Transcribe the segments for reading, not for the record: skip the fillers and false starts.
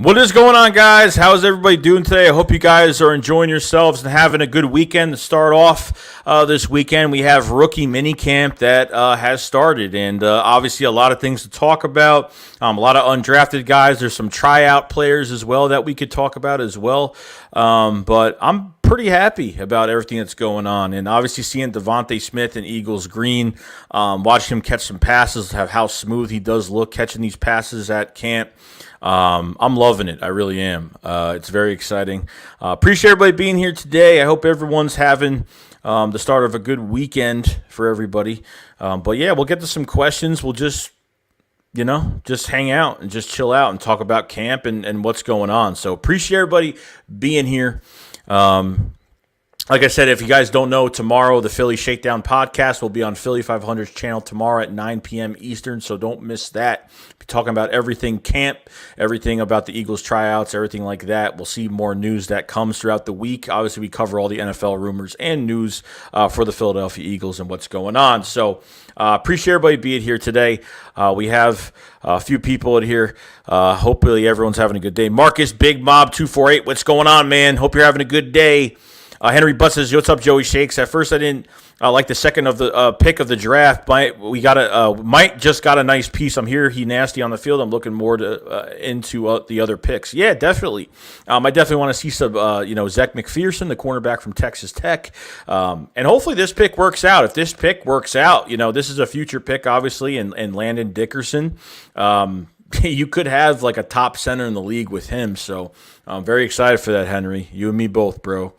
What is going on, guys? How's everybody doing today? I hope you guys are enjoying yourselves and having a good weekend. To start off this weekend, we have rookie minicamp that has started, and obviously a lot of things to talk about. A lot of undrafted guys. There's some tryout players as well that we could talk about as well. But I'm pretty happy about everything that's going on, and obviously seeing Devonta Smith and Eagles green, watching him catch some passes, how smooth he does look catching these passes at camp. I'm loving it. I really am. It's very exciting. Appreciate everybody being here today. I hope everyone's having the start of a good weekend for everybody. But yeah, we'll get to some questions. We'll just hang out and just chill out and talk about camp and what's going on. So appreciate everybody being here. Like I said, if you guys don't know, tomorrow the Philly Shakedown podcast will be on Philly 500's channel tomorrow at 9 p.m. Eastern, so don't miss that. Be talking about everything camp, everything about the Eagles tryouts, everything like that. We'll see more news that comes throughout the week. Obviously, we cover all the NFL rumors and news for the Philadelphia Eagles and what's going on. So appreciate everybody being here today. We have a few people in here. Hopefully everyone's having a good day. Marcus, Big Mob 248, what's going on, man? Hope you're having a good day. Henry Butt says, "What's up, Joey Shakes?" At first, I didn't like the second of the pick of the draft. Mike just got a nice piece. I'm here. He nasty on the field. I'm looking more into the other picks. Yeah, definitely. I definitely want to see some, Zach McPherson, the cornerback from Texas Tech, and hopefully this pick works out. If this pick works out, this is a future pick, obviously, and Landon Dickerson. You could have like a top center in the league with him. So I'm very excited for that, Henry. You and me both, bro.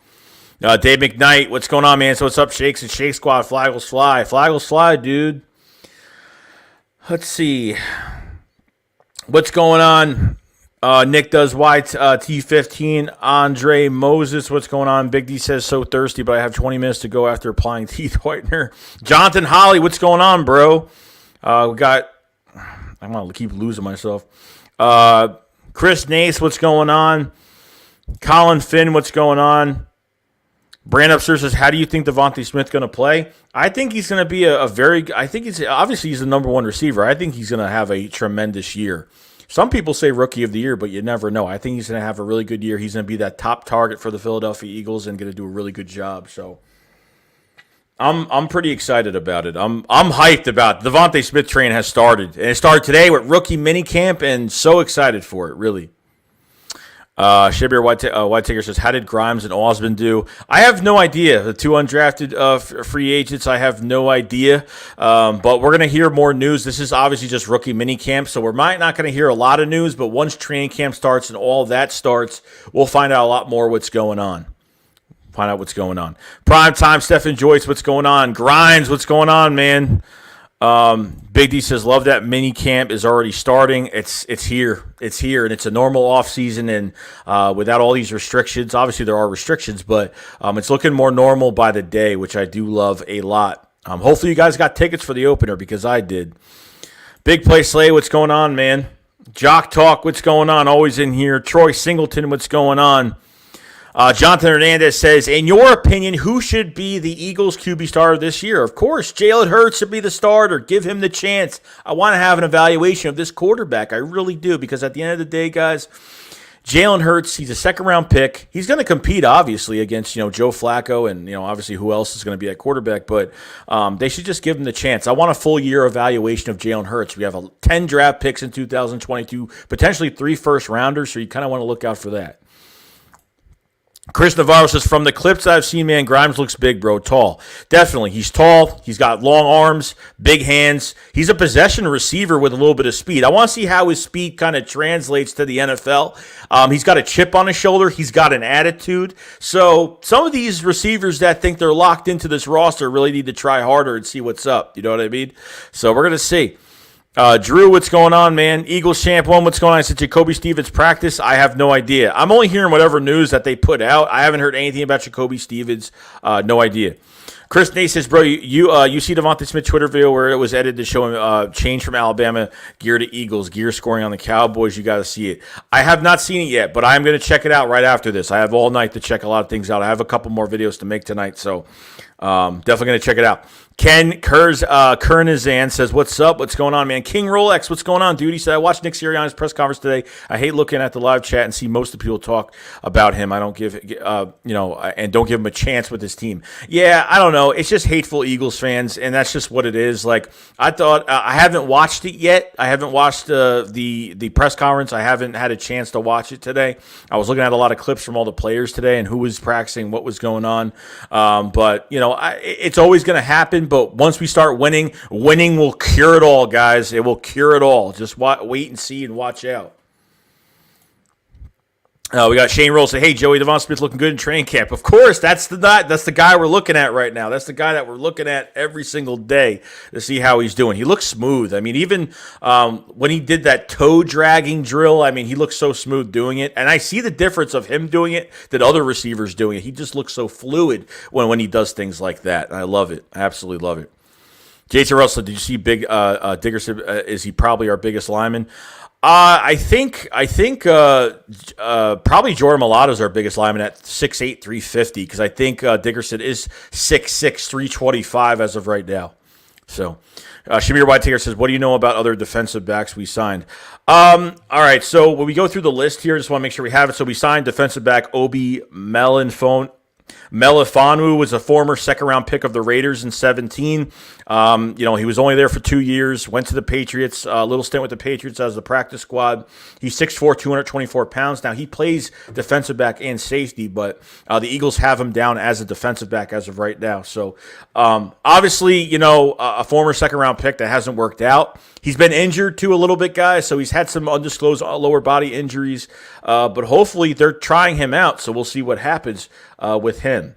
Dave McKnight, what's going on, man? So what's up, Shakes and Shake Squad? Flaggles fly. Flaggles fly, dude. Let's see. What's going on? Nick does T15. Andre Moses, what's going on? Big D says, so thirsty, but I have 20 minutes to go after applying teeth whitener. Jonathan Holly, what's going on, bro? I'm going to keep losing myself. Chris Nace, what's going on? Colin Finn, what's going on? Brand Upstairs says, how do you think Devonta Smith going to play? I think he's going to be he's the number one receiver. I think he's going to have a tremendous year. Some people say rookie of the year, but you never know. I think he's going to have a really good year. He's going to be that top target for the Philadelphia Eagles and going to do a really good job. So I'm pretty excited about it. I'm hyped about it. The Devonta Smith train has started. And it started today with rookie minicamp, and so excited for it, really. Shabir White Tiger says, how did Grimes and Osmond do? I have no idea. The two undrafted free agents, I have no idea. But we're going to hear more news. This is obviously just rookie mini camp, so we're not going to hear a lot of news, but once training camp starts and all that starts, we'll find out a lot more what's going on. Prime time, Stephen Joyce, what's going on? Grimes, what's going on, man? Big D says, love that mini camp is already starting. It's here, and it's a normal off season, and without all these restrictions. Obviously, there are restrictions, but it's looking more normal by the day, which I do love a lot. Hopefully, you guys got tickets for the opener because I did. Big Play Slay, what's going on, man? Jock Talk, what's going on? Always in here. Troy Singleton, what's going on? Jonathan Hernandez says, in your opinion, who should be the Eagles QB starter this year? Of course, Jalen Hurts should be the starter. Give him the chance. I want to have an evaluation of this quarterback. I really do, because at the end of the day, guys, Jalen Hurts, he's a second-round pick. He's going to compete, obviously, against Joe Flacco and obviously who else is going to be at quarterback. But they should just give him the chance. I want a full-year evaluation of Jalen Hurts. We have 10 draft picks in 2022, potentially 3 first-rounders, so you kind of want to look out for that. Chris Navarro says, from the clips I've seen, man, Grimes looks big, bro. Tall. Definitely. He's tall. He's got long arms, big hands. He's a possession receiver with a little bit of speed. I want to see how his speed kind of translates to the NFL. He's got a chip on his shoulder. He's got an attitude. So some of these receivers that think they're locked into this roster really need to try harder and see what's up. You know what I mean? So we're going to see. Drew, what's going on, man? Eagles Champ 1, what's going on? I said Jacoby Stevens practice. I have no idea. I'm only hearing whatever news that they put out. I haven't heard anything about Jacoby Stevens. No idea. Chris Nate says, bro, you see Devonta Smith Twitter video where it was edited to show him change from Alabama gear to Eagles, gear scoring on the Cowboys. You got to see it. I have not seen it yet, but I'm going to check it out right after this. I have all night to check a lot of things out. I have a couple more videos to make tonight, so definitely going to check it out. Kernizan says, "What's up? What's going on, man? King Rolex, what's going on, dude?" He said, "I watched Nick Sirianni's press conference today. I hate looking at the live chat and see most of the people talk about him. I don't give, and don't give him a chance with his team." Yeah, I don't know. It's just hateful Eagles fans, and that's just what it is. Like I thought, I haven't watched it yet. I haven't watched the press conference. I haven't had a chance to watch it today. I was looking at a lot of clips from all the players today and who was practicing, what was going on. But it's always going to happen. But once we start winning will cure it all, guys. It will cure it all. Just wait and see and watch out. We got Shane Roll say, "Hey, Joey, Devonta Smith looking good in training camp." Of course, that's the guy we're looking at right now. That's the guy that we're looking at every single day to see how he's doing. He looks smooth. I mean, even when he did that toe dragging drill, I mean, he looks so smooth doing it. And I see the difference of him doing it than other receivers doing it. He just looks so fluid when he does things like that. And I love it. I absolutely love it. Jason Russell, did you see Big Dickerson? Is he probably our biggest lineman? I think probably Jordan Mulatto is our biggest lineman at 6'8", 350, because I think Dickerson is 6'6", 325 as of right now. So Shamir White-Taker says, "What do you know about other defensive backs we signed?" All right, so when we go through the list here, just want to make sure we have it. So we signed defensive back Obi Melifanu was a former second-round pick of the Raiders in 2017. He was only there for 2 years, went to the Patriots, a little stint with the Patriots as the practice squad. He's 6'4", 224 pounds. Now, he plays defensive back and safety, but the Eagles have him down as a defensive back as of right now. So, obviously, a former second-round pick that hasn't worked out. He's been injured, too, a little bit, guys, so he's had some undisclosed lower body injuries, but hopefully they're trying him out, so we'll see what happens with him.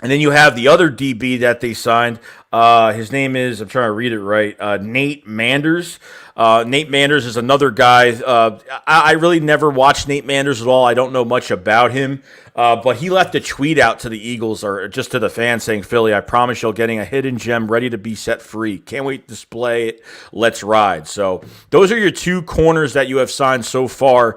And then you have the other DB that they signed. His name is, I'm trying to read it right, Nate Manders. Nate Manders is another guy. I really never watched Nate Manders at all. I don't know much about him. But he left a tweet out to the Eagles, or just to the fans, saying, "Philly, I promise you're getting a hidden gem ready to be set free. Can't wait to display it. Let's ride." So those are your two corners that you have signed so far.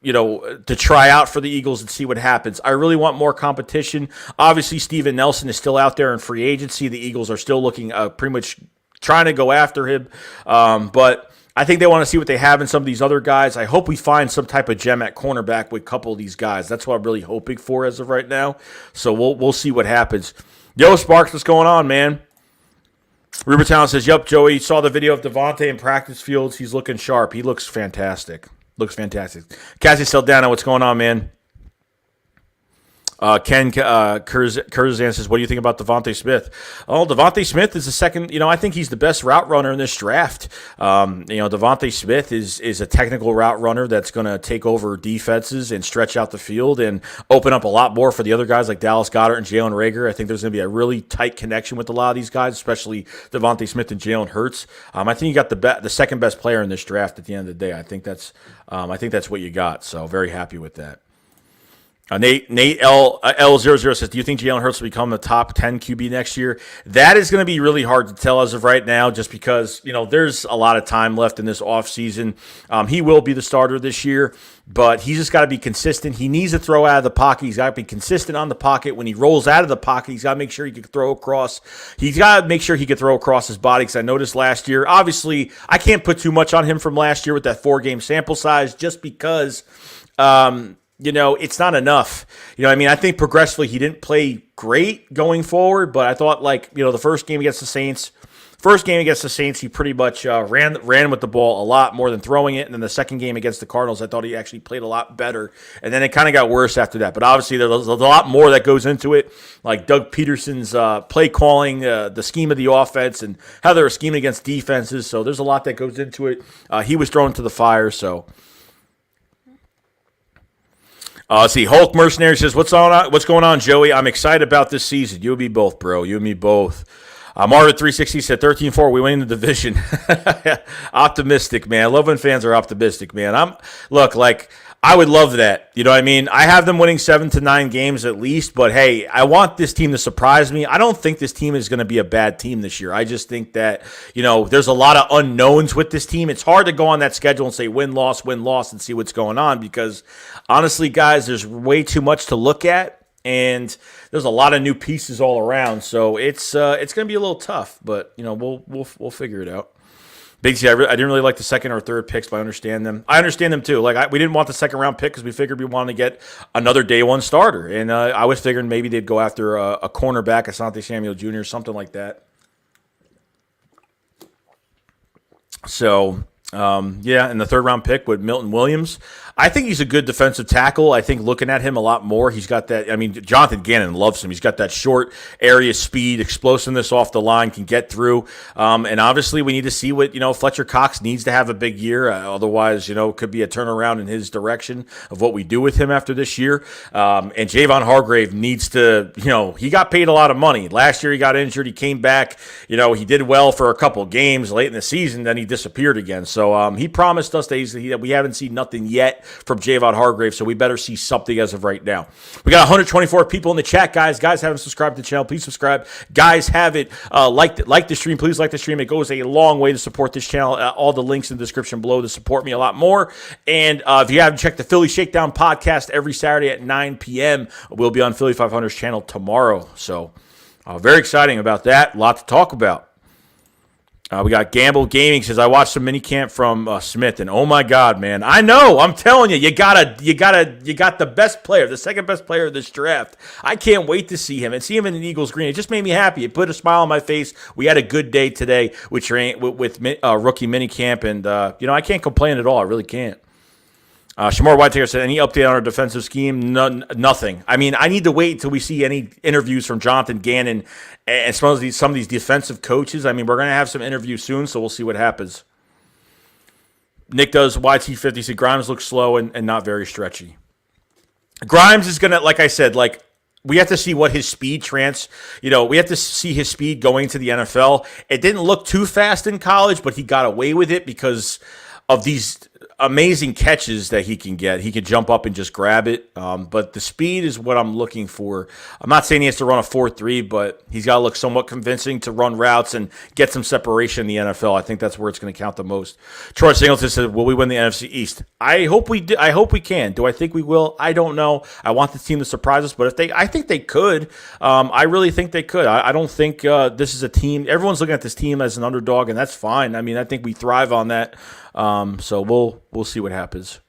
To try out for the Eagles and see what happens. I really want more competition. Obviously, Steven Nelson is still out there in free agency. The Eagles are still looking pretty much trying to go after him. But I think they want to see what they have in some of these other guys. I hope we find some type of gem at cornerback with a couple of these guys. That's what I'm really hoping for as of right now. So we'll see what happens. Yo, Sparks, what's going on, man? Ruben Town says, "Yup, Joey, saw the video of Devonta in practice fields. He's looking sharp. He looks fantastic." Looks fantastic. Cassie Saldana, what's going on, man? Ken Kurzan says, "What do you think about Devonta Smith?" Oh, Devonta Smith is the second. I think he's the best route runner in this draft. Devonta Smith is a technical route runner that's going to take over defenses and stretch out the field and open up a lot more for the other guys like Dallas Goedert and Jalen Reagor. I think there's going to be a really tight connection with a lot of these guys, especially Devonta Smith and Jalen Hurts. I think you got the second best player in this draft at the end of the day. I think that's what you got. So very happy with that. Nate L00 says, "Do you think Jalen Hurts will become a top 10 QB next year?" That is going to be really hard to tell as of right now, just because, there's a lot of time left in this offseason. He will be the starter this year, but he's just got to be consistent. He needs to throw out of the pocket. He's got to be consistent on the pocket. When he rolls out of the pocket, he's got to make sure he can throw across. He's got to make sure he can throw across his body, because I noticed last year, obviously, I can't put too much on him from last year with that 4-game sample size, just because it's not enough. I think progressively he didn't play great going forward, but I thought the first game against the Saints, he pretty much ran with the ball a lot more than throwing it. And then the second game against the Cardinals, I thought he actually played a lot better. And then it kind of got worse after that. But obviously there's a lot more that goes into it, like Doug Peterson's play calling, the scheme of the offense, and how they were scheming against defenses. So there's a lot that goes into it. He was thrown to the fire, so... Let's see. Hulk Mercenary says, what's going on, Joey? I'm excited about this season. You and me both, bro. You and me both. Marvin 360 said 13-4. We win the division. Optimistic, man. I love when fans are optimistic, man. I would love that. You know what I mean? I have them winning 7 to 9 games at least, but hey, I want this team to surprise me. I don't think this team is going to be a bad team this year. I just think that, there's a lot of unknowns with this team. It's hard to go on that schedule and say win-loss, and see what's going on, because honestly, guys, there's way too much to look at. and there's a lot of new pieces all around. So it's going to be a little tough, but we'll figure it out. Big C, I didn't really like the second or third picks, but I understand them. I understand them too. Like we didn't want the second round pick because we figured we wanted to get another day one starter, and I was figuring maybe they'd go after a cornerback, Asante Samuel Jr., something like that. So. And the third round pick with Milton Williams. I think he's a good defensive tackle. I think looking at him a lot more, he's got that. I mean, Jonathan Gannon loves him. He's got that short area speed, explosiveness off the line, can get through. And obviously, we need to see what Fletcher Cox needs to have a big year. Otherwise, it could be a turnaround in his direction of what we do with him after this year. And Javon Hargrave needs to. He got paid a lot of money last year. He got injured. He came back. He did well for a couple of games late in the season. Then he disappeared again. So he promised us that we haven't seen nothing yet from Javon Hargrave, so we better see something as of right now. We got 124 people in the chat, guys. Guys haven't subscribed to the channel, please subscribe. Guys haven't like the stream, please like the stream. It goes a long way to support this channel. All the links in the description below to support me a lot more. And if you haven't checked the Philly Shakedown podcast every Saturday at 9 p.m., we'll be on Philly 500's channel tomorrow. So very exciting about that. A lot to talk about. We got Gamble Gaming says, I watched some minicamp from Smith, and oh my God, man, I know, I'm telling you, you got the best player, the second best player of this draft. I can't wait to see him and see him in an Eagles green. It just made me happy. It put a smile on my face. We had a good day today with rookie minicamp, and I can't complain at all. I really can't. Shamar Whitaker said, any update on our defensive scheme? Nothing. I mean, I need to wait until we see any interviews from Jonathan Gannon and some of these defensive coaches. I mean, we're going to have some interviews soon, so we'll see what happens. Nick does YT50. See, Grimes looks slow and not very stretchy. Grimes is going to, like I said, we have to see what his speed we have to see his speed going to the NFL. It didn't look too fast in college, but he got away with it because of these amazing catches that he can get. He could jump up and just grab it. But the speed is what I'm looking for. I'm not saying he has to run a 4.3, but he's got to look somewhat convincing to run routes and get some separation in the NFL. I think that's where it's going to count the most. Troy Singleton said, will we win the NFC East? I hope we do. I hope we can. Do I think we will? I don't know. I want the team to surprise us, but I think they could. I really think they could. I don't think this is a team. Everyone's looking at this team as an underdog, and that's fine. I mean, I think we thrive on that. So we'll see what happens.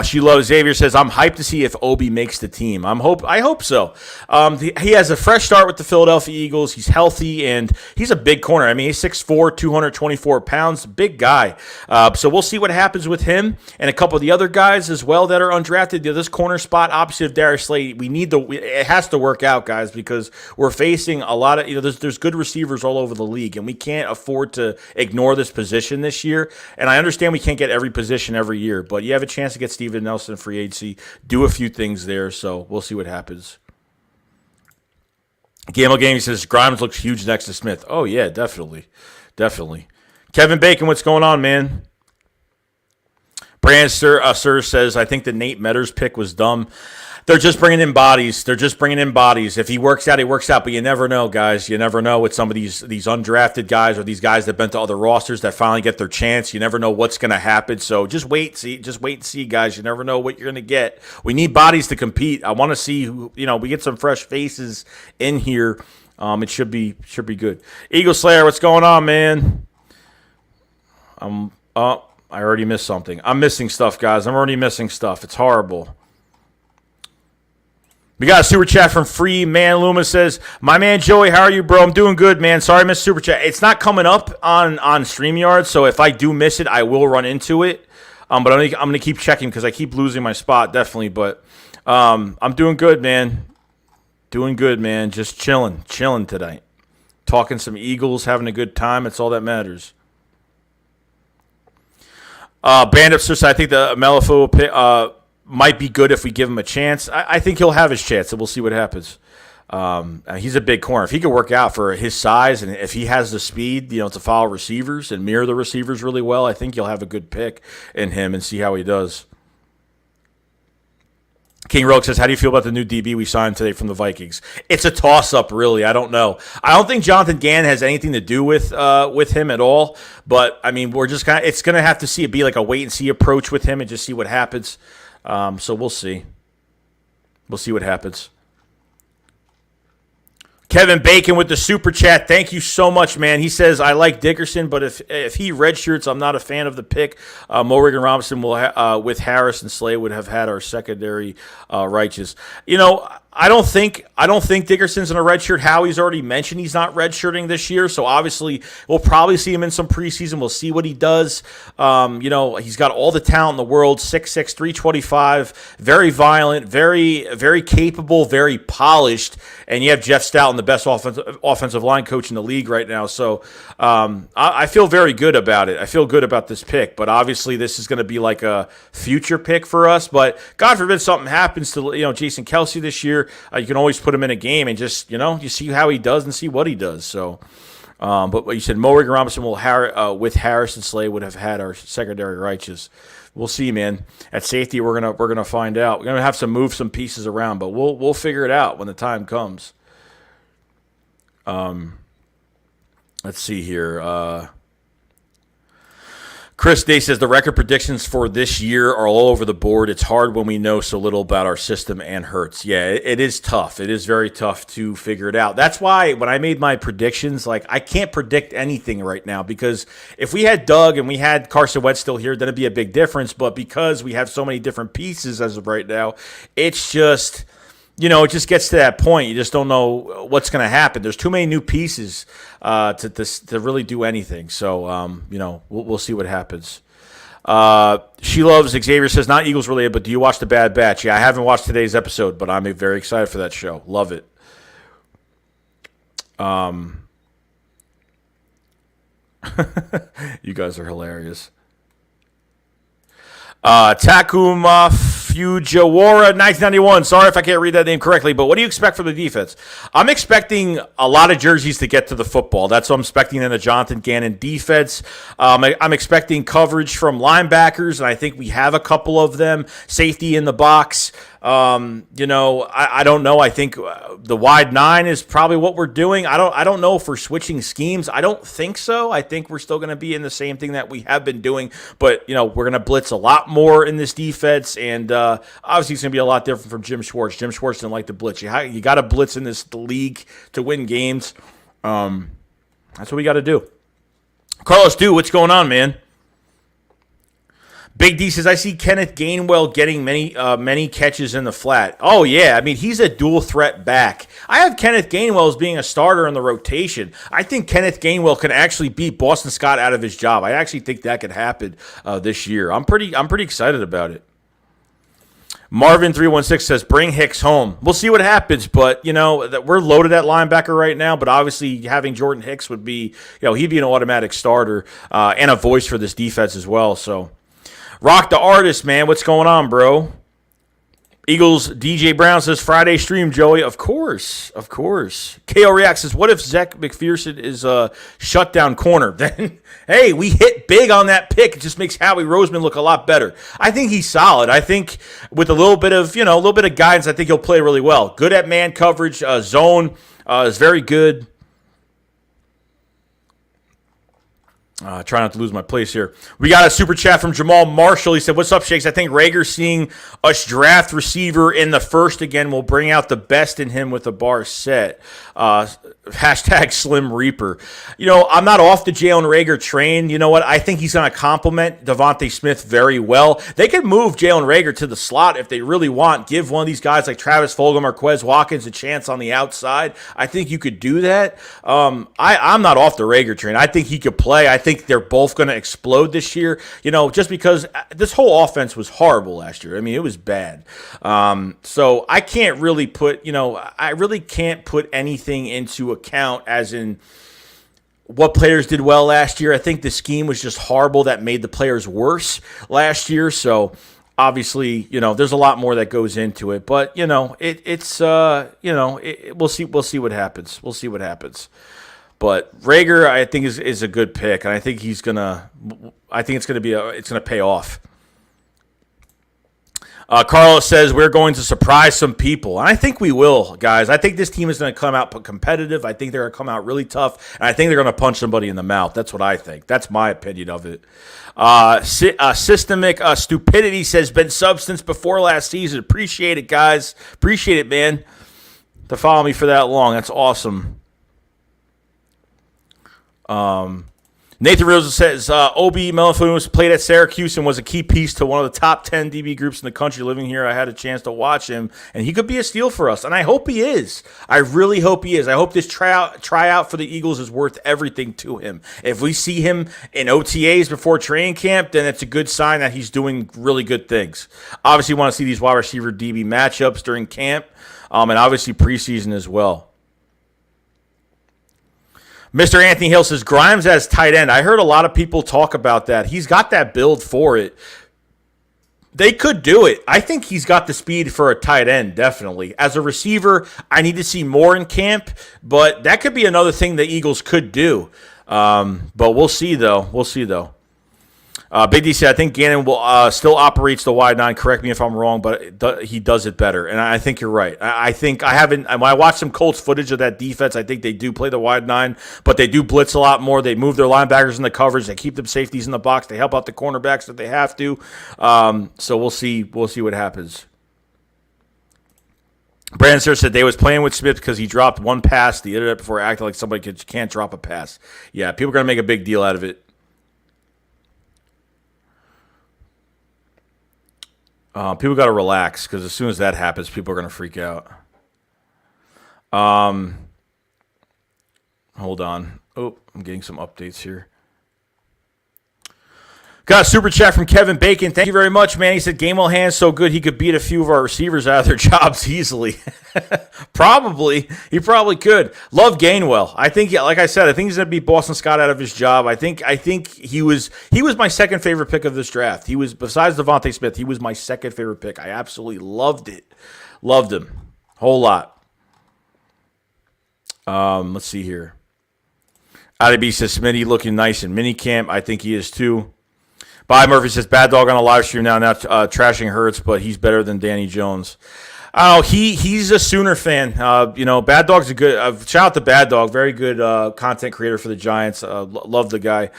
She loves Xavier says, I'm hyped to see if Obi makes the team. I hope so. He has a fresh start with the Philadelphia Eagles. He's healthy, and he's a big corner. I mean, he's 6'4", 224 pounds, big guy. So we'll see what happens with him and a couple of the other guys as well that are undrafted. This corner spot opposite of Darius Slay, it has to work out, guys, because we're facing a lot of, there's good receivers all over the league, and we can't afford to ignore this position this year. And I understand we can't get every position every year, but you have a chance to get Steven Nelson free agency, do a few things there, so we'll see what happens. Gamble Gaming says Grimes looks huge next to Smith. Oh yeah, definitely. Kevin Bacon, what's going on, man? Brand Sir says, I think the Nate Metters pick was dumb. They're just bringing in bodies. If he works out, he works out. But you never know, guys. You never know with some of these undrafted guys or these guys that have been to other rosters that finally get their chance. You never know what's going to happen. So just wait and see, guys. You never know what you're going to get. We need bodies to compete. I want to see who, we get some fresh faces in here. It should be good. Eagle Slayer, what's going on, man? I already missed something. I'm missing stuff, guys. I'm already missing stuff. It's horrible. We got a super chat from Free Man Luma says, my man Joey, how are you, bro? I'm doing good, man. Sorry I missed super chat. It's not coming up on StreamYard, so if I do miss it, I will run into it. But I'm going to keep checking because I keep losing my spot, definitely. But I'm doing good, man. Just chilling tonight. Talking some Eagles, having a good time. It's all that matters. Bandit says, I think the Malifaux pick might be good if we give him a chance. I think he'll have his chance, and we'll see what happens. He's a big corner. If he can work out for his size, and if he has the speed, to follow receivers and mirror the receivers really well, I think you'll have a good pick in him and see how he does. King Rogue says, how do you feel about the new DB we signed today from the Vikings? It's a toss-up, really. I don't know. I don't think Jonathan Gann has anything to do with him at all. But, I mean, we're just it's going to have to see it be like a wait-and-see approach with him and just see what happens. So we'll see. We'll see what happens. Kevin Bacon with the super chat. Thank you so much, man. He says, I like Dickerson, but if he redshirts, I'm not a fan of the pick. Morgan Robinson will with Harris and Slay would have had our secondary righteous. I don't think Dickerson's in a redshirt. Howie's already mentioned he's not redshirting this year, so obviously we'll probably see him in some preseason. We'll see what he does. He's got all the talent in the world, 6'6", 325, very violent, very, very capable, very polished, and you have Jeff Stout, the best offensive line coach in the league right now. So I feel very good about it. I feel good about this pick, but obviously this is going to be like a future pick for us. But God forbid something happens to Jason Kelce this year. You can always put him in a game and just you see how he does and see what he does. So, but what you said, Morgan Robinson will with Harris and Slay would have had our secondary righteous. We'll see, man. At safety, we're gonna find out. We're gonna have to move some pieces around, but we'll figure it out when the time comes. Let's see here. Chris Day says the record predictions for this year are all over the board. It's hard when we know so little about our system and Hurts. Yeah, it is tough. It is very tough to figure it out. That's why when I made my predictions, I can't predict anything right now because if we had Doug and we had Carson Wentz still here, then it'd be a big difference. But because we have so many different pieces as of right now, it's just... it just gets to that point. You just don't know what's going to happen. There's too many new pieces to really do anything. So, we'll see what happens. She Loves Xavier says, not Eagles related, but do you watch The Bad Batch? Yeah, I haven't watched today's episode, but I'm very excited for that show. Love it. You guys are hilarious. Takuma Fujiwara 1991. Sorry if I can't read that name correctly, but what do you expect from the defense? I'm expecting a lot of jerseys to get to the football. That's what I'm expecting in the Jonathan Gannon defense. I'm expecting coverage from linebackers, and I think we have a couple of them. Safety in the box. I don't know. I think the wide 9 is probably what we're doing. I don't know if we're switching schemes. I don't think so. I think we're still going to be in the same thing that we have been doing, but we're going to blitz a lot more in this defense, and obviously it's going to be a lot different from Jim Schwartz. Jim Schwartz didn't like to blitz. You got to blitz in this league to win games. That's what we got to do. Carlos, what's going on, man? Big D says, I see Kenneth Gainwell getting many catches in the flat. Oh, yeah. I mean, he's a dual threat back. I have Kenneth Gainwell as being a starter in the rotation. I think Kenneth Gainwell can actually beat Boston Scott out of his job. I actually think that could happen this year. I'm pretty excited about it. Marvin316 says, bring Hicks home. We'll see what happens, but, we're loaded at linebacker right now, but obviously having Jordan Hicks would be, he'd be an automatic starter and a voice for this defense as well, so... Rock the Artist, man. What's going on, bro? Eagles DJ Brown says, Friday stream, Joey. Of course. KO Reacts says, what if Zach McPherson is a shutdown corner? Then, hey, we hit big on that pick. It just makes Howie Roseman look a lot better. I think he's solid. I think with a little bit of guidance, I think he'll play really well. Good at man coverage. Zone is very good. Try not to lose my place here. We got a super chat from Jamal Marshall. He said, what's up, Shakes? I think Rager seeing us draft receiver in the first again will bring out the best in him with the bar set. Hashtag Slim Reaper. I'm not off the Jalen Rager train. You know what? I think he's going to complement Devonta Smith very well. They could move Jalen Rager to the slot if they really want. Give one of these guys like Travis Fulgham or Quez Watkins a chance on the outside. I think you could do that. I'm not off the Rager train. I think he could play. I think they're both going to explode this year, just because this whole offense was horrible last year. I mean, it was bad. So I can't really put, I really can't put anything into account as in what players did well last year. I think the scheme was just horrible that made the players worse last year. So obviously, there's a lot more that goes into it, but we'll see what happens. We'll see what happens. But Rager, I think is a good pick, and I think it's gonna pay off. Carlos says we're going to surprise some people. And I think we will, guys. I think this team is going to come out competitive. I think they're going to come out really tough. And I think they're going to punch somebody in the mouth. That's what I think. That's my opinion of it. Systemic Stupidity says, been substance before last season. Appreciate it, guys. Appreciate it, man. To follow me for that long. That's awesome. Nathan Rosa says, Obi Melifonous played at Syracuse and was a key piece to one of the top 10 DB groups in the country. Living here, I had a chance to watch him, and he could be a steal for us, and I hope he is. I really hope he is. I hope this tryout for the Eagles is worth everything to him. If we see him in OTAs before training camp, then it's a good sign that he's doing really good things. Obviously, you want to see these wide receiver DB matchups during camp, and obviously preseason as well. Mr. Anthony Hill says, Grimes as tight end. I heard a lot of people talk about that. He's got that build for it. They could do it. I think he's got the speed for a tight end, definitely. As a receiver, I need to see more in camp, but that could be another thing the Eagles could do. But we'll see, though. Big D said, I think Gannon will still operates the wide nine. Correct me if I'm wrong, but he does it better. And I think you're right. I think when I watched some Colts footage of that defense, I think they do play the wide nine, but they do blitz a lot more. They move their linebackers in the coverage. They keep them safeties in the box. They help out the cornerbacks if they have to. So we'll see. We'll see what happens. Brandon Sir said they was playing with Smith because he dropped one pass the internet before acting like somebody can't drop a pass. Yeah, people are going to make a big deal out of it. People got to relax because as soon as that happens, people are going to freak out. Hold on. Oh, I'm getting some updates here. Got a super chat from Kevin Bacon. Thank you very much, man. He said Gainwell hands so good he could beat a few of our receivers out of their jobs easily. Probably. He probably could. Love Gainwell. I think, like I said, I think he's going to beat Boston Scott out of his job. I think he was my second favorite pick of this draft. He was, besides Devonta Smith, he was my second favorite pick. I absolutely loved it. Loved him. Whole lot. Let's see here. IDB says Smitty looking nice in minicamp. I think he is too. Bob Murphy says, bad dog on a live stream now trashing Hurts, but he's better than Danny Jones. Oh, he's a Sooner fan. Bad Dog's a good shout out to Bad Dog, very good content creator for the Giants. Love the guy.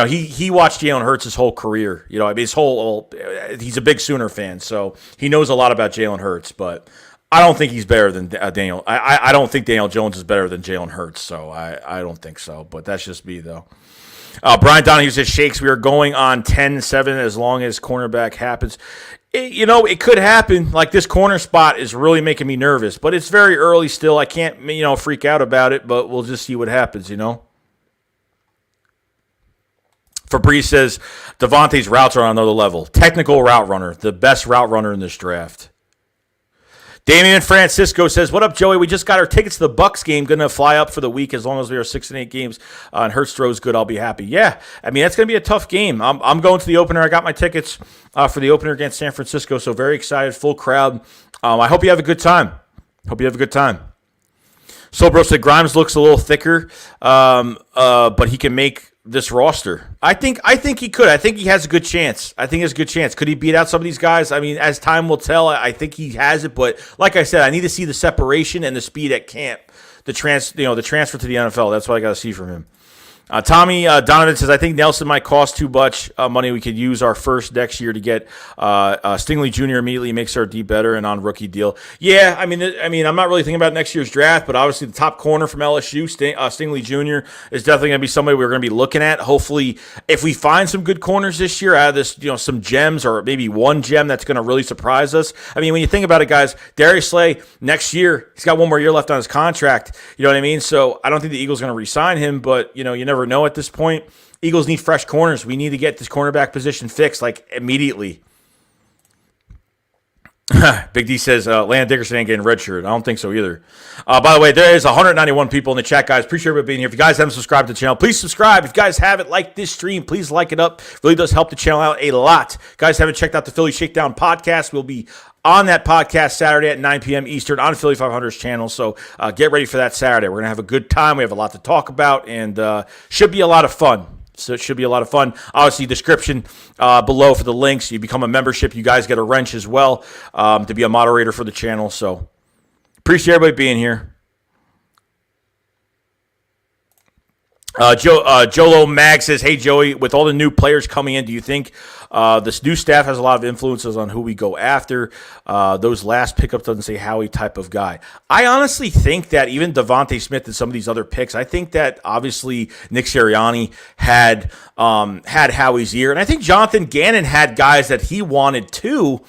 He watched Jalen Hurts his whole career. He's a big Sooner fan, so he knows a lot about Jalen Hurts. But I don't think he's better than Daniel. I don't think Daniel Jones is better than Jalen Hurts. So I don't think so. But that's just me though. Brian Donahue says, Shakes, we are going on 10-7 as long as cornerback happens. It could happen. Like, this corner spot is really making me nervous. But it's very early still. I can't, freak out about it. But we'll just see what happens, Fabrice says, Devontae's routes are on another level. Technical route runner. The best route runner in this draft. Damian Francisco says, what up, Joey? We just got our tickets to the Bucks game. Going to fly up for the week as long as we are 6-8 games. And Hurts throws good. I'll be happy. Yeah, that's going to be a tough game. I'm going to the opener. I got my tickets for the opener against San Francisco, so very excited, full crowd. I hope you have a good time. So, bro said Grimes looks a little thicker, but he can make this roster. I think he could. I think he has a good chance. Could he beat out some of these guys? As time will tell, I think he has it. But like I said, I need to see the separation and the speed at camp. The transfer to the NFL. That's what I got to see from him. Tommy Donovan says, I think Nelson might cost too much money. We could use our first next year to get Stingley Jr. immediately makes our D better and on rookie deal. Yeah, I'm not really thinking about next year's draft, but obviously the top corner from LSU, Stingley Jr. is definitely going to be somebody we're going to be looking at. Hopefully, if we find some good corners this year out of this, some gems or maybe one gem that's going to really surprise us. When you think about it, guys, Darius Slay next year, he's got one more year left on his contract. You know what I mean? So I don't think the Eagles are going to re-sign him, but you never know at this point. Eagles need fresh corners. We need to get this cornerback position fixed immediately. Big D says Landon Dickerson ain't getting redshirted. I don't think so either. By the way, there is 191 people in the chat, guys. Appreciate everybody being here. If you guys haven't subscribed to the channel, please subscribe. If you guys haven't liked this stream, please like it up. It really does help the channel out a lot. Guys, haven't checked out the Philly Shakedown podcast. We'll be on that podcast Saturday at 9 p.m. Eastern on Philly 500's channel. So get ready for that Saturday. We're going to have a good time. We have a lot to talk about and should be a lot of fun. So it should be a lot of fun. Obviously, description below for the links. You become a membership. You guys get a wrench as well to be a moderator for the channel. So appreciate everybody being here. Jolo Mag says, hey, Joey, with all the new players coming in, do you think this new staff has a lot of influences on who we go after? Those last pickups doesn't say Howie type of guy. I honestly think that even Devonta Smith and some of these other picks, I think that obviously Nick Sirianni had Howie's ear. And I think Jonathan Gannon had guys that he wanted too.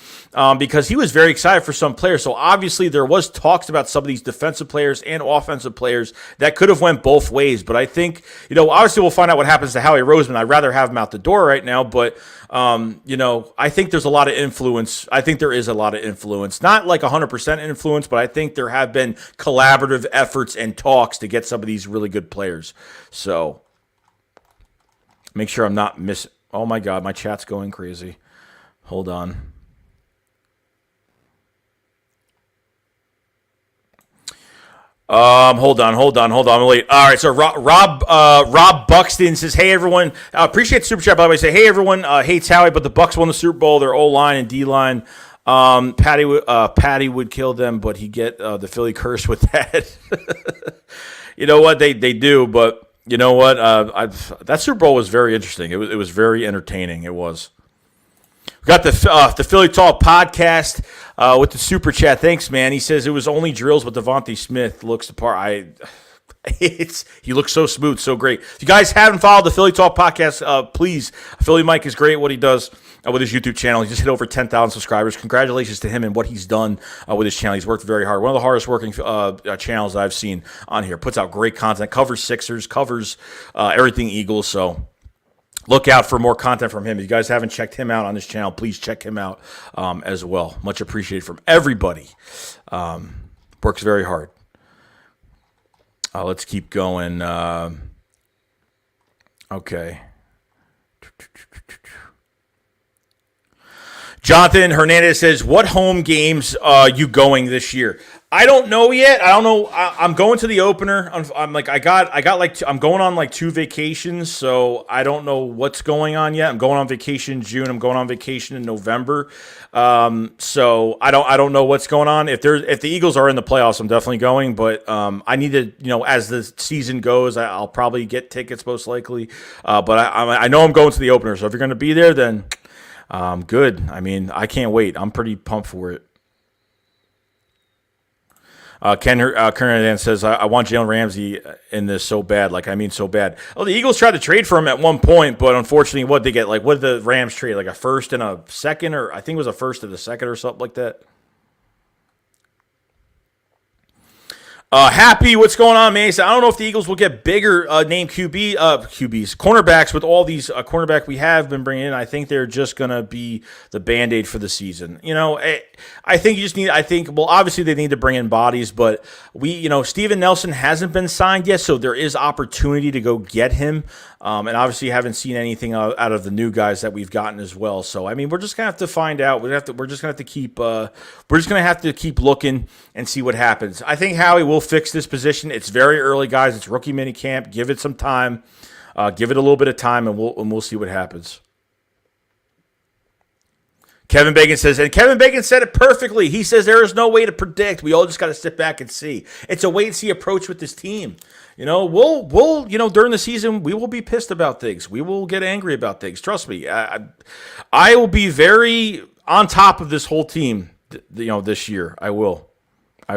Because he was very excited for some players. So obviously there was talks about some of these defensive players and offensive players that could have went both ways. But I think, obviously we'll find out what happens to Howie Roseman. I'd rather have him out the door right now. But, I think there's a lot of influence. I think there is a lot of influence. Not like 100% influence, but I think there have been collaborative efforts and talks to get some of these really good players. So make sure I'm not missing. Oh, my God, my chat's going crazy. Hold on. Hold on. I'm late. All right. So Rob Buxton says, hey, everyone, appreciate the super chat, by the way. Say, hey, everyone, hates Howie, but the Bucs won the Super Bowl. Their O-line and D-line. Patty would kill them, but he get the Philly curse with that. You know what? They do, but you know what? That Super Bowl was very interesting. It was very entertaining. It was. We got the Philly Talk podcast with the super chat. Thanks, man. He says it was only drills, but Devonta Smith looks the part. He looks so smooth, so great. If you guys haven't followed the Philly Talk podcast, please. Philly Mike is great at what he does with his YouTube channel. He just hit over 10,000 subscribers. Congratulations to him and what he's done with his channel. He's worked very hard. One of the hardest working channels I've seen on here. Puts out great content. Covers Sixers. Covers everything Eagles. So look out for more content from him. If you guys haven't checked him out on this channel, please check him out as well. Much appreciated from everybody. Works very hard. Let's keep going. Okay. Jonathan Hernandez says, what home games are you going this year? I don't know yet. I don't know. I'm going to the opener. I'm going on like 2 vacations, so I don't know what's going on yet. I'm going on vacation in June. I'm going on vacation in November. So I don't know what's going on. If the Eagles are in the playoffs, I'm definitely going. But I need to, as the season goes, I'll probably get tickets most likely. But I know I'm going to the opener. So if you're going to be there, then good. I mean, I can't wait. I'm pretty pumped for it. Ken Kernan says, I want Jalen Ramsey in this so bad. So bad. Oh, the Eagles tried to trade for him at one point, but unfortunately, what did they get? What did the Rams trade? Like a first and a second, or I think it was a first and a second or something like that. Happy, what's going on, man? I don't know if the Eagles will get bigger name cornerbacks with all these cornerback we have been bringing in. I think they're just going to be the Band-Aid for the season. I think you just need, obviously they need to bring in bodies, but Steven Nelson hasn't been signed yet, so there is opportunity to go get him. And obviously haven't seen anything out of the new guys that we've gotten as well. So, I mean, we're just going to have to find out. We're just going to have to keep looking and see what happens. I think Howie will fix this position. It's very early, guys. It's rookie minicamp. Give it some time. Give it a little bit of time, and we'll see what happens. Kevin Bacon says, and Kevin Bacon said it perfectly. He says there is no way to predict. We all just got to sit back and see. It's a wait-and-see approach with this team. We'll during the season, we will be pissed about things. We will get angry about things. Trust me. I will be very on top of this whole team, this year. I will. We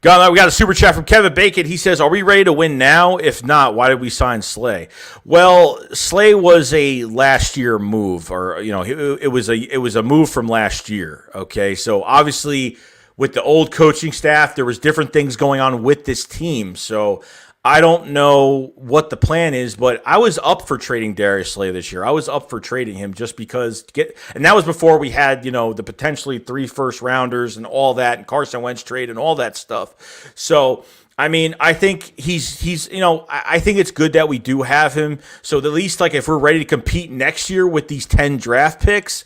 got a super chat from Kevin Bacon. He says, are we ready to win now? If not, why did we sign Slay? Well, Slay was a last year move, or it was a move from last year. Okay, so obviously with the old coaching staff, there was different things going on with this team. So I don't know what the plan is, but I was up for trading Darius Slay this year. I was up for trading him just because and that was before we had, the potentially 3 first-rounders and all that, and Carson Wentz trade and all that stuff. So, I mean, I think he's I think it's good that we do have him. So at least, if we're ready to compete next year with these 10 draft picks,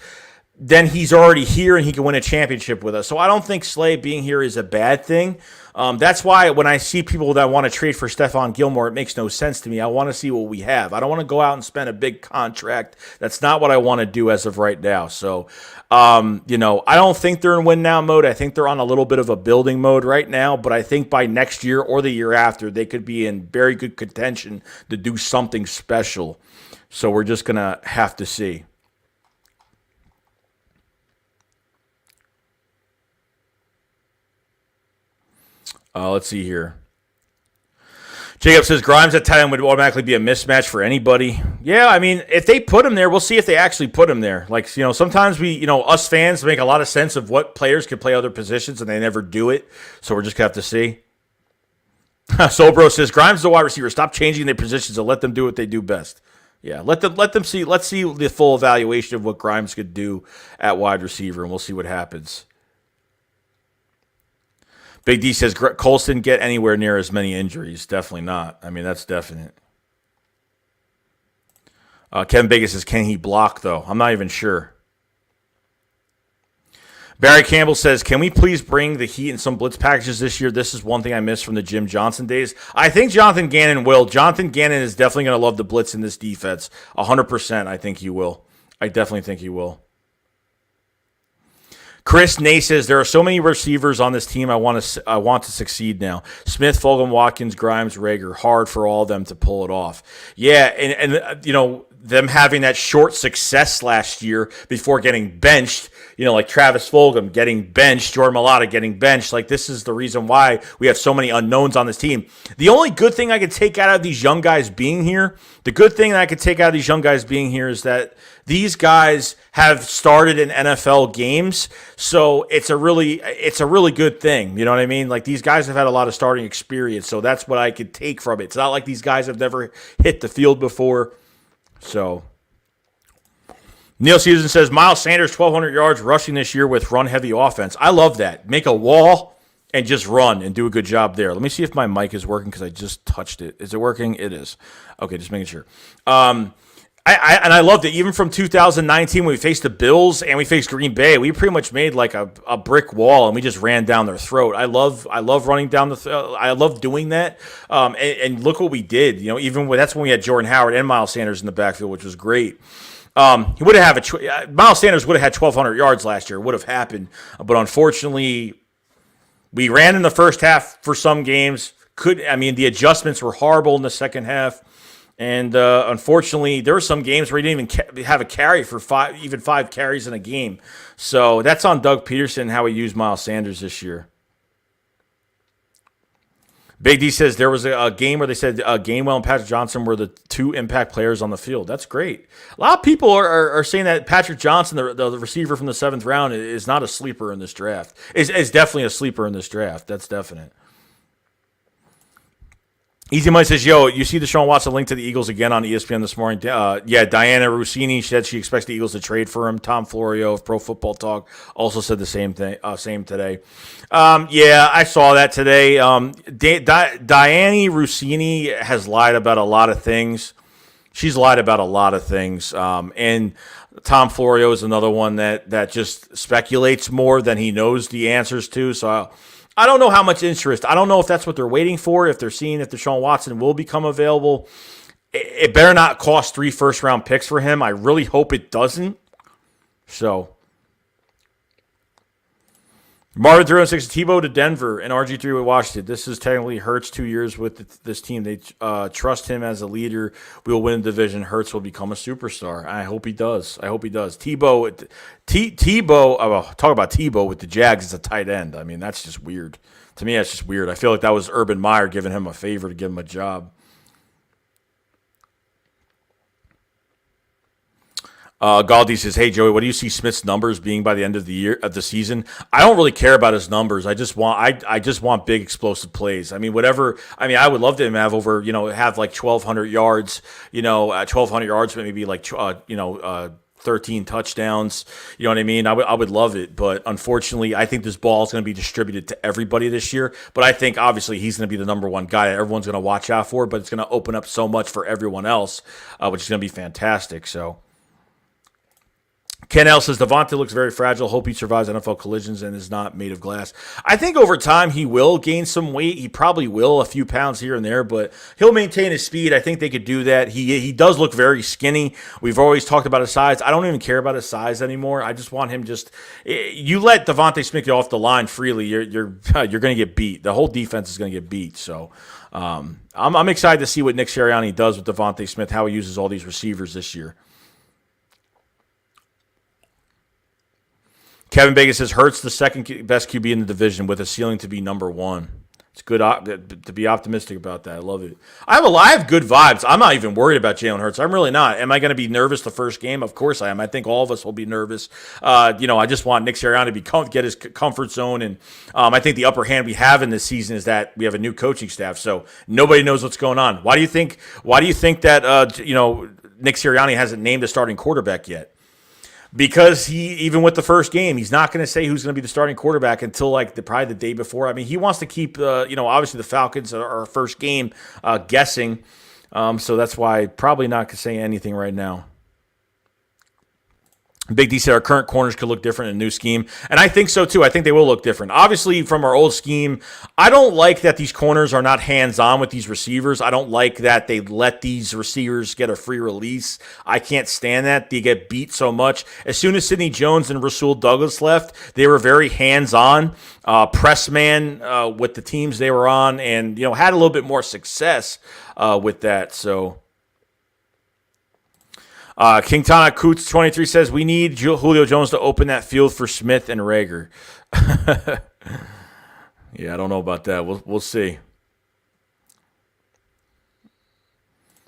then he's already here and he can win a championship with us. So I don't think Slay being here is a bad thing. That's why when I see people that want to trade for Stephon Gilmore, it makes no sense to me. I want to see what we have. I don't want to go out and spend a big contract. That's not what I want to do as of right now. So, I don't think they're in win now mode. I think they're on a little bit of a building mode right now. But I think by next year or the year after, they could be in very good contention to do something special. So we're just going to have to see. Let's see here. Jacob says Grimes at tight end would automatically be a mismatch for anybody. Yeah, I mean, if they put him there, we'll see if they actually put him there. Like, sometimes us fans make a lot of sense of what players could play other positions, and they never do it. So we're just going to have to see. Sobro says Grimes is the wide receiver. Stop changing their positions and let them do what they do best. Yeah, let them see. Let's see the full evaluation of what Grimes could do at wide receiver, and we'll see what happens. Big D says Colts didn't get anywhere near as many injuries. Definitely not. I mean, that's definite. Kevin Bacon says, can he block, though? I'm not even sure. Barry Campbell says, can we please bring the Heat in some blitz packages this year? This is one thing I missed from the Jim Johnson days. I think Jonathan Gannon will. Jonathan Gannon is definitely going to love the blitz in this defense. 100%, I think he will. I definitely think he will. Chris Nay says, there are so many receivers on this team I want to succeed now. Smith, Fulgham, Watkins, Grimes, Rager. Hard for all of them to pull it off. Yeah, and them having that short success last year before getting benched, like Travis Fulgham getting benched, Jordan Mailata getting benched. Like, this is the reason why we have so many unknowns on this team. The only good thing I could take out of these young guys being here, is that these guys have started in NFL games, so it's a really good thing. You know what I mean? Like, these guys have had a lot of starting experience, so that's what I could take from it. It's not like these guys have never hit the field before. So, Neil Susan says, Miles Sanders, 1,200 yards rushing this year with run-heavy offense. I love that. Make a wall and just run and do a good job there. Let me see if my mic is working because I just touched it. Is it working? It is. Okay, just making sure. I loved it. Even from 2019 when we faced the Bills and we faced Green Bay, we pretty much made like a brick wall and we just ran down their throat. I love running down I love doing that. And look what we did. That's when we had Jordan Howard and Miles Sanders in the backfield, which was great. He would have Miles Sanders would have had 1,200 yards last year. It would have happened, but unfortunately, we ran in the first half for some games. The adjustments were horrible in the second half. And unfortunately, there were some games where he didn't even have a carry for five carries in a game. So that's on Doug Peterson, how he used Miles Sanders this year. Big D says there was a game where they said Gainwell and Patrick Johnson were the two impact players on the field. That's great. A lot of people are saying that Patrick Johnson, the receiver from the 7th round, is not a sleeper in this draft. Is definitely a sleeper in this draft. That's definite. Easy Money says, yo, you see Deshaun Watson linked to the Eagles again on ESPN this morning. Diana Rossini said she expects the Eagles to trade for him. Tom Florio of Pro Football Talk also said the same thing. Same today. I saw that today. Diana Rossini has lied about a lot of things. She's lied about a lot of things. And Tom Florio is another one that just speculates more than he knows the answers to. So I don't know how much interest. I don't know if that's what they're waiting for, if they're seeing if Deshaun Watson will become available. It better not cost 3 first-round picks for him. I really hope it doesn't. So, Marvin 306, Tebow to Denver and RG3 with Washington. This is technically Hurts 2 years with this team. They trust him as a leader. We will win the division. Hurts will become a superstar. I hope he does. Tebow, talk about Tebow with the Jags as a tight end. I mean, that's just weird. To me, that's just weird. I feel like that was Urban Meyer giving him a favor to give him a job. Galdi says, "Hey Joey, what do you see Smith's numbers being by the end of the season?" I don't really care about his numbers. I just want big explosive plays. I would love to have over, have like 1,200 yards, 1,200 yards, maybe like 13 touchdowns. You know what I mean? I would love it, but unfortunately, I think this ball is going to be distributed to everybody this year. But I think obviously he's going to be the number one guy that everyone's going to watch out for. But it's going to open up so much for everyone else, which is going to be fantastic. So. Ken L says, Devonta looks very fragile. Hope he survives NFL collisions and is not made of glass. I think over time he will gain some weight. He probably will, a few pounds here and there, but he'll maintain his speed. I think they could do that. He does look very skinny. We've always talked about his size. I don't even care about his size anymore. I just want him you let Devonta Smith get off the line freely, you're going to get beat. The whole defense is going to get beat. So I'm excited to see what Nick Sirianni does with Devonta Smith, how he uses all these receivers this year. Kevin Bacon says, Hurts the second best QB in the division with a ceiling to be number one. It's good to be optimistic about that. I love it. I have good vibes. I'm not even worried about Jalen Hurts. I'm really not. Am I going to be nervous the first game? Of course I am. I think all of us will be nervous. I just want Nick Sirianni to get his comfort zone. And I think the upper hand we have in this season is that we have a new coaching staff. So nobody knows what's going on. Why do you think that Nick Sirianni hasn't named a starting quarterback yet? Because even with the first game, he's not going to say who's going to be the starting quarterback until probably the day before. I mean, he wants to keep obviously the Falcons are our first game guessing, so that's why probably not going to say anything right now. Big D said our current corners could look different in a new scheme, and I think so too. I think they will look different. Obviously, from our old scheme, I don't like that these corners are not hands-on with these receivers. I don't like that they let these receivers get a free release. I can't stand that. They get beat so much. As soon as Sidney Jones and Rasul Douglas left, they were very hands-on, press man with the teams they were on, and had a little bit more success with that. So. King Tana Coots 23 says we need Julio Jones to open that field for Smith and Rager. Yeah, I don't know about that. We'll see.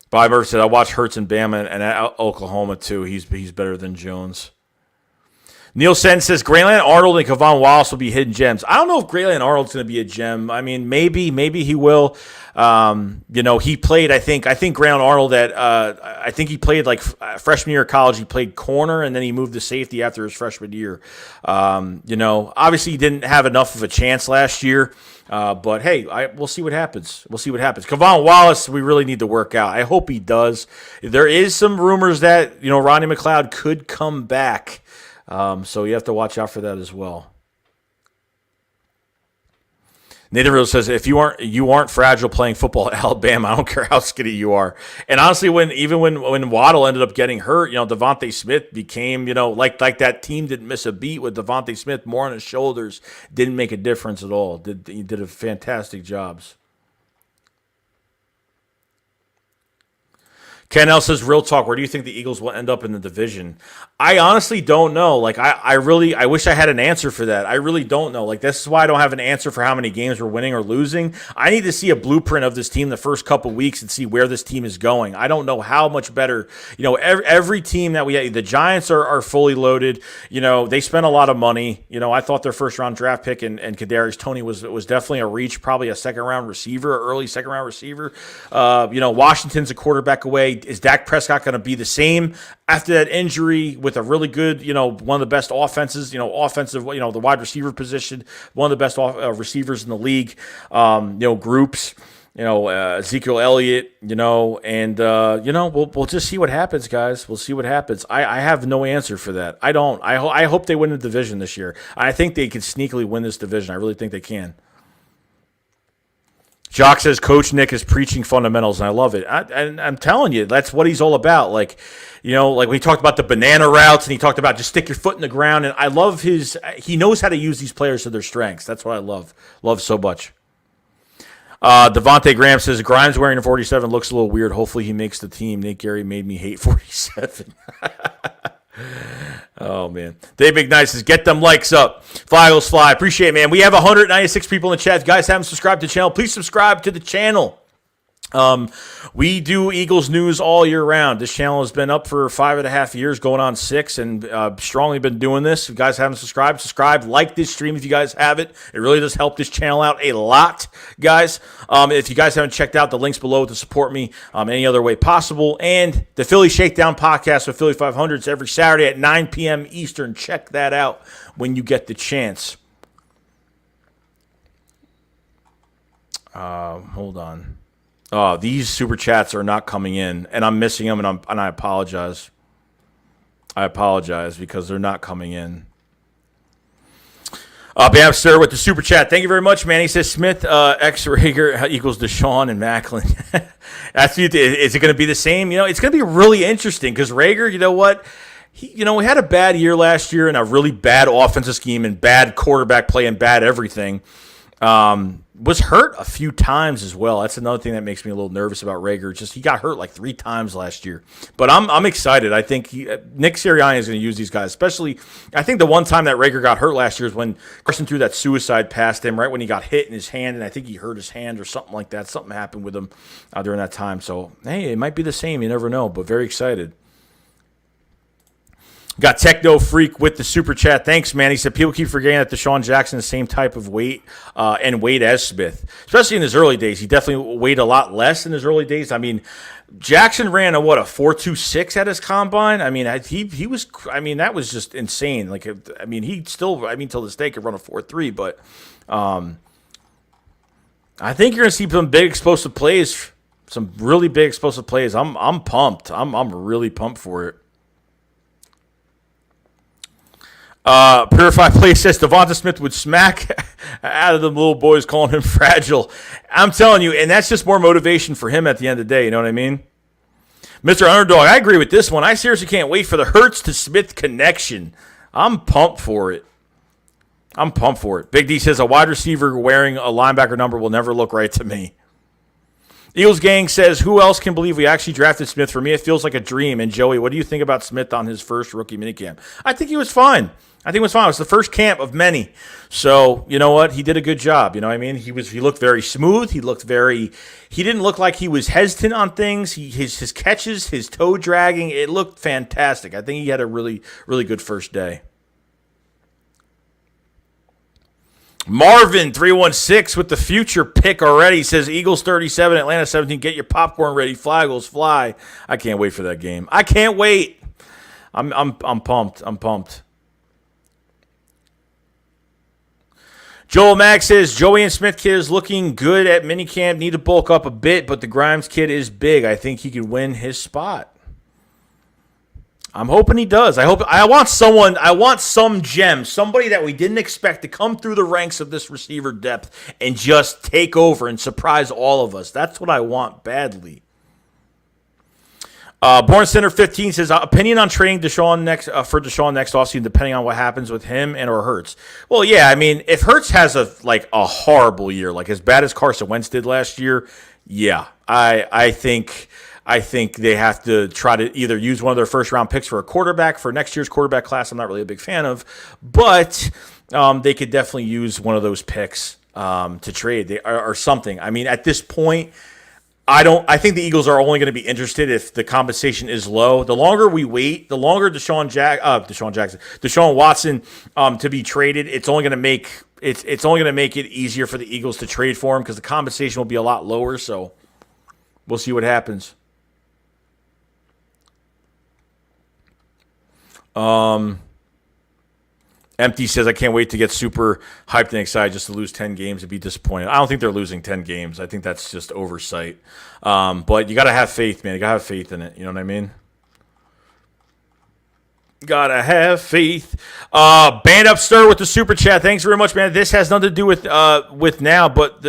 Bobby Murphy said I watched Hurts and Bama and at Oklahoma too. He's better than Jones. Neil Sen says Grayland Arnold and Kevon Wallace will be hidden gems. I don't know if Grayland Arnold's going to be a gem. I mean, maybe he will. He played. I think Grayland Arnold I think he played freshman year of college. He played corner and then he moved to safety after his freshman year. Obviously he didn't have enough of a chance last year. But hey, we'll see what happens. Kevon Wallace, we really need to work out. I hope he does. There is some rumors that Ronnie McLeod could come back. So you have to watch out for that as well. Nathan Real says, if you aren't fragile playing football at Alabama, I don't care how skinny you are. And honestly, when Waddle ended up getting hurt, Devonta Smith became, like that team didn't miss a beat with Devonta Smith more on his shoulders. Didn't make a difference at all. He did a fantastic job. Ken L says, real talk, where do you think the Eagles will end up in the division? I honestly don't know. I wish I had an answer for that. I really don't know. This is why I don't have an answer for how many games we're winning or losing. I need to see a blueprint of this team the first couple weeks and see where this team is going. I don't know how much better. Every team that we have, the Giants are fully loaded. They spent a lot of money. I thought their first-round draft pick and Kadarius Toney was definitely a reach, probably a second-round receiver, early second-round receiver. Washington's a quarterback away. Is Dak Prescott going to be the same after that injury with a really good, one of the best offenses, offensive, the wide receiver position, one of the best receivers in the league, groups, Ezekiel Elliott, and, we'll just see what happens, guys. We'll see what happens. I have no answer for that. I don't. I hope they win the division this year. I think they can sneakily win this division. I really think they can. Jock says Coach Nick is preaching fundamentals, and I love it. I'm telling you, that's what he's all about. When he talked about the banana routes, and he talked about just stick your foot in the ground, and I love he knows how to use these players to their strengths. That's what I love so much. Devontae Graham says Grimes wearing a 47 looks a little weird. Hopefully he makes the team. Nate Gary made me hate 47. Oh, man. Dave McKnight says, get them likes up. Fly, Eagles, fly. Appreciate it, man. We have 196 people in the chat. If you guys haven't subscribed to the channel, please subscribe to the channel. We do Eagles news all year round. This channel has been up for 5.5 years, going on 6, and strongly been doing this. If you guys haven't subscribed, like this stream if you guys have it. It really does help this channel out a lot, guys. If you guys haven't checked out the links below to support me any other way possible, and the Philly Shakedown podcast with Philly 500s every Saturday at 9 p.m. Eastern. Check that out when you get the chance. Hold on. Oh, these super chats are not coming in, and I'm missing them, and I apologize. I apologize because they're not coming in. Bam Sir with the super chat. Thank you very much, man. He says Smith X Rager equals Deshaun and Macklin. Is it going to be the same? It's going to be really interesting because Rager, you know what? We had a bad year last year and a really bad offensive scheme and bad quarterback play and bad everything. Was hurt a few times as well. That's another thing that makes me a little nervous about Rager. Just he got hurt like 3 times last year. But I'm excited. I think Nick Sirianni is going to use these guys. Especially, I think the one time that Rager got hurt last year is when Carson threw that suicide past him right when he got hit in his hand, and I think he hurt his hand or something like that. Something happened with him during that time. So, hey, it might be the same. You never know, but very excited. Got Techno Freak with the super chat. Thanks, man. He said people keep forgetting that Deshaun Jackson is the same type of weight and weight as Smith, especially in his early days. He definitely weighed a lot less in his early days. I mean, Jackson ran a 4.26 at his combine. I mean, he was. I mean, that was just insane. Like, I mean, he still. I mean, till this day could run a 4.3, but I think you're gonna see some big explosive plays, some really big explosive plays. I'm pumped. I'm really pumped for it. Purified Play says Devonta Smith would smack out of them little boys calling him fragile. I'm telling you, and that's just more motivation for him at the end of the day. You know what I mean? Mr. Underdog, I agree with this one. I seriously can't wait for the Hurts to Smith connection. I'm pumped for it. Big D says a wide receiver wearing a linebacker number will never look right to me. Eagles Gang says, who else can believe we actually drafted Smith? For me, it feels like a dream. And Joey, what do you think about Smith on his first rookie minicamp? I think he was fine. It was the first camp of many. So, you know what? He did a good job. You know what I mean? He looked very smooth. He didn't look like he was hesitant on things. His catches, his toe dragging, it looked fantastic. I think he had a really, really good first day. Marvin 316 with the future pick already says Eagles 37, Atlanta 17. Get your popcorn ready. Fly Eagles fly. I can't wait for that game. I can't wait. I'm pumped. Joel Mack says Joey and Smith kid is looking good at minicamp. Need to bulk up a bit, but the Grimes kid is big. I think he could win his spot. I'm hoping he does. I want some gem, somebody that we didn't expect to come through the ranks of this receiver depth and just take over and surprise all of us. That's what I want badly. Born Center 15 says opinion on trading Deshaun next offseason, depending on what happens with him and or Hurts. Well, yeah, I mean, if Hurts has a horrible year, like as bad as Carson Wentz did last year, yeah, I think they have to try to either use one of their first round picks for a quarterback for next year's quarterback class. I'm not really a big fan of, but they could definitely use one of those picks to trade or something. I mean, at this point, I think the Eagles are only going to be interested if the compensation is low. The longer we wait, the longer Deshaun Watson to be traded, it's only going to make it easier for the Eagles to trade for him because the compensation will be a lot lower. So we'll see what happens. Empty says, I can't wait to get super hyped and excited just to lose 10 games and be disappointed. I don't think they're losing 10 games. I think that's just oversight. But you got to have faith, man. You got to have faith in it. You know what I mean? Gotta have faith. Band Up Stir with the super chat. Thanks very much, man. This has nothing to do with now, but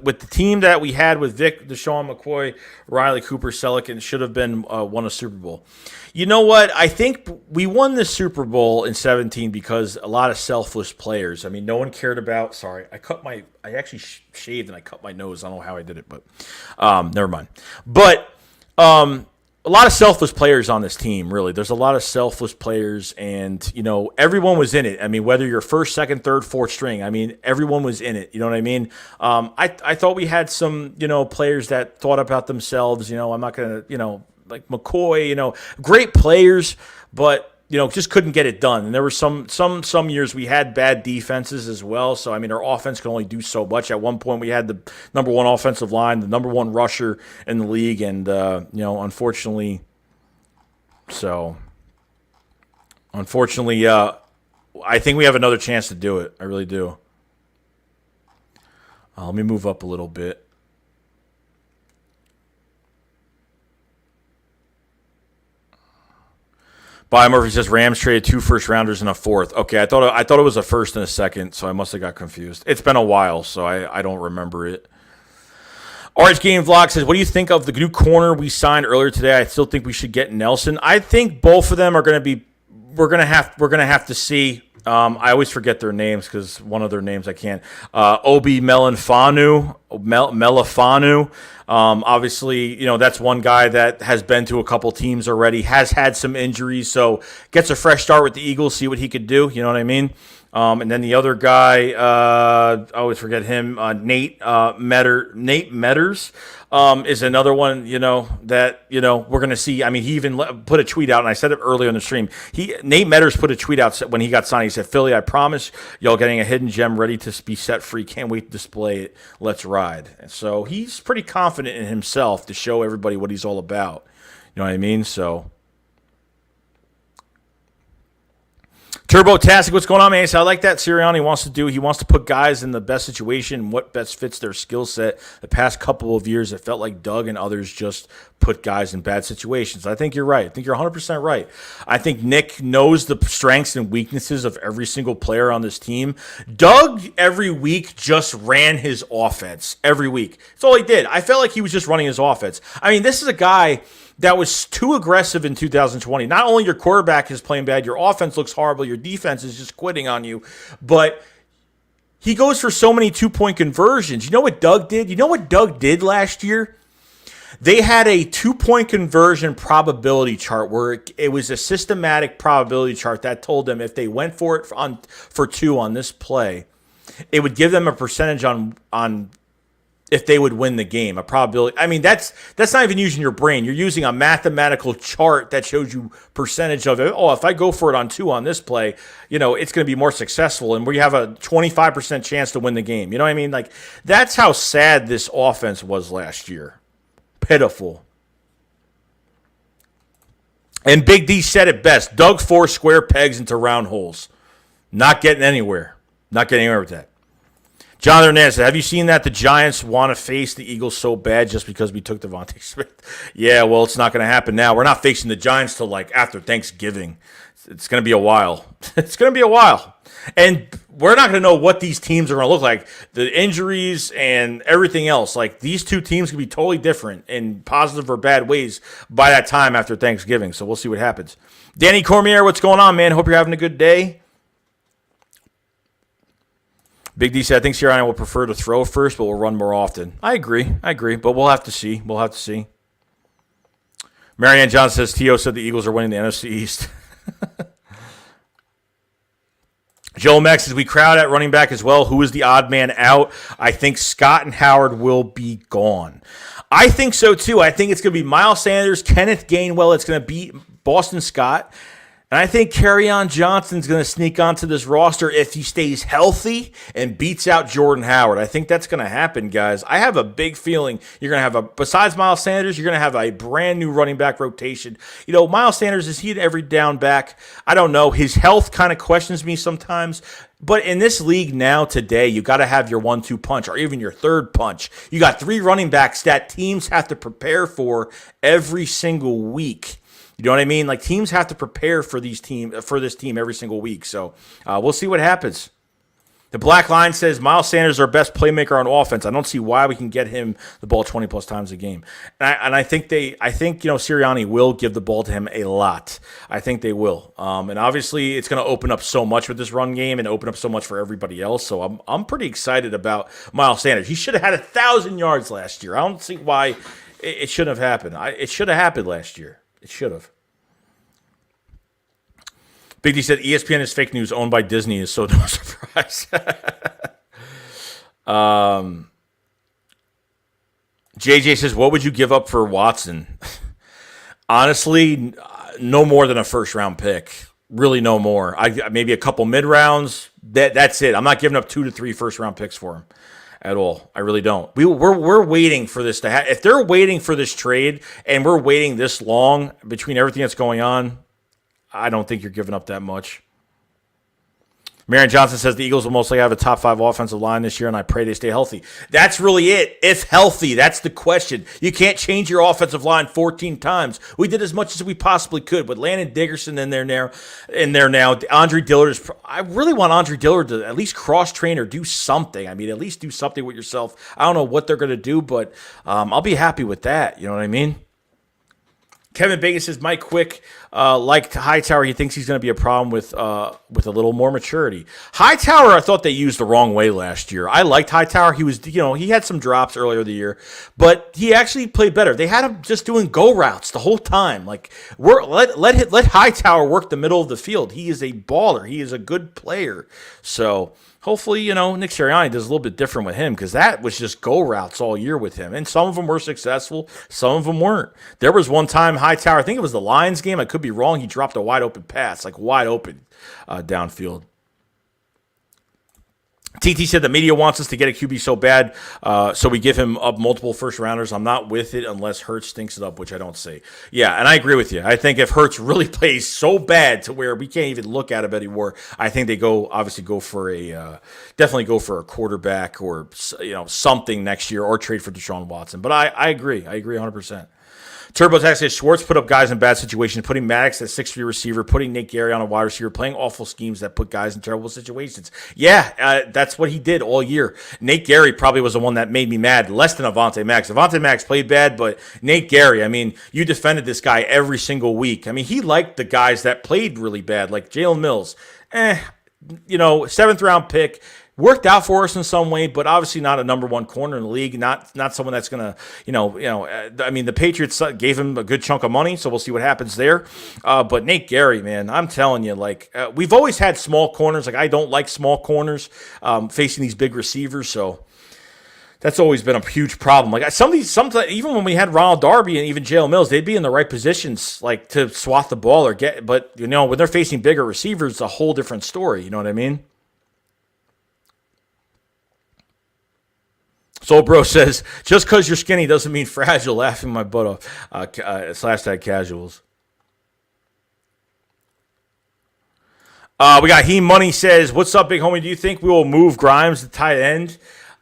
with the team that we had with Vic, Deshaun, McCoy, Riley, Cooper, Selleck, and should have been won a Super Bowl. You know what? I think we won the Super Bowl in 2017 because a lot of selfless players. I mean, no one cared about. Sorry, I actually shaved and I cut my nose. I don't know how I did it, but never mind. But a lot of selfless players on this team, really. There's a lot of selfless players, and, you know, everyone was in it. I mean, whether you're first, second, third, fourth string, I mean, everyone was in it. You know what I mean? I thought we had some, you know, players that thought about themselves. You know, I'm not going to, you know, like McCoy, you know, great players, but, you know, just couldn't get it done. And there were some years we had bad defenses as well. So, I mean, our offense could only do so much. At one point, we had the number one offensive line, the number one rusher in the league. And, you know, unfortunately, I think we have another chance to do it. I really do. Let me move up a little bit. Bob Murphy says Rams traded 2 first-rounders and a 4th. Okay, I thought it was a first and a second, so I must have got confused. It's been a while, so I don't remember it. RH Game Vlog says, what do you think of the new corner we signed earlier today? I still think we should get Nelson. I think both of them are going to be – we're going to have to see. I always forget their names because one of their names I can't. Obi Melifanu. Obviously, that's one guy that has been to a couple teams already, has had some injuries, so gets a fresh start with the Eagles, see what he could do. You know what I mean? And then the other guy, I always forget him, Nate Metters, is another one, that, we're going to see. I mean, he even put a tweet out, and I said it earlier on the stream. Nate Metters put a tweet out when he got signed. He said, Philly, I promise y'all getting a hidden gem ready to be set free. Can't wait to display it. Let's ride. And so he's pretty confident in himself to show everybody what he's all about. You know what I mean? So Turbo-tastic, what's going on, man? So I like that Sirianni wants to put guys in the best situation, what best fits their skill set. The past couple of years, it felt like Doug and others just put guys in bad situations. I think you're right. I think you're 100% right. I think Nick knows the strengths and weaknesses of every single player on this team. Doug, every week, just ran his offense. Every week. That's all he did. I felt like he was just running his offense. I mean, this is a guy that was too aggressive in 2020. Not only your quarterback is playing bad, your offense looks horrible, your defense is just quitting on you, but he goes for so many two-point conversions. You know what Doug did? You know what Doug did last year? They had a two-point conversion probability chart where it was a systematic probability chart that told them if they went for it for 2 on this play, it would give them a percentage on if they would win the game, a probability. I mean, that's not even using your brain. You're using a mathematical chart that shows you percentage of it. Oh, if I go for it on 2 on this play, it's going to be more successful, and we have a 25% chance to win the game. You know what I mean? Like, that's how sad this offense was last year. Pitiful. And Big D said it best. Dug 4 square pegs into round holes. Not getting anywhere. Not getting anywhere with that. John Hernandez said, have you seen that the Giants want to face the Eagles so bad just because we took Devonta Smith? Yeah, well, it's not going to happen now. We're not facing the Giants till after Thanksgiving. It's going to be a while. It's going to be a while. And we're not going to know what these teams are going to look like. The injuries and everything else. These two teams can be totally different in positive or bad ways by that time after Thanksgiving. So we'll see what happens. Danny Cormier, what's going on, man? Hope you're having a good day. Big D said, I think Sirianni will prefer to throw first, but will run more often. I agree, but we'll have to see. Marianne Johnson says, T.O. said the Eagles are winning the NFC East. Joe Max says, we crowd at running back as well. Who is the odd man out? I think Scott and Howard will be gone. I think so, too. I think it's going to be Miles Sanders, Kenneth Gainwell. It's going to be Boston Scott. And I think Kerryon Johnson's going to sneak onto this roster if he stays healthy and beats out Jordan Howard. I think that's going to happen, guys. I have a big feeling you're going to have besides Miles Sanders, you're going to have a brand new running back rotation. Miles Sanders, is he an every down back? I don't know. His health kind of questions me sometimes. But in this league now, today, you got to have your 1-2 punch or even your third punch. You got 3 running backs that teams have to prepare for every single week. You know what I mean? Teams have to prepare for this team every single week. So we'll see what happens. The Black Line says Miles Sanders is our best playmaker on offense. I don't see why we can get him the ball 20 plus times a game. And I think Sirianni will give the ball to him a lot. I think they will. And obviously it's going to open up so much with this run game and open up so much for everybody else. So I'm pretty excited about Miles Sanders. He should have had 1,000 yards last year. I don't see why it shouldn't have happened. It should have happened last year. It should have. Big D said ESPN is fake news owned by Disney is so no surprise. JJ says, what would you give up for Watson? Honestly, no more than a first-round pick. Really no more. Maybe a couple mid-rounds. That's it. I'm not giving up 2 to 3 first-round picks for him at all. I really don't. We're waiting for this to happen. If they're waiting for this trade and we're waiting this long between everything that's going on, I don't think you're giving up that much. Marion Johnson says the Eagles will most likely have a top 5 offensive line this year, and I pray they stay healthy. That's really it. If healthy, that's the question. You can't change your offensive line 14 times. We did as much as we possibly could with Landon Dickerson in there now. Andre Dillard is. I really want Andre Dillard to at least cross-train or do something. I mean, at least do something with yourself. I don't know what they're going to do, but I'll be happy with that. You know what I mean? Kevin Bacon says Mike Quick, like Hightower, he thinks he's going to be a problem with a little more maturity. Hightower, I thought they used the wrong way last year. I liked Hightower. He was, he had some drops earlier the year, but he actually played better. They had him just doing go routes the whole time. Like let Hightower work the middle of the field. He is a baller. He is a good player. So hopefully, Nick Sirianni does a little bit different with him because that was just go routes all year with him. And some of them were successful. Some of them weren't. There was one time Hightower, I think it was the Lions game. I could be wrong. He dropped a wide open pass, like wide open downfield. TT said the media wants us to get a QB so bad, so we give him up multiple first-rounders. I'm not with it unless Hurts stinks it up, which I don't see. Yeah, and I agree with you. I think if Hurts really plays so bad to where we can't even look at him anymore, I think they definitely go for a quarterback or something next year or trade for Deshaun Watson. But I agree. I agree 100%. TurboTax says Schwartz put up guys in bad situations, putting Maddox at 6'3" receiver, putting Nate Gary on a wide receiver, playing awful schemes that put guys in terrible situations. Yeah, that's what he did all year. Nate Gary probably was the one that made me mad, less than Avonte Maddox. Avonte Maddox played bad, but Nate Gary, I mean, you defended this guy every single week. I mean, he liked the guys that played really bad, like Jalen Mills. 7th-round pick. Worked out for us in some way, but obviously not a number 1 corner in the league. Not someone that's gonna, I mean, the Patriots gave him a good chunk of money, so we'll see what happens there. But Nate Gary, man, I'm telling you, we've always had small corners. Like I don't like small corners facing these big receivers, so that's always been a huge problem. Like sometimes even when we had Ronald Darby and even Jalen Mills, they'd be in the right positions, like to swat the ball or get. But when they're facing bigger receivers, it's a whole different story. You know what I mean? Soul Bro says, just because you're skinny doesn't mean fragile. Laughing my butt off. / casuals. We got He Money says, what's up, big homie? Do you think we will move Grimes to tight end?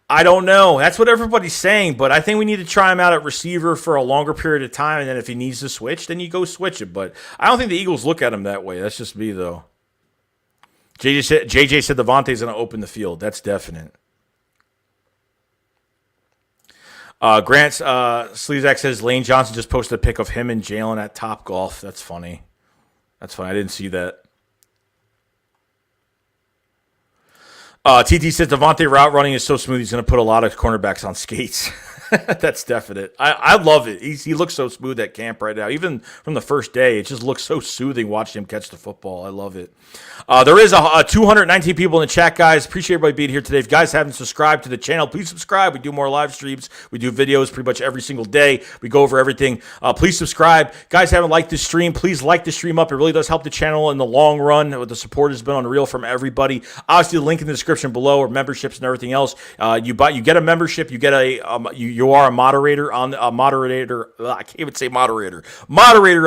I don't know. That's what everybody's saying, but I think we need to try him out at receiver for a longer period of time, and then if he needs to switch, then you go switch it. But I don't think the Eagles look at him that way. That's just me, though. JJ said Devontae's going to open the field. That's definite. Grant Slezak says Lane Johnson just posted a pic of him and Jalen at Top Golf. That's funny. I didn't see that. TT says Devontae route running is so smooth he's going to put a lot of cornerbacks on skates. That's definite. I love it. He looks so smooth at camp right now. Even from the first day, it just looks so soothing watching him catch the football. I love it. There is 219 people in the chat, guys. Appreciate everybody being here today. If you guys haven't subscribed to the channel, please subscribe. We do more live streams. We do videos pretty much every single day. We go over everything. Please subscribe. Guys haven't liked this stream, please like the stream up. It really does help the channel in the long run. The support has been unreal from everybody. Obviously, the link in the description below are memberships and everything else. You get a membership. You get you are a moderator on I can't even say moderator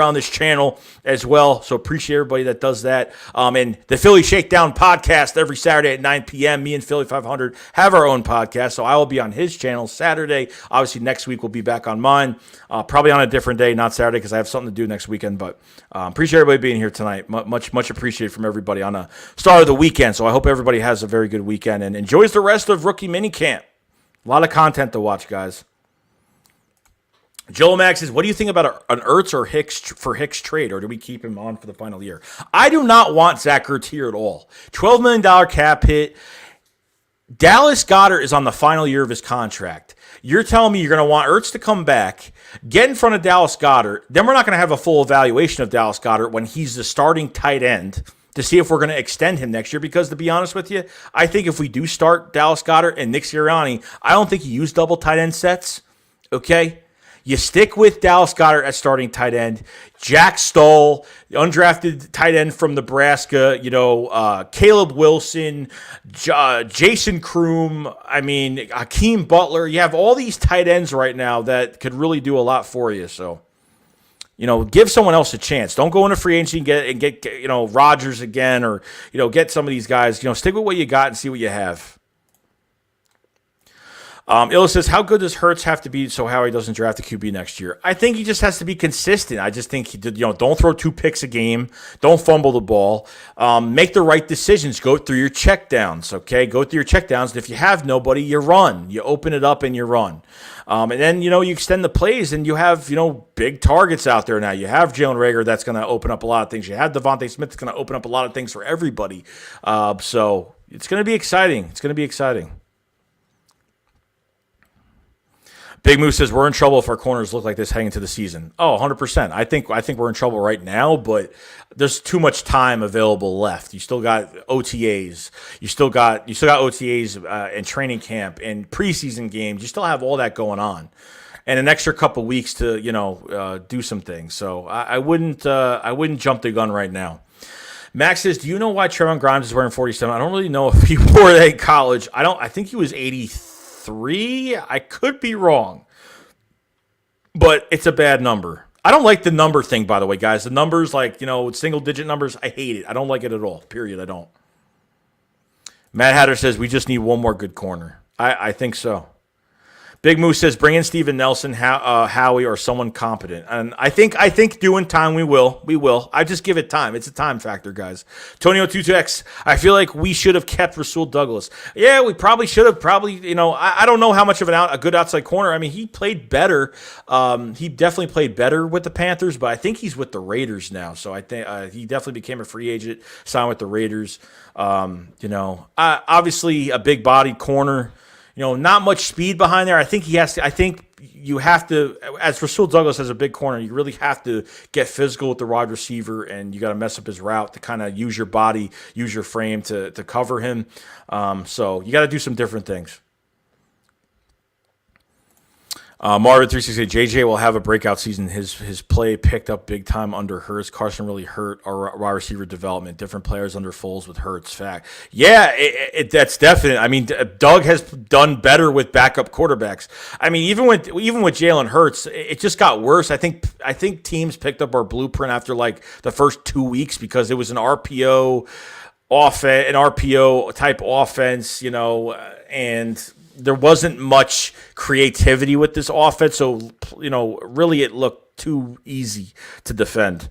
on this channel as well. So appreciate everybody that does that. And the Philly Shakedown podcast every Saturday at 9 p.m. Me and Philly 500 have our own podcast, so I will be on his channel Saturday. Obviously, next week we'll be back on mine. Probably on a different day, not Saturday, because I have something to do next weekend. But appreciate everybody being here tonight. Much appreciated from everybody on the start of the weekend. So I hope everybody has a very good weekend and enjoys the rest of rookie minicamp. A lot of content to watch, guys. Joel Max says, what do you think about an Ertz or Hicks trade, or do we keep him on for the final year? I do not want Zach Ertz here at all. $12 million cap hit. Dallas Goedert is on the final year of his contract. You're telling me you're going to want Ertz to come back, get in front of Dallas Goedert, then we're not going to have a full evaluation of Dallas Goedert when he's the starting tight end to see if we're going to extend him next year. Because to be honest with you, I think if we do start Dallas Goedert and Nick Sirianni, I don't think you use double tight end sets, okay? You stick with Dallas Goedert as starting tight end. Jack Stoll, the undrafted tight end from Nebraska, Caleb Wilson, Jason Kroom, Hakeem Butler. You have all these tight ends right now that could really do a lot for you. So, Give someone else a chance. Don't go into free agency and get Rodgers again, or get some of these guys. Stick with what you got and see what you have. Illa says, how good does Hurts have to be so Howie doesn't draft a QB next year? I think he just has to be consistent. I just think don't throw 2 picks a game. Don't fumble the ball. Make the right decisions. Go through your checkdowns, okay? Go through your checkdowns, and if you have nobody, you run. You open it up and you run. And then, you extend the plays, and you have, big targets out there now. You have Jalen Reagor that's going to open up a lot of things. You have Devonta Smith that's going to open up a lot of things for everybody. So it's going to be exciting. It's going to be exciting. Big Moose says we're in trouble if our corners look like this heading into the season. Oh, 100%. I think we're in trouble right now, but there's too much time available left. You still got OTAs. You still got OTAs and training camp and preseason games. You still have all that going on, and an extra couple weeks to do some things. So I wouldn't jump the gun right now. Max says, do you know why Trevon Grimes is wearing 47? I don't really know if he wore that in college. I think he was 83. I could be wrong, but it's a bad number. I don't like the number thing, by the way, guys. The numbers, single-digit numbers, I hate it. I don't like it at all, period. I don't. Matt Hatter says, we just need one more good corner. I think so. Big Moose says, bring in Steven Nelson, Howie, or someone competent. And I think doing time we will. We will. I just give it time. It's a time factor, guys. Tonio22X, I feel like we should have kept Rasul Douglas. Yeah, we probably should have. I don't know how much of a good outside corner. I mean, he played better. He definitely played better with the Panthers, but I think he's with the Raiders now. So I think he definitely became a free agent, signed with the Raiders. Obviously a big-bodied corner. Not much speed behind there. I think you have to, as Rasul Douglas has a big corner, you really have to get physical with the wide receiver, and you got to mess up his route to kind of use your body, use your frame to cover him. So you got to do some different things. Marvin 360, JJ will have a breakout season. His play picked up big time under Hurts. Carson really hurt our wide receiver development. Different players under Foles with Hurts. Fact. Yeah, that's definite. I mean, Doug has done better with backup quarterbacks. I mean, even with Jalen Hurts, it just got worse. I think teams picked up our blueprint after like the first 2 weeks because it was an RPO type offense, and there wasn't much creativity with this offense, so really it looked too easy to defend.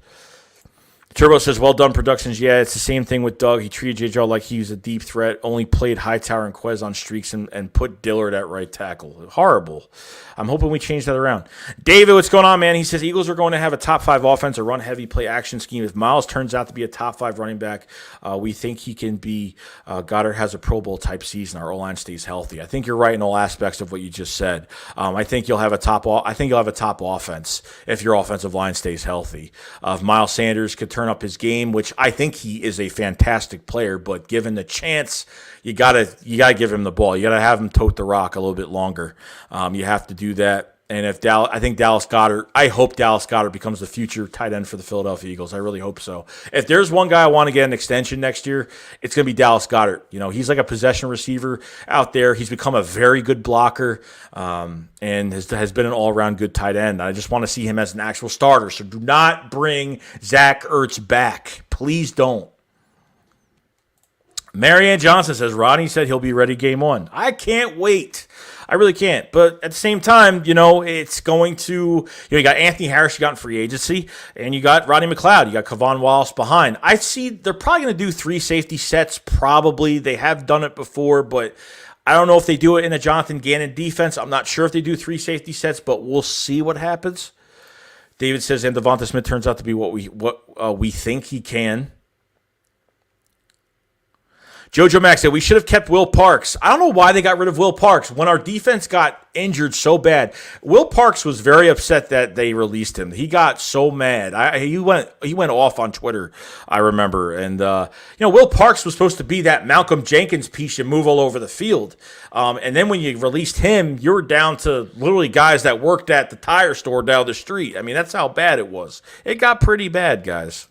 Turbo says, well done, Productions. Yeah, it's the same thing with Doug. He treated JJ like he was a deep threat, only played Hightower and Quez on streaks and put Dillard at right tackle. Horrible. I'm hoping we change that around. David, what's going on, man? He says, Eagles are going to have a top 5 offense, a run-heavy play-action scheme. If Miles turns out to be a top 5 running back, we think he can be. Goddard has a Pro Bowl-type season. Our O-line stays healthy. I think you're right in all aspects of what you just said. I think you'll have a top offense if your offensive line stays healthy. If Miles Sanders could turn up his game, which I think he is a fantastic player, but given the chance, you gotta give him the ball. You gotta have him tote the rock a little bit longer. You have to do that. And I hope Dallas Goedert becomes the future tight end for the Philadelphia Eagles. I really hope so. If there's one guy I want to get an extension next year, it's going to be Dallas Goedert. He's like a possession receiver out there. He's become a very good blocker and has been an all-around good tight end. I just want to see him as an actual starter. So do not bring Zach Ertz back. Please don't. Marianne Johnson says, Rodney said he'll be ready game 1. I can't wait. I really can't. But at the same time, it's going to, you got Anthony Harris, you got in free agency, and you got Rodney McLeod, you got Kevon Wallace behind. I see they're probably going to do 3 safety sets, probably. They have done it before, but I don't know if they do it in a Jonathan Gannon defense. I'm not sure if they do 3 safety sets, but we'll see what happens. David says, and Devonta Smith turns out to be what we think he can. Jojo Max said, we should have kept Will Parks. I don't know why they got rid of Will Parks. When our defense got injured so bad, Will Parks was very upset that they released him. He got so mad. He went off on Twitter, I remember. And, Will Parks was supposed to be that Malcolm Jenkins piece you move all over the field. And then when you released him, you were down to literally guys that worked at the tire store down the street. I mean, that's how bad it was. It got pretty bad, guys.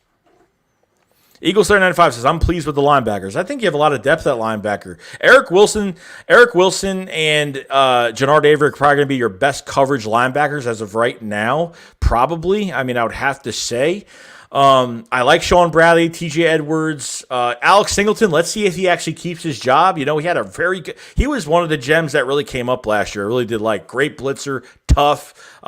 Eagles 395 says, I'm pleased with the linebackers. I think you have a lot of depth at linebacker. Eric Wilson and Jannard Avery are probably going to be your best coverage linebackers as of right now. Probably. I mean, I would have to say. I like Sean Bradley, TJ Edwards, Alex Singleton. Let's see if he actually keeps his job. You know, he had a very good, he was one of the gems that really came up last year. I really did like great blitzer, tough.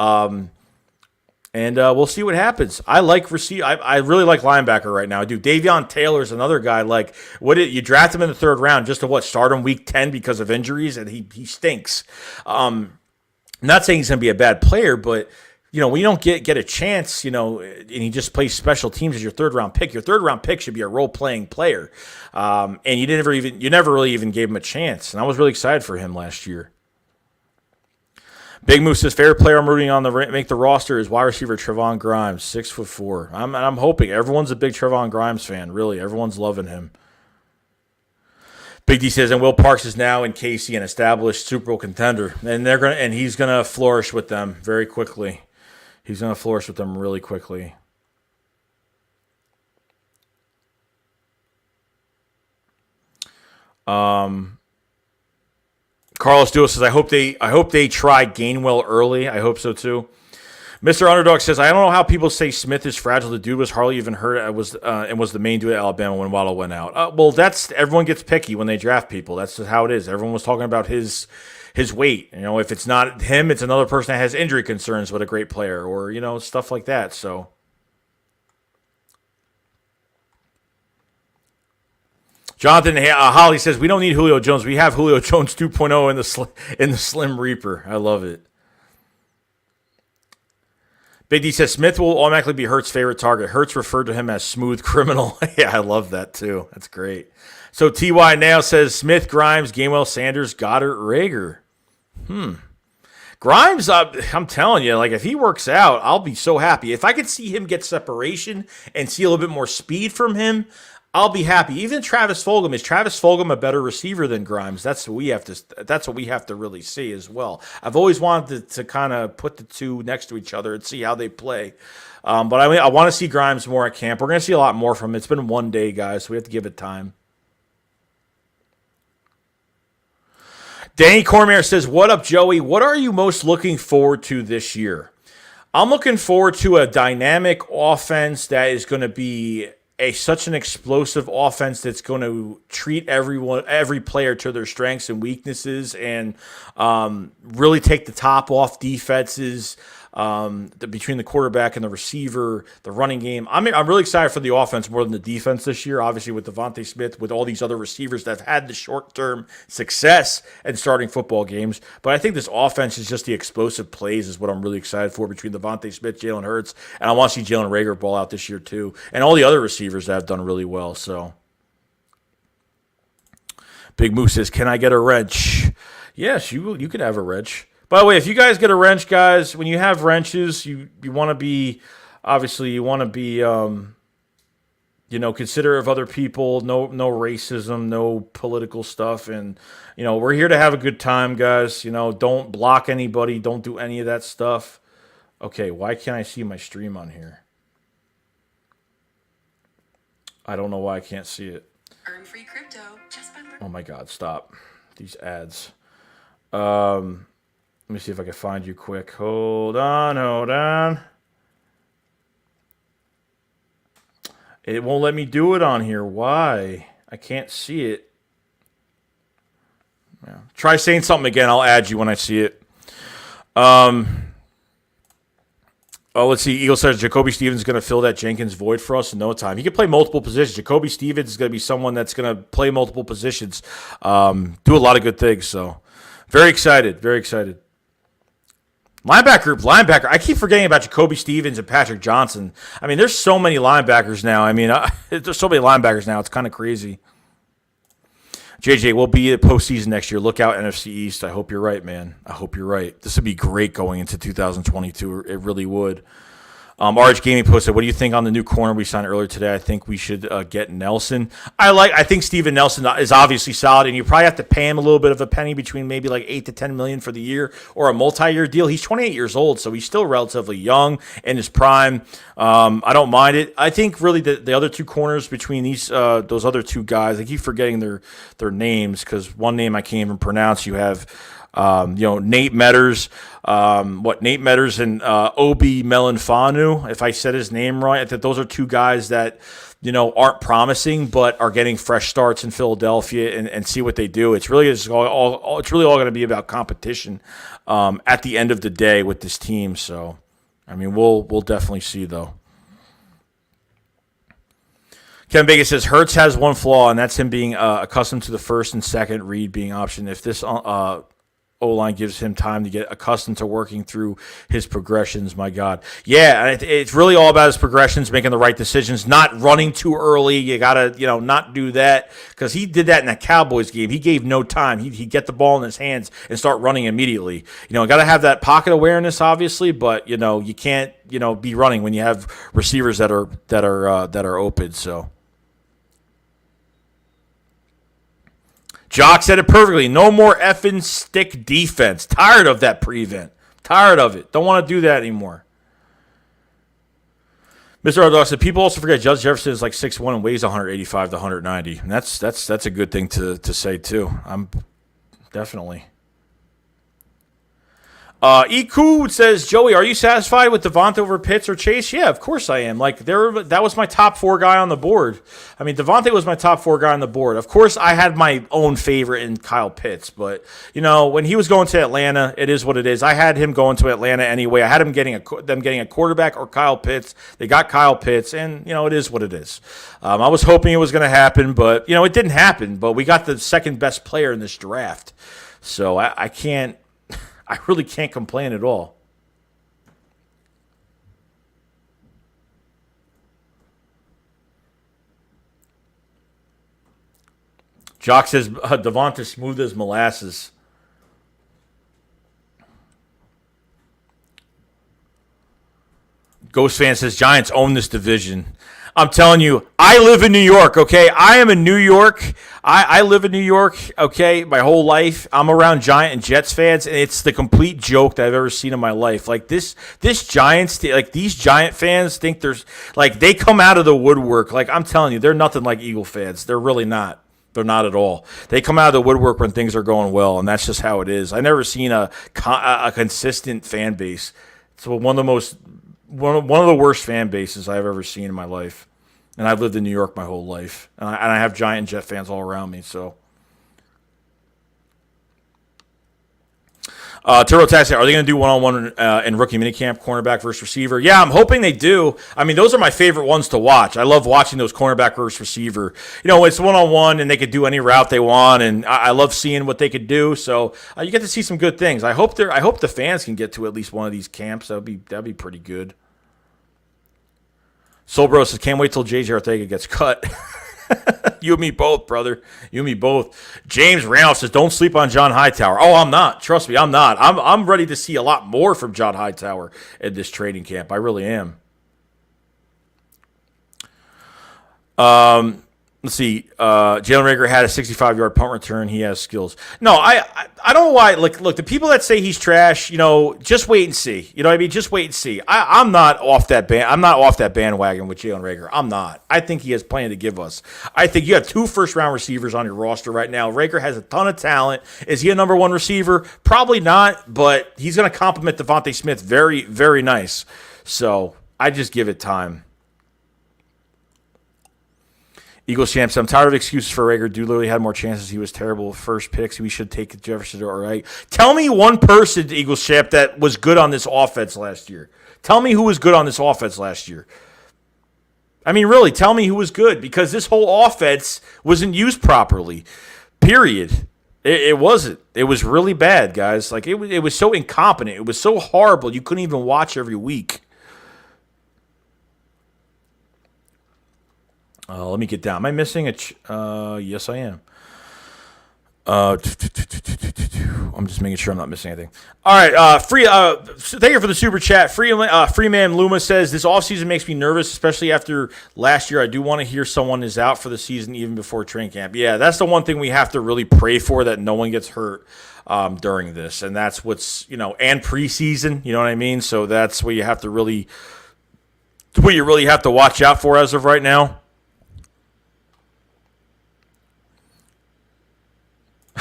And we'll see what happens. I really like linebacker right now. Dude, Davion Taylor's another guy. Like, you draft him in the third round just to start him week 10 because of injuries, and he stinks. Not saying he's going to be a bad player, but you know, when you don't get a chance, you know, and he just plays special teams as your third round pick. Your third round pick should be a role playing player, and you never really even gave him a chance. And I was really excited for him last year. Big Moose says, favorite player I'm rooting on to make the roster is wide receiver Trevon Grimes, 6'4". I'm hoping everyone's a big Trevon Grimes fan. Really, everyone's loving him. Big D says, and Will Parks is now in KC an established Super Bowl contender, and he's gonna flourish with them very quickly. He's gonna flourish with them really quickly. Carlos Duo says, I hope they try Gainwell early. I hope so too. Mr. Underdog says, I don't know how people say Smith is fragile. The dude was hardly even hurt. And was the main dude at Alabama when Waddle went out. Well, everyone gets picky when they draft people. That's just how it is. Everyone was talking about his weight. You know, if it's not him, it's another person that has injury concerns with a great player, or you know, stuff like that. So. Jonathan Holly says, we don't need Julio Jones. We have Julio Jones 2.0 in the Slim Reaper. I love it. Big D says, Smith will automatically be Hurts' favorite target. Hurts referred to him as smooth criminal. Yeah, I love that too. That's great. So T.Y. now says, Smith, Grimes, Gainwell, Sanders, Goddard, Rager. Grimes, I'm telling you, like if he works out, I'll be so happy. If I could see him get separation and see a little bit more speed from him, I'll be happy. Even Travis Fulgham, is Travis Fulgham a better receiver than Grimes? That's what we have to really see as well. I've always wanted to kind of put the two next to each other and see how they play. But I want to see Grimes more at camp. We're going to see a lot more from him. It's been one day, guys, so we have to give it time. Danny Cormier says, what up, Joey? What are you most looking forward to this year? I'm looking forward to a dynamic offense that is going to be such an explosive offense that's going to treat every player to their strengths and weaknesses, and really take the top off defenses between the quarterback and the receiver, the running game. I'm really excited for the offense more than the defense this year. Obviously, with Devonta Smith, with all these other receivers that have had the short-term success in starting football games. But I think this offense is just the explosive plays is what I'm really excited for between Devonta Smith, Jalen Hurts, and I want to see Jalen Rager ball out this year too, and all the other receivers that have done really well. So, Big Moose says, "Can I get a wrench?" Yes, you can have a wrench. By the way, if you guys get a wrench, guys, when you have wrenches, you want to be, obviously, considerate of other people, no racism, no political stuff. And, we're here to have a good time, guys. Don't block anybody. Don't do any of that stuff. Okay, why can't I see my stream on here? I don't know why I can't see it. Earn free crypto just by... Oh, my God, stop. These ads. Let me see if I can find you quick. Hold on. It won't let me do it on here. Why? I can't see it. Yeah. Try saying something again. I'll add you when I see it. Let's see. Eagle says Jacoby Stevens is going to fill that Jenkins void for us in no time. He can play multiple positions. Jacoby Stevens is going to be someone that's going to play multiple positions. Do a lot of good things. So very excited. Very excited. Linebacker. I keep forgetting about Jacoby Stevens and Patrick Johnson. I mean, there's so many linebackers now. There's so many linebackers now. It's kind of crazy. JJ, we'll be at postseason next year. Look out, NFC East. I hope you're right, man. I hope you're right. This would be great going into 2022. It really would. RH Gaming posted, what do you think on the new corner we signed earlier today? I think we should get Nelson. I think Steven Nelson is obviously solid, and you probably have to pay him a little bit of a penny between maybe like $8 to $10 million for the year or a multi-year deal. He's 28 years old, so he's still relatively young in his prime. I don't mind it. I think really the other two corners between those other two guys, I keep forgetting their names because one name I can't even pronounce. You have Nate Metters, Nate Metters and Obi Melanfanu, if I said his name right. I think those are two guys that, aren't promising, but are getting fresh starts in Philadelphia and see what they do. It's really all going to be about competition at the end of the day with this team. So, I mean, we'll definitely see though. Kevin Vegas says Hurts has one flaw, and that's him being accustomed to the first and second read being option. If this O-line gives him time to get accustomed to working through his progressions, my God. Yeah, it's really all about his progressions, making the right decisions, not running too early. You got to, not do that because he did that in that Cowboys game. He gave no time. He'd get the ball in his hands and start running immediately. Got to have that pocket awareness, obviously, but, you can't, be running when you have receivers that are open, so. Jock said it perfectly. No more effing stick defense. Tired of that prevent. Tired of it. Don't want to do that anymore. Mr. Ardog said, people also forget Judge Jefferson is like 6'1" and weighs 185 to 190. And that's a good thing to say, too. I'm definitely. EQ says, Joey, are you satisfied with Devonta over Pitts or Chase? Yeah, of course I am. That was my top 4 guy on the board. I mean, Devonta was my top 4 guy on the board. Of course, I had my own favorite in Kyle Pitts, but when he was going to Atlanta, it is what it is. I had him going to Atlanta anyway. I had him getting a quarterback or Kyle Pitts. They got Kyle Pitts, and it is what it is. I was hoping it was going to happen, but it didn't happen. But we got the second best player in this draft, so I can't. I really can't complain at all. Jock says Devonta smooth as molasses. Ghost fan says Giants own this division. I'm telling you, I live in New York, okay? I am in New York. I live in New York, okay, my whole life. I'm around Giant and Jets fans, and it's the complete joke that I've ever seen in my life. Like, this Giants, these Giant fans think they come out of the woodwork. Like, I'm telling you, they're nothing like Eagle fans. They're really not. They're not at all. They come out of the woodwork when things are going well, and that's just how it is. I've never seen a consistent fan base. It's one of the worst fan bases I've ever seen in my life. And I've lived in New York my whole life. And I have Giant and Jet fans all around me. So, Turbo Taxi, are they going to do one-on-one in rookie minicamp, cornerback versus receiver? Yeah, I'm hoping they do. I mean, those are my favorite ones to watch. I love watching those cornerback versus receiver. It's one-on-one, and they could do any route they want, and I love seeing what they could do. So you get to see some good things. I hope the fans can get to at least one of these camps. That'd be pretty good. Soul Bro says, can't wait till J.J. Ortega gets cut. You and me both, brother. You and me both. James Randolph says, don't sleep on John Hightower. Oh, I'm not. Trust me, I'm not. I'm ready to see a lot more from John Hightower at this training camp. I really am. Let's see. Jalen Reagor had a 65-yard punt return. He has skills. No, I don't know why. Look, the people that say he's trash, just wait and see. You know what I mean? Just wait and see. I'm not off that bandwagon with Jalen Reagor. I'm not. I think he has plenty to give us. I think you have 2 first-round receivers on your roster right now. Reagor has a ton of talent. Is he a number 1 receiver? Probably not, but he's going to complement Devonta Smith very, very nice. So I just give it time. Eagles champs, I'm tired of excuses for Reagor. Dude literally had more chances. He was terrible. First picks. We should take Jefferson. All right. Tell me one person, Eagles champ, that was good on this offense last year. Tell me who was good on this offense last year. I mean, really, tell me who was good, because this whole offense wasn't used properly. Period. It wasn't. It was really bad, guys. Like, it was so incompetent. It was so horrible. You couldn't even watch every week. Let me get down. Am I missing a? Yes, I am. I'm just making sure I'm not missing anything. All right, thank you for the super chat. Freeman Luma says, this offseason makes me nervous, especially after last year. I do want to hear someone is out for the season even before training camp. Yeah, that's the one thing we have to really pray for, that no one gets hurt during this. And that's what's, and preseason, you know what I mean? So that's what you have to really, what you really have to watch out for as of right now.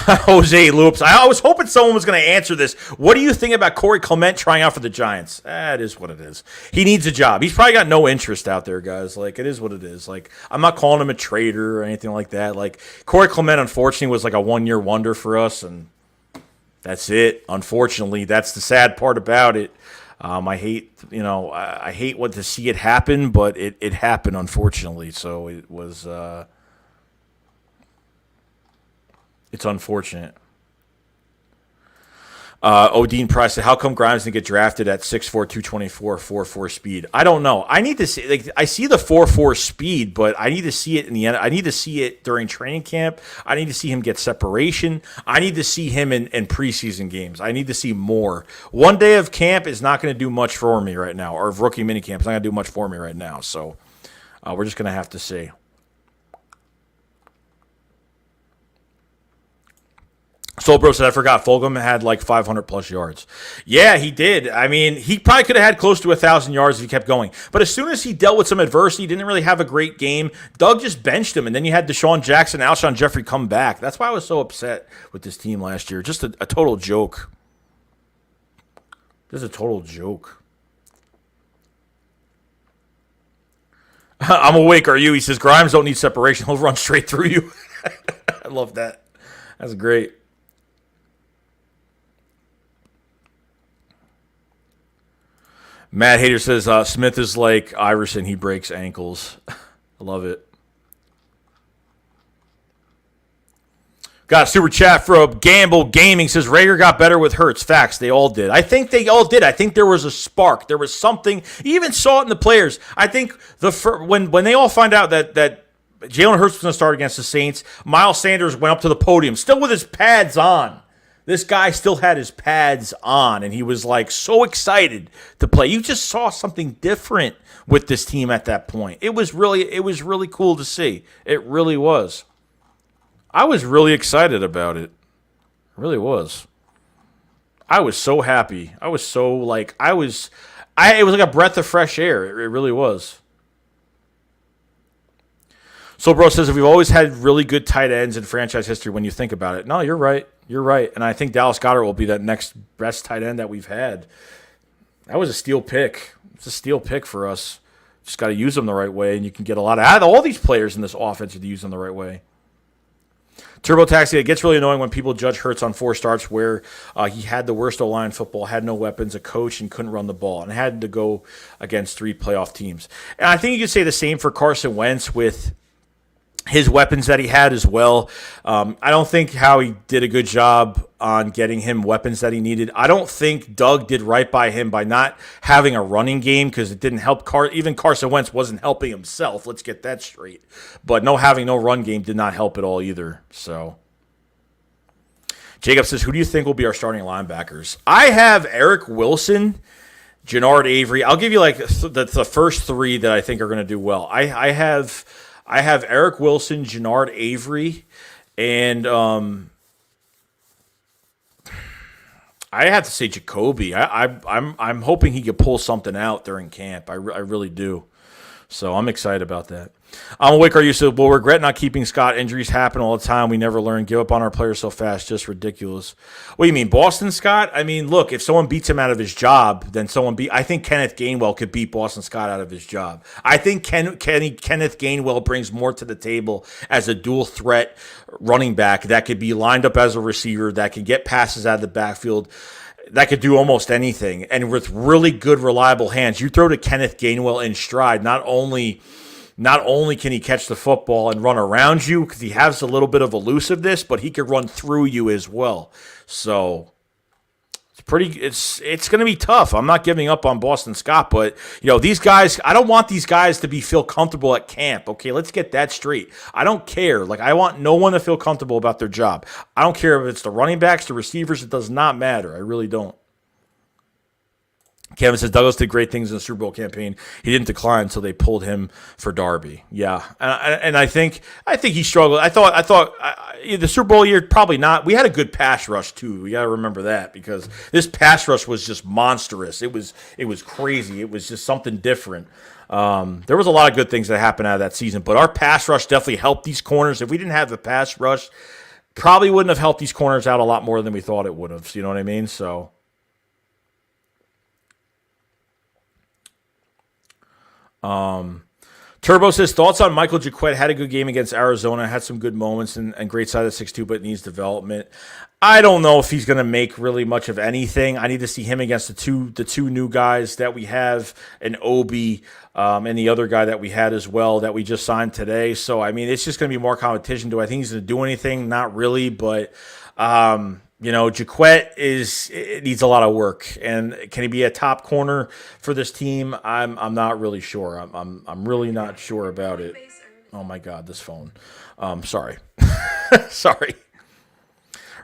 Jose Loops. I was hoping someone was going to answer this. What do you think about Corey Clement trying out for the Giants? It is what it is. He needs a job. He's probably got no interest out there, guys. Like, it is what it is. Like, I'm not calling him a traitor or anything like that. Like, Corey Clement, unfortunately, was like a one-year wonder for us, and that's it. Unfortunately, that's the sad part about it. I hate, I hate to see it happen, but it happened, unfortunately. So it was. It's unfortunate. Odine Price said, how come Grimes didn't get drafted at 6'4", 224, 4.4 speed? I don't know. I need to see. Like, I see the 4.4 speed, but I need to see it in the end. I need to see it during training camp. I need to see him get separation. I need to see him in preseason games. I need to see more. One day of camp is not going to do much for me right now, or of rookie minicamp is not going to do much for me right now. So we're just going to have to see. Soulbro said, I forgot Fulgham had like 500 plus yards. Yeah, he did. I mean, he probably could have had close to 1,000 yards if he kept going. But as soon as he dealt with some adversity, didn't really have a great game. Doug just benched him, and then you had Deshaun Jackson, Alshon Jeffrey come back. That's why I was so upset with this team last year. Just a total joke. Just a total joke. I'm awake, are you? He says, Grimes don't need separation. He'll run straight through you. I love that. That's great. Matt Hader says, Smith is like Iverson. He breaks ankles. I love it. Got a super chat from Gamble Gaming. Says, Rager got better with Hurts. Facts. They all did. I think they all did. I think there was a spark. There was something. You even saw it in the players. I think when they all find out that Jalen Hurts was going to start against the Saints, Miles Sanders went up to the podium, still with his pads on. This guy still had his pads on, and he was like so excited to play. You just saw something different with this team at that point. It was really cool to see. It really was. I was really excited about it. I really was. I was so happy. I was so like it was like a breath of fresh air. It really was. So, bro says, if we've always had really good tight ends in franchise history when you think about it. No, you're right. You're right. And I think Dallas Goedert will be that next best tight end that we've had. That was a steal pick. It's a steal pick for us. Just got to use them the right way, and you can get a lot out of all these players in this offense if you use them the right way. Turbo Taxi, it gets really annoying when people judge Hurts on 4 starts where he had the worst O-line in football, had no weapons, a coach, and couldn't run the ball, and had to go against 3 playoff teams. And I think you could say the same for Carson Wentz with his weapons that he had as well. I don't think Howie did a good job on getting him weapons that he needed. I don't think Doug did right by him by not having a running game because it didn't help. Even Carson Wentz wasn't helping himself. Let's get that straight. But having no run game did not help at all either. So Jacob says, who do you think will be our starting linebackers? I have Eric Wilson, Jannard Avery. I'll give you like the first 3 that I think are going to do well. I have Eric Wilson, Jannard Avery, and I have to say Jacoby. I'm hoping he could pull something out during camp. I really do. So I'm excited about that. I'm awake. Are you so? We'll regret not keeping Scott. Injuries happen all the time. We never learn. Give up on our players so fast. Just ridiculous. What do you mean, Boston Scott? I mean, look, if someone beats him out of his job, then I think Kenneth Gainwell could beat Boston Scott out of his job. I think Kenneth Gainwell brings more to the table as a dual threat running back that could be lined up as a receiver, that could get passes out of the backfield, that could do almost anything. And with really good, reliable hands, you throw to Kenneth Gainwell in stride, not only can he catch the football and run around you because he has a little bit of elusiveness, but he could run through you as well. So It's going to be tough. I'm not giving up on Boston Scott, but these guys, I don't want these guys to feel comfortable at camp. Okay, let's get that straight. I don't care. Like, I want no one to feel comfortable about their job. I don't care if it's the running backs, the receivers. It does not matter. I really don't. Kevin says Douglas did great things in the Super Bowl campaign. He didn't decline until they pulled him for Darby. Yeah, and I think he struggled. I thought the Super Bowl year probably not. We had a good pass rush too. We got to remember that, because this pass rush was just monstrous. It was crazy. It was just something different. There was a lot of good things that happened out of that season, but our pass rush definitely helped these corners. If we didn't have the pass rush, probably wouldn't have helped these corners out a lot more than we thought it would have. You know what I mean? So. Turbo says, thoughts on Michael Jacquet. Had a good game against Arizona, had some good moments and great side of 6'2", but needs development. I don't know if he's going to make really much of anything. I need to see him against the two new guys that we have, and Obi, and the other guy that we had as well that we just signed today. So, I mean, it's just going to be more competition. Do I think he's going to do anything? Not really, but Jacquet needs a lot of work, and can he be a top corner for this team? I'm not really sure. I'm really not sure about it. Oh my God, this phone. Sorry. Sorry.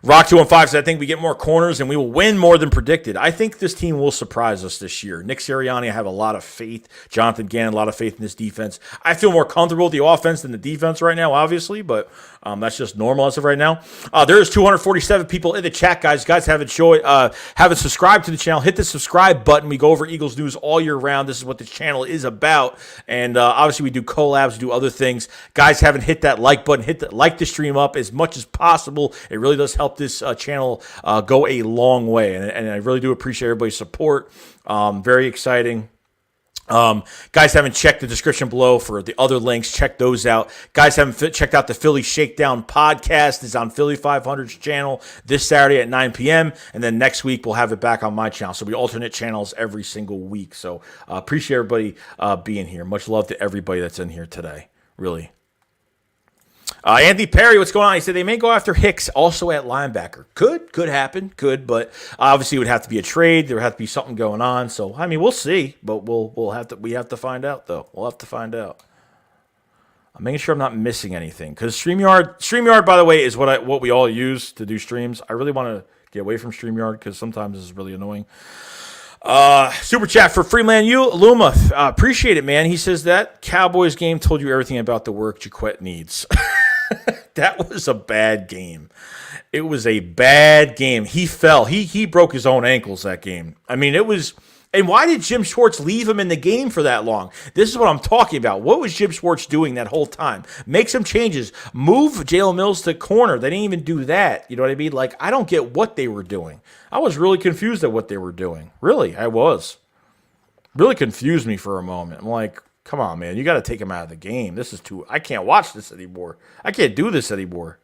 Rock 215 said, I think we get more corners and we will win more than predicted. I think this team will surprise us this year. Nick Sirianni, I have a lot of faith. Jonathan Gannon, a lot of faith in this defense. I feel more comfortable with the offense than the defense right now, obviously, but that's just normal as of right now. There's 247 people in the chat, guys. Guys haven't subscribed to the channel. Hit the subscribe button. We go over Eagles news all year round. This is what this channel is about. And obviously we do collabs, we do other things. Guys haven't hit that like button. Like the stream up as much as possible. It really does help this channel go a long way. And I really do appreciate everybody's support. Very exciting. Guys haven't checked the description below for the other links. Check those out. Guys haven't checked out the Philly Shakedown podcast. It's on Philly 500's channel this Saturday at 9 p.m. And then next week we'll have it back on my channel. So we alternate channels every single week. So appreciate everybody being here. Much love to everybody that's in here today. Really. Anthony Perry, what's going on? He said they may go after Hicks also at linebacker. Could happen, but obviously it would have to be a trade. There would have to be something going on. So I mean, we'll see, but we have to find out though. We'll have to find out. I'm making sure I'm not missing anything, because StreamYard, by the way, is what we all use to do streams. I really want to get away from StreamYard because sometimes it's really annoying. Super chat for Freeland Luma. Appreciate it, man. He says that Cowboys game told you everything about the work Jacquet needs. That was a bad game. It was a bad game. He fell. He broke his own ankles that game. I mean, it was. And why did Jim Schwartz leave him in the game for that long? This is what I'm talking about. What was Jim Schwartz doing that whole time? Make some changes. Move Jalen Mills to corner. They didn't even do that. You know what I mean? Like, I don't get what they were doing. I was really confused at what they were doing. Really, I was. Really confused me for a moment. I'm like, come on, man. You got to take him out of the game. This is too... I can't watch this anymore. I can't do this anymore.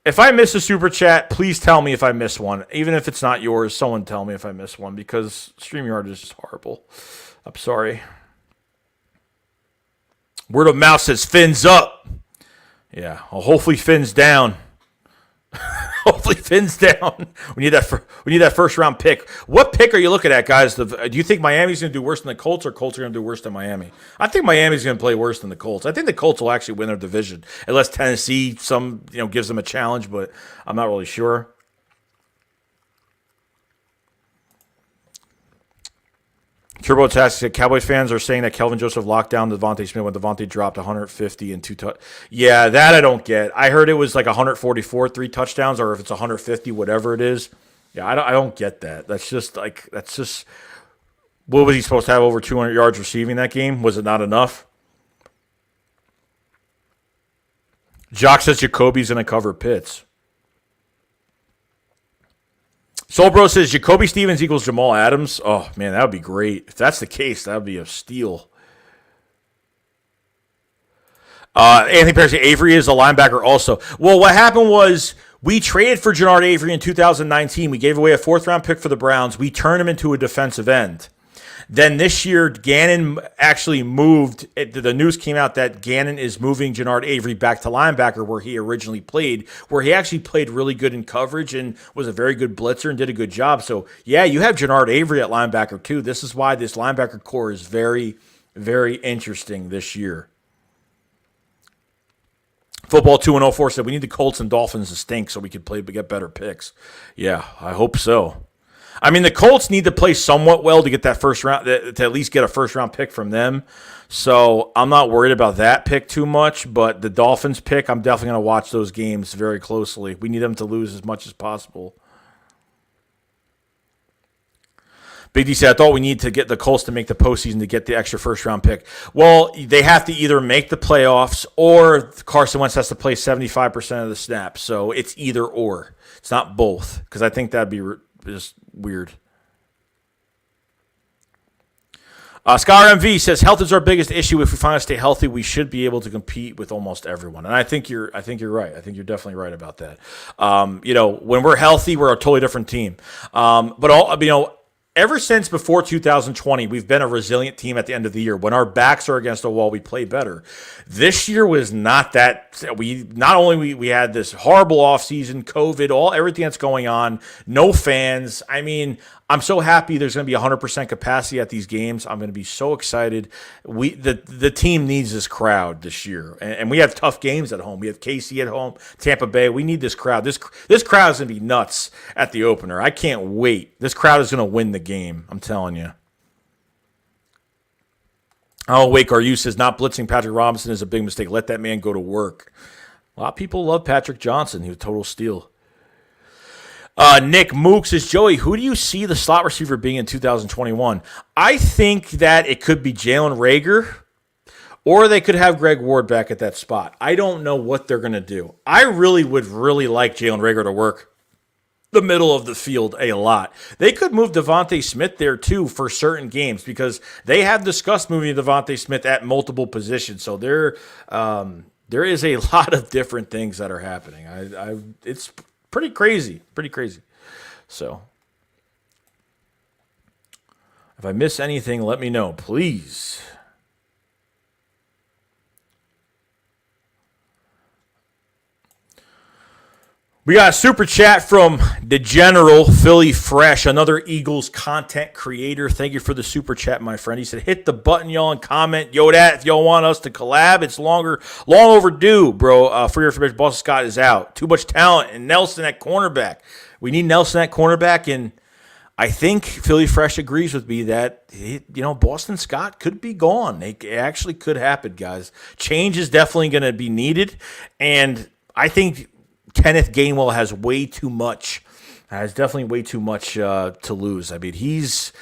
If I miss a super chat, please tell me if I miss one. Even if it's not yours, someone tell me if I miss one, because StreamYard is just horrible. I'm sorry. Word of mouth says Finn's up. Yeah, well, hopefully Finn's down. Hopefully Finn's down. We need that first round pick. What pick are you looking at, guys? Do you think Miami's going to do worse than the Colts, or Colts are going to do worse than Miami? I think Miami's going to play worse than the Colts. I think the Colts will actually win their division, unless Tennessee gives them a challenge, but I'm not really sure. TurboTask said Cowboys fans are saying that Kelvin Joseph locked down Devonta Smith when Devonta dropped 150 and 2 touchdowns. Yeah, that I don't get. I heard it was like 144, 3 touchdowns, or if it's 150, whatever it is. Yeah, I don't get that. That's just what was he supposed to have, over 200 yards receiving that game? Was it not enough? Jock says Jacoby's going to cover Pitts. Soulbro says Jacoby Stevens equals Jamal Adams. Oh, man, that would be great. If that's the case, that would be a steal. Anthony Perry says Avery is a linebacker also. Well, what happened was we traded for Jannard Avery in 2019. We gave away a 4th-round pick for the Browns. We turned him into a defensive end. Then this year, Gannon actually moved. The news came out that Gannon is moving Jannard Avery back to linebacker where he originally played, where he actually played really good in coverage and was a very good blitzer and did a good job. So, yeah, you have Jannard Avery at linebacker too. This is why this linebacker core is very, very interesting this year. Football 2-104 said, we need the Colts and Dolphins to stink so we can get better picks. Yeah, I hope so. I mean, the Colts need to play somewhat well to get that first round, to at least get a first-round pick from them. So I'm not worried about that pick too much, but the Dolphins pick, I'm definitely going to watch those games very closely. We need them to lose as much as possible. Big D said, I thought we need to get the Colts to make the postseason to get the extra first-round pick. Well, they have to either make the playoffs or Carson Wentz has to play 75% of the snaps. So it's either or. It's not both, because I think that'd be just weird. Scar MV says, health is our biggest issue. If we finally stay healthy, we should be able to compete with almost everyone. And I think you're right. I think you're definitely right about that. When we're healthy, we're a totally different team. Ever since before 2020, we've been a resilient team at the end of the year. When our backs are against the wall, we play better. This year was not that. We had this horrible offseason, COVID, everything that's going on, no fans. I mean, I'm so happy there's going to be 100% capacity at these games. I'm going to be so excited. The team needs this crowd this year, and we have tough games at home. We have KC at home, Tampa Bay. We need this crowd. This crowd is going to be nuts at the opener. I can't wait. This crowd is going to win the game. I'm telling you. Oh, Wake RU says not blitzing Patrick Robinson is a big mistake. Let that man go to work. A lot of people love Patrick Johnson. He was a total steal. Nick Mook says, Joey, who do you see the slot receiver being in 2021? I think that it could be Jalen Reagor, or they could have Greg Ward back at that spot. I don't know what they're going to do. I really would like Jalen Reagor to work the middle of the field a lot. They could move Devonta Smith there too for certain games because they have discussed moving Devonta Smith at multiple positions. So there is a lot of different things that are happening. It's pretty crazy. So if I miss anything, let me know, please. We got a super chat from the General, Philly Fresh, another Eagles content creator. Thank you for the super chat, my friend. He said, hit the button, y'all, and comment. Yo, that, if y'all want us to collab, it's long overdue, bro. For your information, Boston Scott is out. Too much talent, and Nelson at cornerback. We need Nelson at cornerback, and I think Philly Fresh agrees with me that, Boston Scott could be gone. It actually could happen, guys. Change is definitely going to be needed, and I think Kenneth Gainwell has way too much. Has definitely way too much to lose. I mean, he's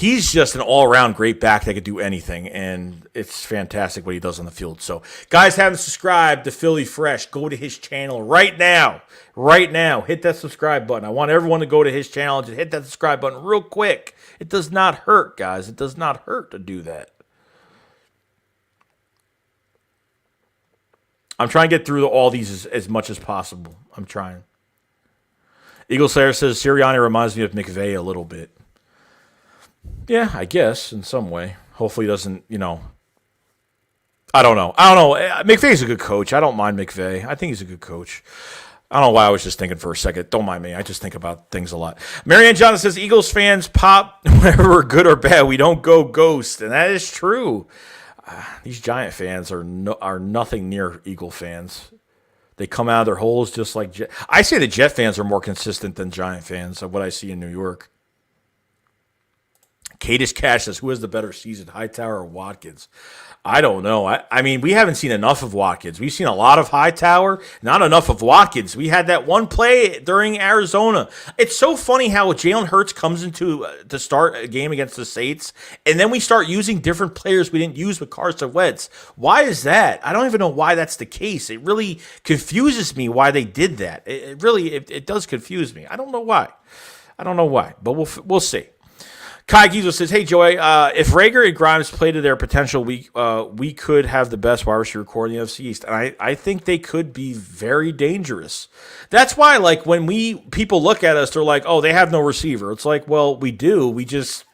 just an all-around great back that could do anything, and it's fantastic what he does on the field. So, guys, haven't subscribed to Philly Fresh, go to his channel right now. Right now, hit that subscribe button. I want everyone to go to his channel and just hit that subscribe button real quick. It does not hurt, guys. It does not hurt to do that. I'm trying to get through all these as much as possible. I'm trying. Eagle Slayer says, Sirianni reminds me of McVay a little bit. Yeah, I guess, in some way. Hopefully he doesn't, I don't know. McVay's a good coach. I don't mind McVay. I think he's a good coach. I don't know why I was just thinking for a second. Don't mind me. I just think about things a lot. Marianne Johnson says, Eagles fans pop whenever we're good or bad. We don't go ghost. And that is true. These Giant fans are nothing near Eagle fans. They come out of their holes just like Jet. I say the Jet fans are more consistent than Giant fans of what I see in New York. Cadish Cash says, who has the better season, Hightower or Watkins? I don't know. I mean, we haven't seen enough of Watkins. We've seen a lot of Hightower, not enough of Watkins. We had that one play during Arizona. It's so funny how Jalen Hurts comes into to start a game against the Saints, and then we start using different players we didn't use with Carson Wentz. Why is that? I don't even know why that's the case. It really confuses me why they did that. It really does confuse me. I don't know why. But we'll see. Kai Giesel says, hey, Joey, if Reagor and Grimes play to their potential, we could have the best wide receiver core in the NFC East. And I think they could be very dangerous. That's why, like, when people look at us, they're like, oh, they have no receiver. It's like, well, we do. We just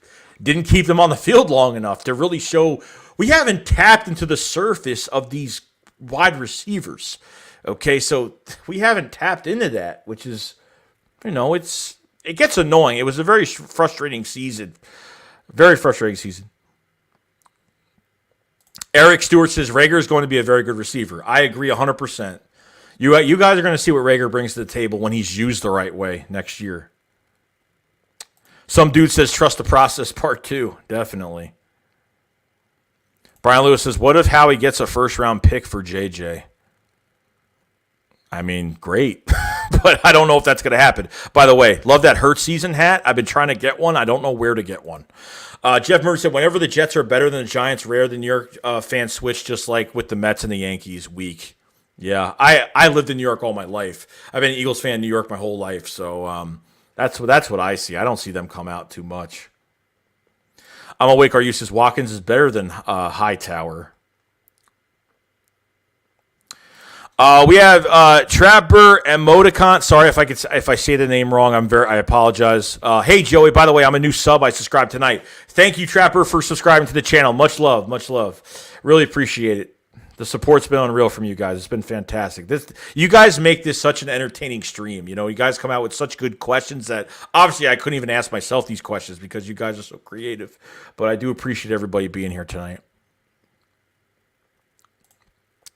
Didn't keep them on the field long enough to really show. We haven't tapped into the surface of these wide receivers. Okay, so we haven't tapped into that, which is, it gets annoying. It was a very frustrating season. Very frustrating season. Eric Stewart says Rager is going to be a very good receiver. I agree 100%. You guys are going to see what Rager brings to the table when he's used the right way next year. Some dude says trust the process part 2. Definitely. Brian Lewis says, what if Howie gets a first-round pick for JJ? I mean, great. But I don't know if that's going to happen. By the way, love that Hurts season hat. I've been trying to get one. I don't know where to get one. Jeff Murray said, whenever the Jets are better than the Giants, rare the New York fans switch, just like with the Mets and the Yankees. Weak. Yeah, I lived in New York all my life. I've been an Eagles fan in New York my whole life, so that's what I see. I don't see them come out too much. I'm awake. Our says Watkins is better than Hightower. We have Trapper Emoticon. Sorry if I say the name wrong. I apologize. Hey Joey, by the way, I'm a new sub. I subscribed tonight. Thank you, Trapper, for subscribing to the channel. Much love, much love. Really appreciate it. The support's been unreal from you guys. It's been fantastic. You guys make this such an entertaining stream. You guys come out with such good questions that obviously I couldn't even ask myself these questions because you guys are so creative. But I do appreciate everybody being here tonight.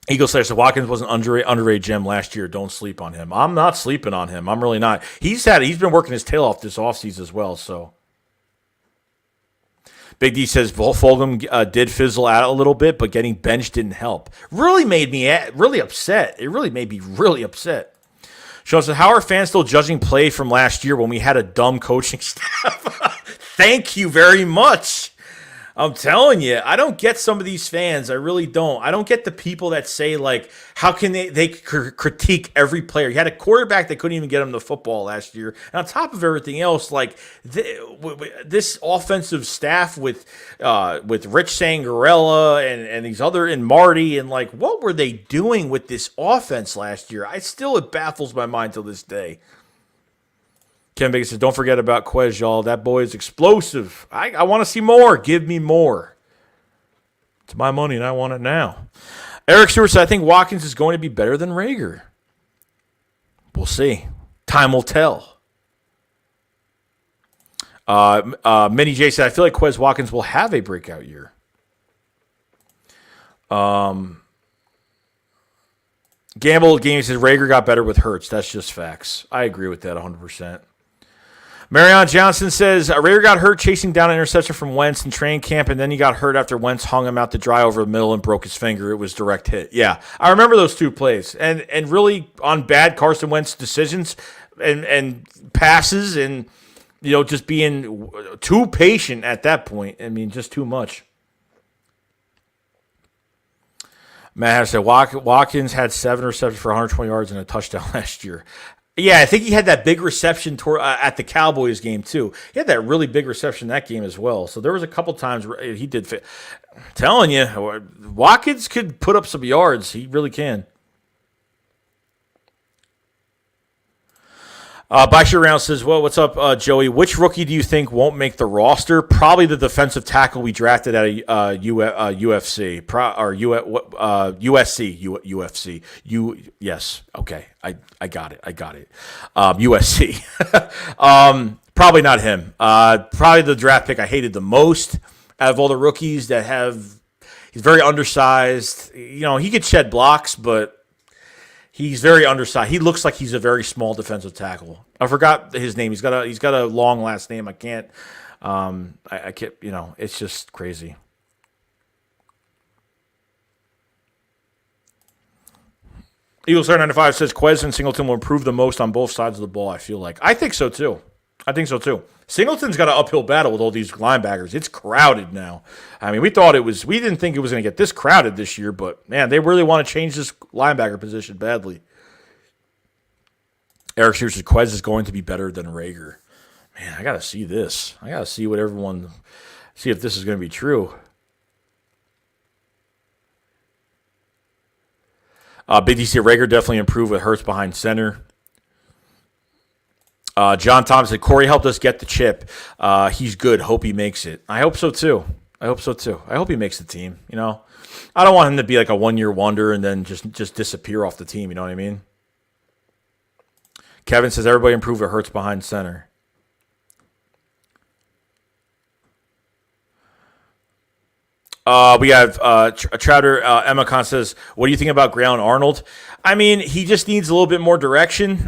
Eagle says Watkins was an underrated gem last year. Don't sleep on him. I'm not sleeping on him. I'm really not. He's been working his tail off this offseason as well. So Big D says Fulgham did fizzle out a little bit, but getting benched didn't help. Really made me really upset. It really made me really upset. Sean says, how are fans still judging play from last year when we had a dumb coaching staff? Thank you very much. I'm telling you, I don't get some of these fans. I really don't. I don't get the people that say, like, how can they critique every player? You had a quarterback that couldn't even get him the football last year. And on top of everything else, like, this offensive staff with Rich Sangarella and these other, and Marty, and, like, what were they doing with this offense last year? It baffles my mind till this day. Ken Bacon says, don't forget about Quez, y'all. That boy is explosive. I want to see more. Give me more. It's my money, and I want it now. Eric Stewart said, I think Watkins is going to be better than Rager. We'll see. Time will tell. Mini J said, I feel like Quez Watkins will have a breakout year. Gamble Game says, Rager got better with Hurts. That's just facts. I agree with that 100%. Marion Johnson says, Rager got hurt chasing down an interception from Wentz in training camp, and then he got hurt after Wentz hung him out to dry over the middle and broke his finger. It was direct hit. Yeah, I remember those two plays. And really on bad Carson Wentz decisions and passes and, just being too patient at that point. I mean, just too much. Matt Harris said, Watkins had 7 receptions for 120 yards and a touchdown last year. Yeah, I think he had that big reception at the Cowboys game, too. He had that really big reception that game as well. So there was a couple times where he did fit. I'm telling you, Watkins could put up some yards. He really can. Bashir Round says, well, what's up, Joey? Which rookie do you think won't make the roster? Probably the defensive tackle we drafted at UFC. USC. Yes. Okay. I got it. USC. Probably not him. Probably the draft pick I hated the most out of all the rookies that have. He's very undersized. He could shed blocks, but he's very undersized. He looks like he's a very small defensive tackle. I forgot his name. He's got a long last name. I can't. I can't. It's just crazy. Eagles 95 says Quez and Singleton will improve the most on both sides of the ball. I feel like. I think so too. Singleton's got an uphill battle with all these linebackers. It's crowded now. I mean, we didn't think it was going to get this crowded this year, but man, they really want to change this linebacker position badly. Eric Sears says Quez is going to be better than Rager. Man, I got to see this. I got to see see if this is going to be true. Big DC Rager definitely improved with Hurts behind center. John Thomas said, Corey helped us get the chip. He's good. Hope he makes it. I hope so, too. I hope he makes the team, I don't want him to be like a one-year wonder and then just disappear off the team, you know what I mean? Kevin says, everybody improve. It hurts behind center. We have Trouter. Emma Khan says, what do you think about Graylen Arnold? I mean, he just needs a little bit more direction. He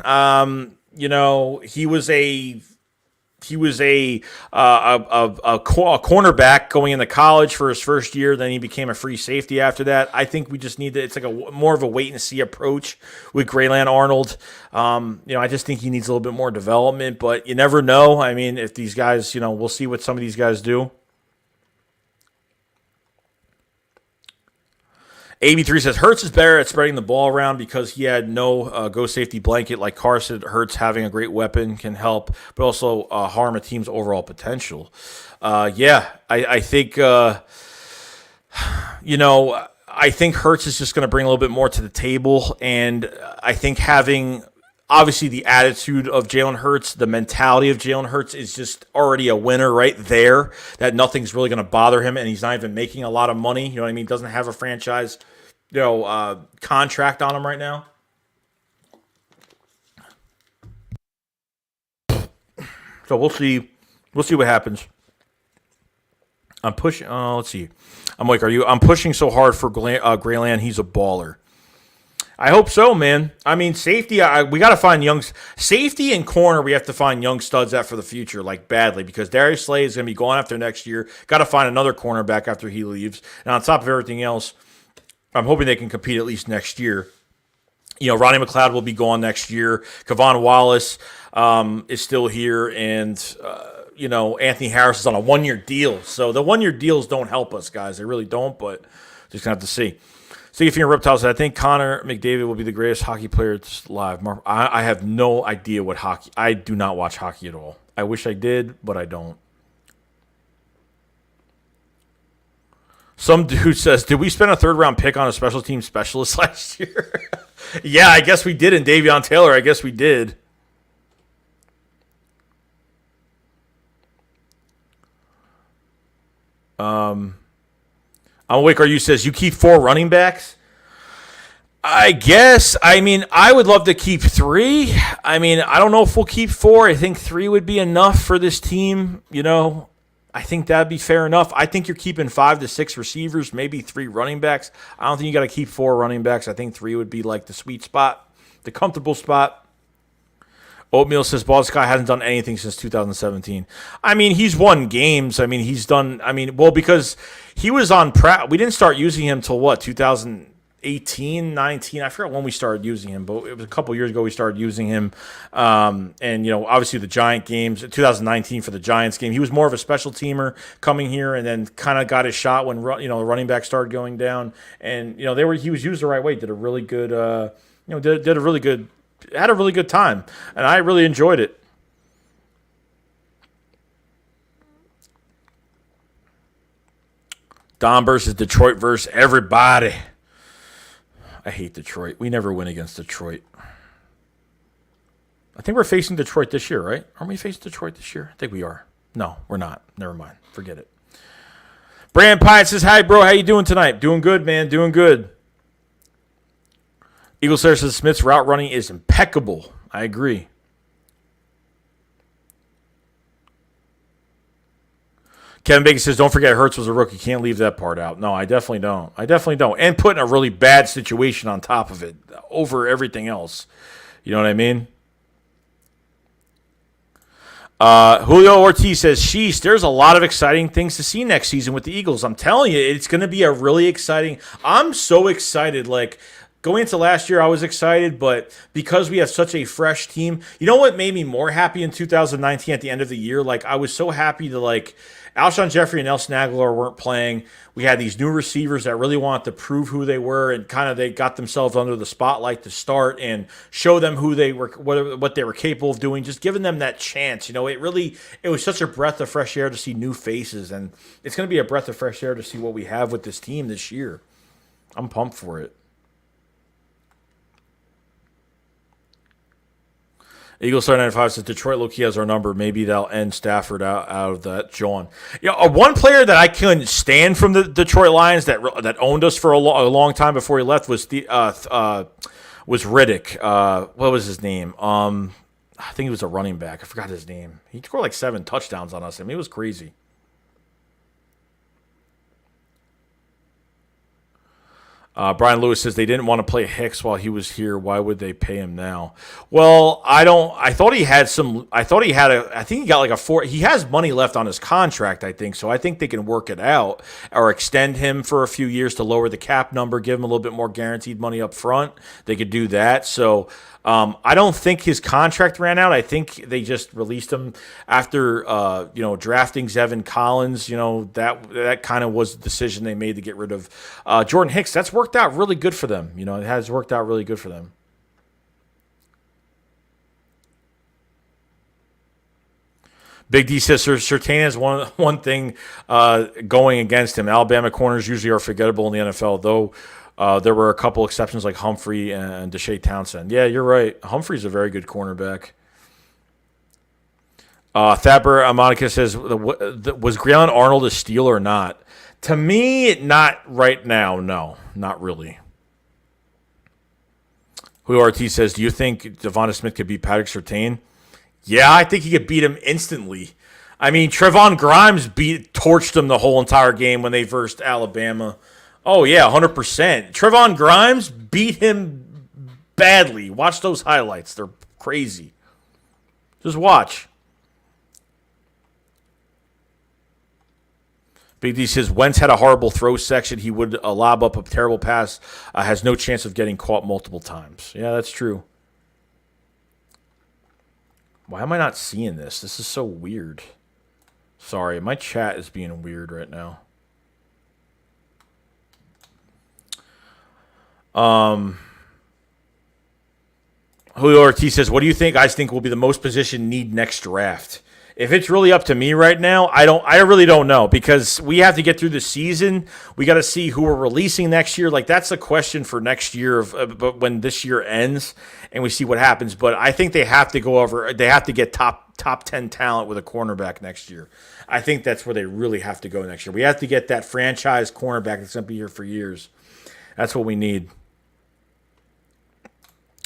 was a cornerback going into college for his first year. Then he became a free safety after that. I think we just need to. It's like more of a wait and see approach with Graylen Arnold. I just think he needs a little bit more development, but you never know. I mean, if these guys, we'll see what some of these guys do. AB3 says, Hurts is better at spreading the ball around because he had no go safety blanket like Carson. Hurts having a great weapon can help, but also harm a team's overall potential. I think, I think Hurts is just going to bring a little bit more to the table, and I think having, obviously, the attitude of Jalen Hurts, the mentality of Jalen Hurts is just already a winner right there, that nothing's really going to bother him, and he's not even making a lot of money. You know what I mean? Doesn't have a franchise contract on him right now. So we'll see. We'll see what happens. I'm pushing. Let's see. I'm pushing so hard for Grayland. He's a baller. I hope so, man. I mean, safety. We got to find safety and corner. We have to find young studs at for the future, like badly, because Darius Slay is going to be going after next year. Got to find another cornerback after he leaves. And on top of everything else, I'm hoping they can compete at least next year. Ronnie McLeod will be gone next year. Kevon Wallace is still here, and Anthony Harris is on a 1-year deal. So the 1-year deals don't help us, guys. They really don't. But just gonna have to see. Steve Finger Reptile said, I think Connor McDavid will be the greatest hockey player alive. I have no idea what hockey. I do not watch hockey at all. I wish I did, but I don't. Some dude says, did we spend a third-round pick on a special team specialist last year? Yeah, I guess we did. And Davion Taylor, I guess we did. I'm awake. Are you says you keep 4 running backs? I guess. I mean, I would love to keep 3. I mean, I don't know if we'll keep 4. I think 3 would be enough for this team. I think that'd be fair enough. I think you're keeping 5 to 6 receivers, maybe 3 running backs. I don't think you got to keep 4 running backs. I think 3 would be like the sweet spot, the comfortable spot. Oatmeal says Bald Sky hasn't done anything since 2017. I mean, he's won games. I mean, he's done. I mean, well, because he was on we didn't start using him till what, 2018, 19. I forgot when we started using him, but it was a couple years ago we started using him. And obviously the Giant games, 2019 for the Giants game, he was more of a special teamer coming here, and then kind of got his shot when the running back started going down. And he was used the right way. Did a really good. Had a really good time, and I really enjoyed it. Don versus Detroit versus everybody. I hate Detroit. We never win against Detroit. I think we're facing Detroit this year, right? Aren't we facing Detroit this year? I think we are. No, we're not. Never mind. Forget it. Brandon Pine says, hi, bro. How you doing tonight? Doing good, man. Doing good. Eagle Slayer says Smith's route running is impeccable. I agree. Kevin Bacon says, don't forget Hurts was a rookie. Can't leave that part out. No, I definitely don't. And putting a really bad situation on top of it over everything else. You know what I mean? Julio Ortiz says, sheesh, there's a lot of exciting things to see next season with the Eagles. I'm telling you, it's going to be a really exciting. I'm so excited. Like, going into last year, I was excited, but because we have such a fresh team, you know what made me more happy in 2019 at the end of the year? Like, I was so happy to, like, Alshon Jeffrey and Nelson Aguilar weren't playing. We had these new receivers that really wanted to prove who they were, and kind of they got themselves under the spotlight to start and show them who they were, what they were capable of doing, just giving them that chance. It was such a breath of fresh air to see new faces, and it's going to be a breath of fresh air to see what we have with this team this year. I'm pumped for it. Eagles Star 95 says Detroit low-key has our number. Maybe they'll end Stafford out of that, John. One player that I couldn't stand from the Detroit Lions that owned us for a long time before he left was Riddick. What was his name? I think he was a running back. I forgot his name. He scored like 7 touchdowns on us. I mean, it was crazy. Brian Lewis says they didn't want to play Hicks while he was here. Why would they pay him now? Well, I thought he had some. I think he got like a 4. He has money left on his contract, I think. So I think they can work it out or extend him for a few years to lower the cap number, give him a little bit more guaranteed money up front. They could do that. So I don't think his contract ran out. I think they just released him after drafting Zevin Collins. That kind of was the decision they made to get rid of Jordan Hicks. That's worked out really good for them. It has worked out really good for them. Big D says Surtain has one thing going against him. Alabama corners usually are forgettable in the NFL, though. There were a couple exceptions like Humphrey and Deshaun Townsend. Yeah, you're right. Humphrey's a very good cornerback. Thaber Monica says, was Grayland Arnold a steal or not? To me, not right now. No, not really. Julio Ortiz says, do you think Devonta Smith could beat Patrick Surtain? Yeah, I think he could beat him instantly. I mean, Trevon Grimes torched him the whole entire game when they versed Alabama. Oh, yeah, 100%. Trevon Grimes beat him badly. Watch those highlights. They're crazy. Just watch. Big D says, Wentz had a horrible throw section. He would lob up a terrible pass. Has no chance of getting caught multiple times. Yeah, that's true. Why am I not seeing this? This is so weird. Sorry, my chat is being weird right now. Julio Ortiz says, what do you think I think will be the most position need next draft? If it's really up to me right now, I really don't know, because we have to get through the season. We got to see who we're releasing next year. Like, that's a question for next year, but when this year ends and we see what happens. But I think they have to they have to get top 10 talent with a cornerback next year. I think that's where they really have to go next year. We have to get that franchise cornerback that's going to be here for years. That's what we need.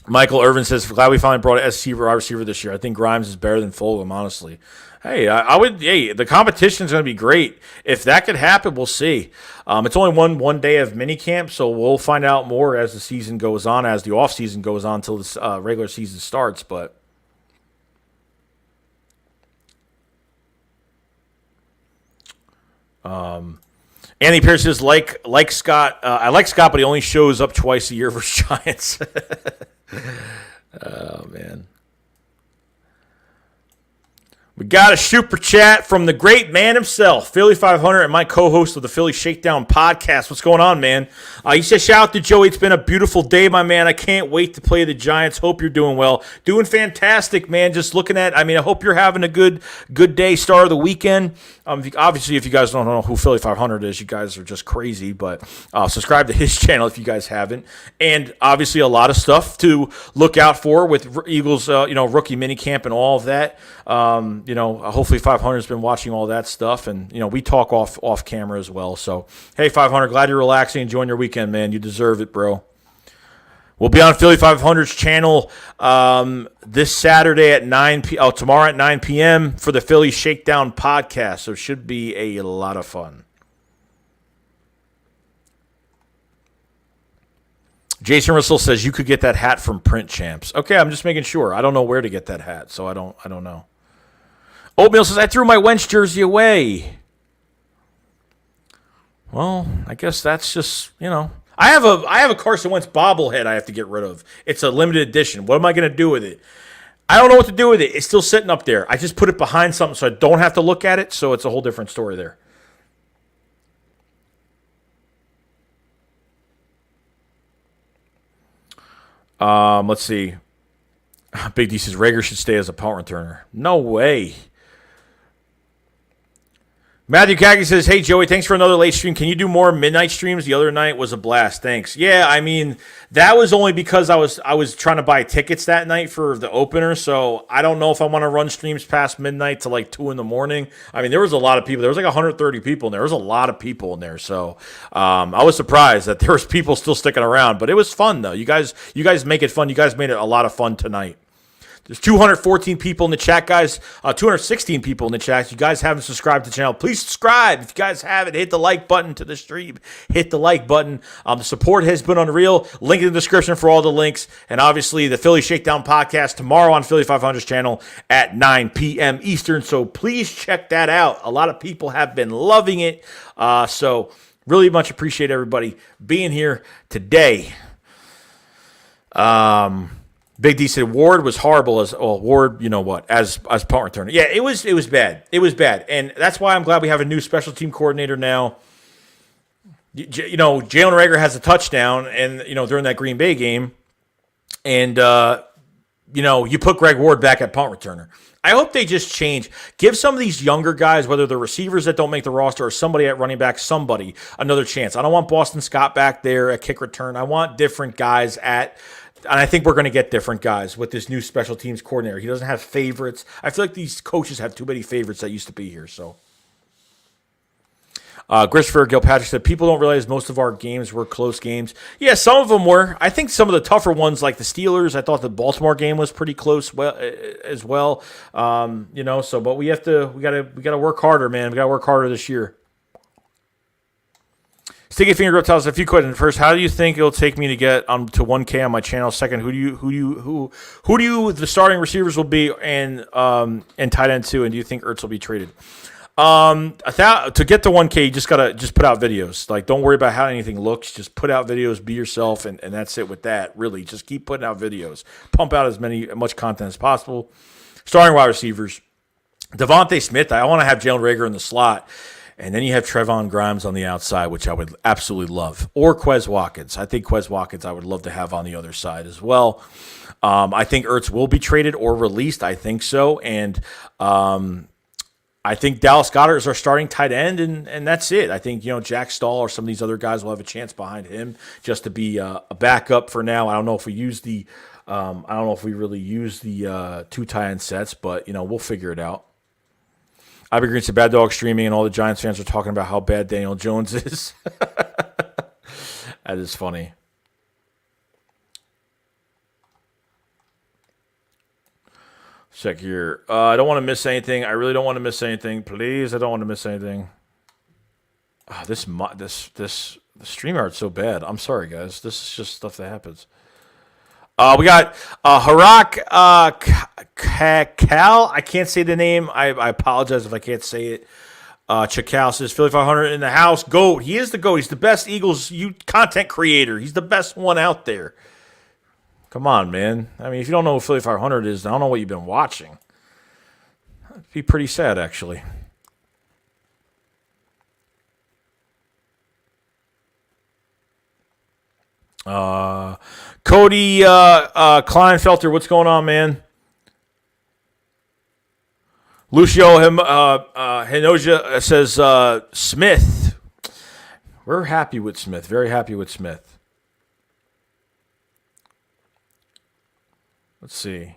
Michael Irvin says, glad we finally brought an SC wide receiver this year. I think Grimes is better than Fulgham, honestly. Hey, the competition is going to be great. If that could happen, we'll see. It's only one day of minicamp, so we'll find out more as the season goes on, as the offseason goes on until the regular season starts. But Andy Pierce says, like Scott, I like Scott, but he only shows up twice a year for Giants. Oh, man. We got a super chat from the great man himself, Philly 500, and my co-host of the Philly Shakedown podcast. What's going on, man? He says, shout out to Joey. It's been a beautiful day, my man. I can't wait to play the Giants. Hope you're doing well. Doing fantastic, man. Just looking at, I hope you're having a good day, start of the weekend. Obviously, if you guys don't know who Philly 500 is, you guys are just crazy, but subscribe to his channel if you guys haven't. And obviously, a lot of stuff to look out for with Eagles, rookie minicamp and all of that. Hopefully 500 has been watching all that stuff, and we talk off camera as well. So, hey, 500, glad you're relaxing, enjoying your weekend, man. You deserve it, bro. We'll be on Philly 500's channel this Saturday at tomorrow at 9 p.m. for the Philly Shakedown podcast. So it should be a lot of fun. Jason Russell says you could get that hat from Print Champs. Okay, I'm just making sure. I don't know where to get that hat, so I don't know. Oatmeal says I threw my Wentz jersey away. Well, I guess that's just, I have a Carson Wentz bobblehead I have to get rid of. It's a limited edition. What am I going to do with it? I don't know what to do with it. It's still sitting up there. I just put it behind something so I don't have to look at it, so it's a whole different story there. Let's see. Big D says Rager should stay as a punt returner. No way. Matthew Kagi says, hey, Joey, thanks for another late stream. Can you do more midnight streams? The other night was a blast. Thanks. Yeah, I mean, that was only because I was trying to buy tickets that night for the opener, so I don't know if I want to run streams past midnight to like 2 in the morning. I mean, there was a lot of people. There was like 130 people in there. There was a lot of people in there, so I was surprised that there was people still sticking around, but it was fun, though. You guys make it fun. You guys made it a lot of fun tonight. There's 214 people in the chat, guys. 216 people in the chat. If you guys haven't subscribed to the channel, please subscribe. If you guys haven't, hit the like button to the stream. Hit the like button. The support has been unreal. Link in the description for all the links. And obviously, the Philly Shakedown podcast tomorrow on Philly 500's channel at 9 p.m. Eastern. So please check that out. A lot of people have been loving it. So really much appreciate everybody being here today. Big D said Ward was horrible Ward, you know what, as punt returner. Yeah, it was bad. It was bad. And that's why I'm glad we have a new special team coordinator now. You know, Jalen Reagor has a touchdown and during that Green Bay game. And you put Greg Ward back at punt returner. I hope they just change. Give some of these younger guys, whether they're receivers that don't make the roster or somebody at running back, another chance. I don't want Boston Scott back there at kick return. I want different guys and I think we're going to get different guys with this new special teams coordinator. He doesn't have favorites. I feel like these coaches have too many favorites that used to be here. So, Christopher Gilpatrick said, people don't realize most of our games were close games. Yeah, some of them were. I think some of the tougher ones, like the Steelers, I thought the Baltimore game was pretty close as well. But we gotta work harder, man. We got to work harder this year. Sticky Finger Grip tells us a few questions. First, how do you think it'll take me to get to 1K on my channel? Second, who do you the starting receivers will be and tight end too? And do you think Ertz will be traded? To get to 1K, you just gotta put out videos. Like, don't worry about how anything looks. Just put out videos, be yourself, and that's it with that. Really, just keep putting out videos. Pump out as much content as possible. Starting wide receivers, Devonta Smith. I want to have Jalen Reagor in the slot. And then you have Trevon Grimes on the outside, which I would absolutely love. Or Quez Watkins. I think Quez Watkins I would love to have on the other side as well. I think Ertz will be traded or released. I think so. And I think Dallas Goedert is our starting tight end, and that's it. I think, Jack Stahl or some of these other guys will have a chance behind him just to be a backup for now. I don't know if we really use the two tight end sets, but, we'll figure it out. I've been to Bad Dog streaming, and all the Giants fans are talking about how bad Daniel Jones is. That is funny. Check here. I don't want to miss anything. I really don't want to miss anything. Please, I don't want to miss anything. Oh, this the stream art's so bad. I'm sorry, guys. This is just stuff that happens. We got Harak Kakal. I can't say the name. I apologize if I can't say it. Chakal says, Philly 500 in the house. GOAT. He is the GOAT. He's the best Eagles content creator. He's the best one out there. Come on, man. I mean, if you don't know what Philly 500 is, I don't know what you've been watching. It'd be pretty sad, actually. Cody Kleinfelter, what's going on, man? Lucio Hinoja says Smith. We're happy with Smith. Very happy with Smith. Let's see.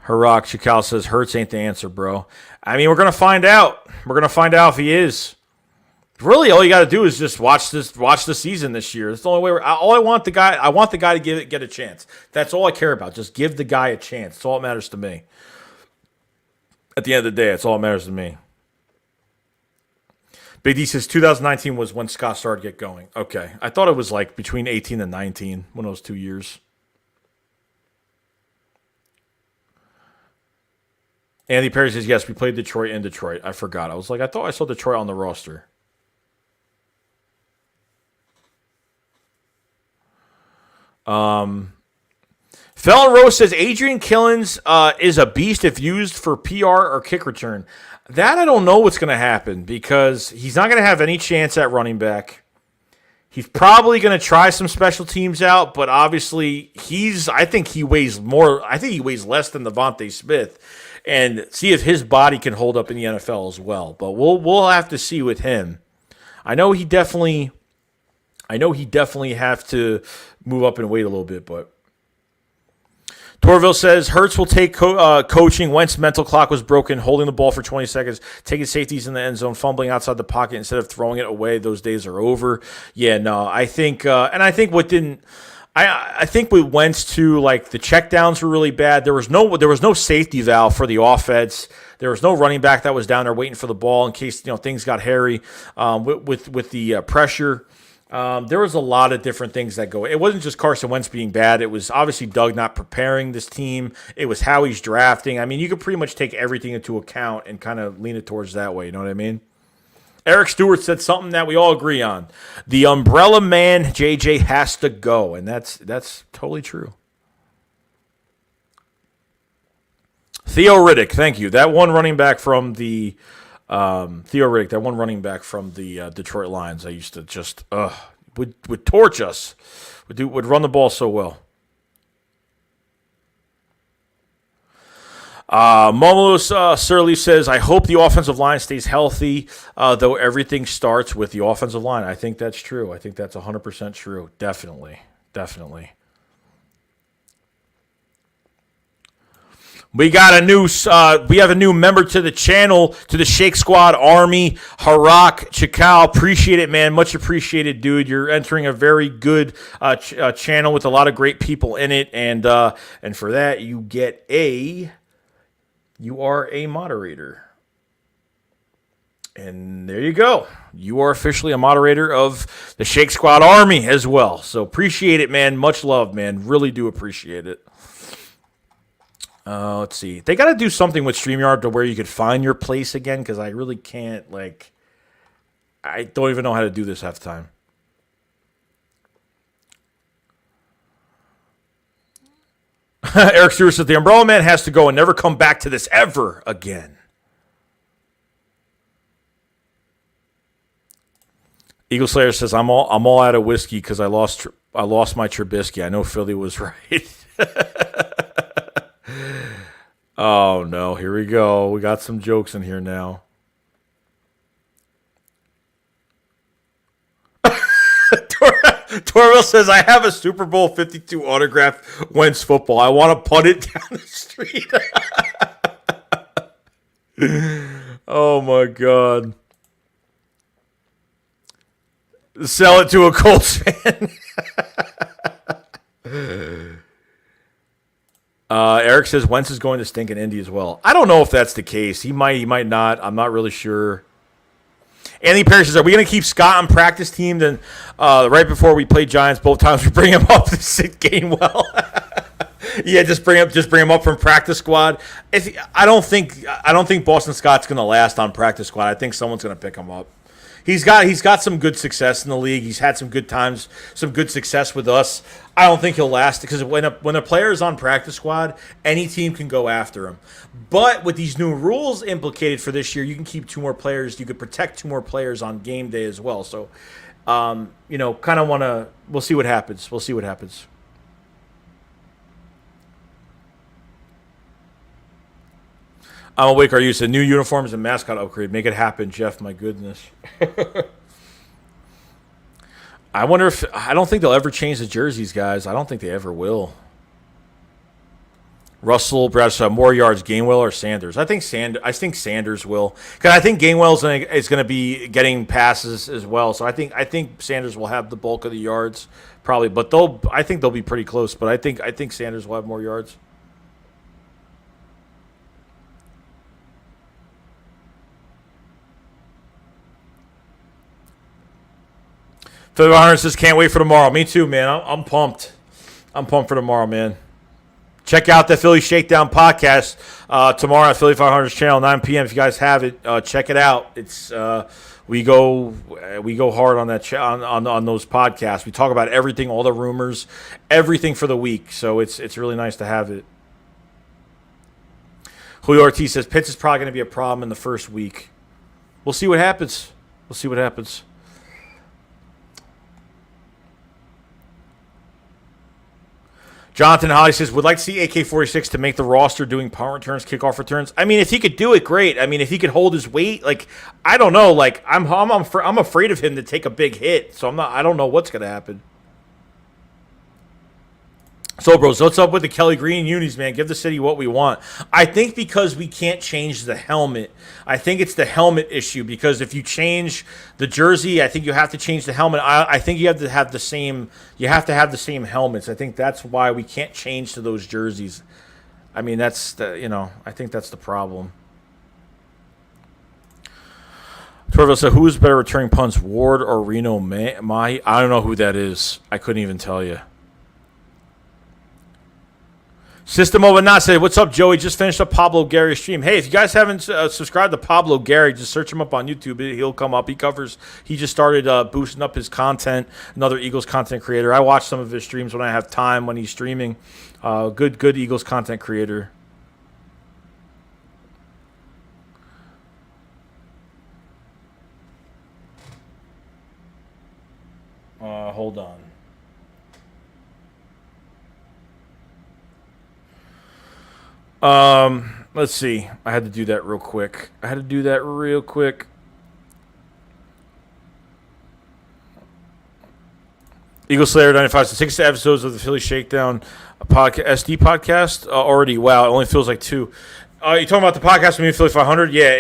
Harak Chikal says Hurts ain't the answer, bro. I mean, we're gonna find out. We're gonna find out if he is. Really, all you got to do is just watch the season this year. It's the only way. I want the guy to get a chance. That's all I care about. Just give the guy a chance. That's all that matters to me. At the end of the day, that's all that matters to me. Big D says 2019 was when Scott started to get going. Okay, I thought it was like between 18 and 19, one of those 2 years. Andy Perry says yes, we played Detroit in Detroit. I forgot. I was like, I thought I saw Detroit on the roster. Felon Rose says Adrian Killens is a beast if used for PR or kick return. That I don't know what's going to happen because he's not going to have any chance at running back. He's probably going to try some special teams out, but obviously I think he weighs less than Devonta Smith. and see if his body can hold up in the NFL as well. But we'll have to see with him. I know he definitely have to move up and wait a little bit, but Torville says Hurts will take coaching. Wentz's mental clock was broken, holding the ball for 20 seconds, taking safeties in the end zone, fumbling outside the pocket instead of throwing it away. Those days are over. Yeah, no, I think, I think with Wentz too, like the checkdowns were really bad. There was no safety valve for the offense. There was no running back that was down there waiting for the ball in case things got hairy with the pressure. There was a lot of different things that go. It wasn't just Carson Wentz being bad. It was obviously Doug not preparing this team. It was how he's drafting. I mean, you could pretty much take everything into account and kind of lean it towards that way. You know what I mean? Eric Stewart said something that we all agree on. The umbrella man, JJ, has to go. And that's totally true. Theo Riddick, thank you. That one running back from the Detroit Lions, I used to just would torch us, would run the ball so well. Momos Surly says, I hope the offensive line stays healthy, though everything starts with the offensive line. I think that's true. I think that's 100% true. Definitely. We got we have a new member to the channel, to the Shake Squad Army, Harak Chakal. Appreciate it, man. Much appreciated, dude. You're entering a very good channel with a lot of great people in it, and for that you are a moderator. And there you go. You are officially a moderator of the Shake Squad Army as well. So appreciate it, man. Much love, man. Really do appreciate it. Let's see. They got to do something with StreamYard to where you could find your place again, because I really can't, I don't even know how to do this half the time. Eric Stewart says, the Umbrella Man has to go and never come back to this ever again. Eagle Slayer says, I'm all out of whiskey because I lost my Trubisky. I know Philly was right. Oh, no. Here we go. We got some jokes in here now. Torville says, I have a Super Bowl 52 autographed Wentz football. I want to punt it down the street. Oh, my God. Sell it to a Colts fan. Eric says Wentz is going to stink in Indy as well. I don't know if that's the case. He might not. I'm not really sure. Anthony Perry says, are we going to keep Scott on practice team? Then right before we play Giants, both times we bring him up to sit Gainwell. Yeah, just bring him up from practice squad. I don't think Boston Scott's going to last on practice squad. I think someone's going to pick him up. He's got some good success in the league. He's had some good times, some good success with us. I don't think he'll last because when a player is on practice squad, any team can go after him. But with these new rules implicated for this year, you can keep 2 more players. You could protect 2 more players on game day as well. So, kind of want to. We'll see what happens. I'm awake. Are you said new uniforms and mascot upgrade? Make it happen, Jeff. My goodness. I wonder if I don't think they'll ever change the jerseys, guys. I don't think they ever will. Russell, perhaps more yards, Gainwell or Sanders? I think Sanders will, because I think Gainwell is going to be getting passes as well. So I think Sanders will have the bulk of the yards probably, but I think they'll be pretty close. But I think Sanders will have more yards. Philly 500 says, can't wait for tomorrow. Me too, man. I'm pumped. I'm pumped for tomorrow, man. Check out the Philly Shakedown podcast tomorrow at Philly 500's channel, 9 p.m. If you guys have it, check it out. It's we go hard on that on those podcasts. We talk about everything, all the rumors, everything for the week. So it's really nice to have it. Julio Ortiz says Pitts is probably going to be a problem in the first week. We'll see what happens. Jonathan Holly says, would like to see AK-46 to make the roster doing punt returns, kickoff returns. I mean, if he could do it, great. I mean, if he could hold his weight, like, I don't know. Like, I'm afraid of him to take a big hit, so I don't know what's going to happen. So, bros, what's up with the Kelly Green unis, man? Give the city what we want. I think because we can't change the helmet. I think it's the helmet issue because if you change the jersey, I think you have to change the helmet. I think you have to have the same. You have to have the same helmets. I think that's why we can't change to those jerseys. I mean, that's the I think that's the problem. Torville said, "Who is better returning punts, Ward or Reno Mahi?" I don't know who that is. I couldn't even tell you. System Over Not said, what's up, Joey? Just finished up Pablo Gary's stream. Hey, if you guys haven't subscribed to Pablo Gary, just search him up on YouTube. He'll come up. He just started boosting up his content, another Eagles content creator. I watch some of his streams when I have time when he's streaming. Good Eagles content creator. Hold on. Let's see. I had to do that real quick. Eagle Slayer 95. So 6 episodes of the Philly Shakedown SD podcast already. Wow, it only feels like 2. You talking about the podcast with me, Philly 500? Yeah,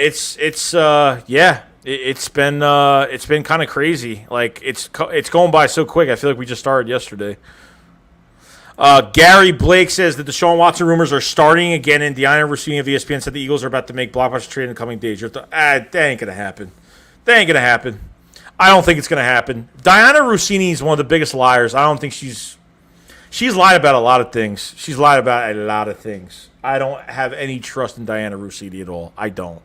it's been kind of crazy. Like it's going by so quick. I feel like we just started yesterday. Gary Blake says that the Deshaun Watson rumors are starting again, and Diana Rossini of ESPN said the Eagles are about to make blockbuster trade in the coming days. That ain't going to happen. I don't think it's going to happen. Diana Rossini is one of the biggest liars. I don't think she's lied about a lot of things. I don't have any trust in Diana Rossini at all. I don't.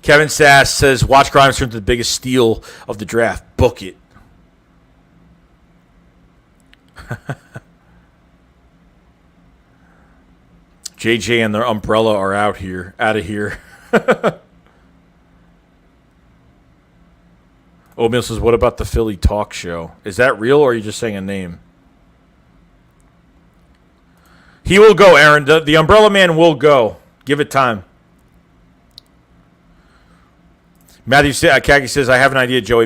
Kevin Sass says, watch Grimes turn to the biggest steal of the draft. Book it. JJ and their umbrella are out of here. Oatmeal says, what about the Philly talk show? Is that real or are you just saying a name? He will go, Aaron. The umbrella man will go. Give it time. Matthew Kagi says, I have an idea, Joey.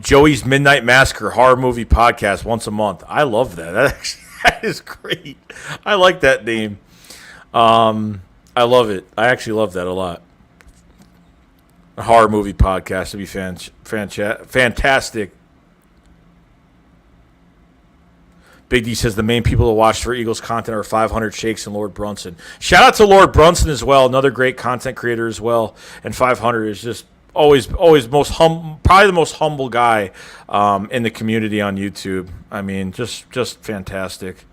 Joey's Midnight Massacre horror movie podcast once a month. I love that. That is great. I like that name. I love it. I actually love that a lot. A horror movie podcast would be fantastic. Big D says the main people to watch for Eagles content are 500 Shakes and Lord Brunson. Shout out to Lord Brunson as well, another great content creator as well. And 500 is just always probably the most humble guy in the community on YouTube. I mean, just fantastic.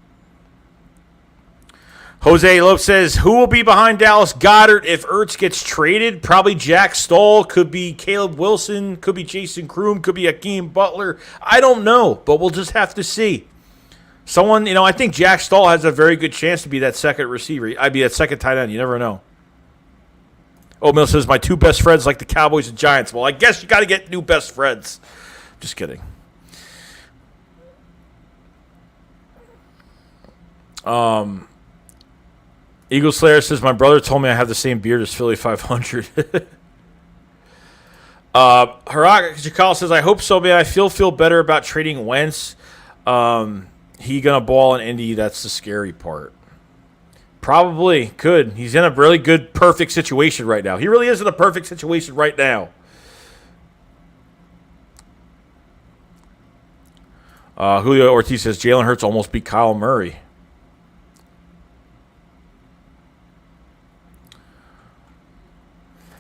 Jose Lopez says, who will be behind Dallas Goedert if Ertz gets traded? Probably Jack Stoll. Could be Caleb Wilson. Could be Jason Kroom. Could be Hakeem Butler. I don't know, but we'll just have to see. Someone, I think Jack Stoll has a very good chance to be that second receiver. I'd be that second tight end. You never know. Oatmeal says, my 2 best friends like the Cowboys and Giants. Well, I guess you got to get new best friends. Just kidding. Eagle Slayer says, my brother told me I have the same beard as Philly 500. Harak Jakal says, I hope so, man. I feel better about trading Wentz. He going to ball in Indy. That's the scary part. Probably could. He's in a really good, perfect situation right now. He really is in a perfect situation right now. Julio Ortiz says, Jalen Hurts almost beat Kyle Murray.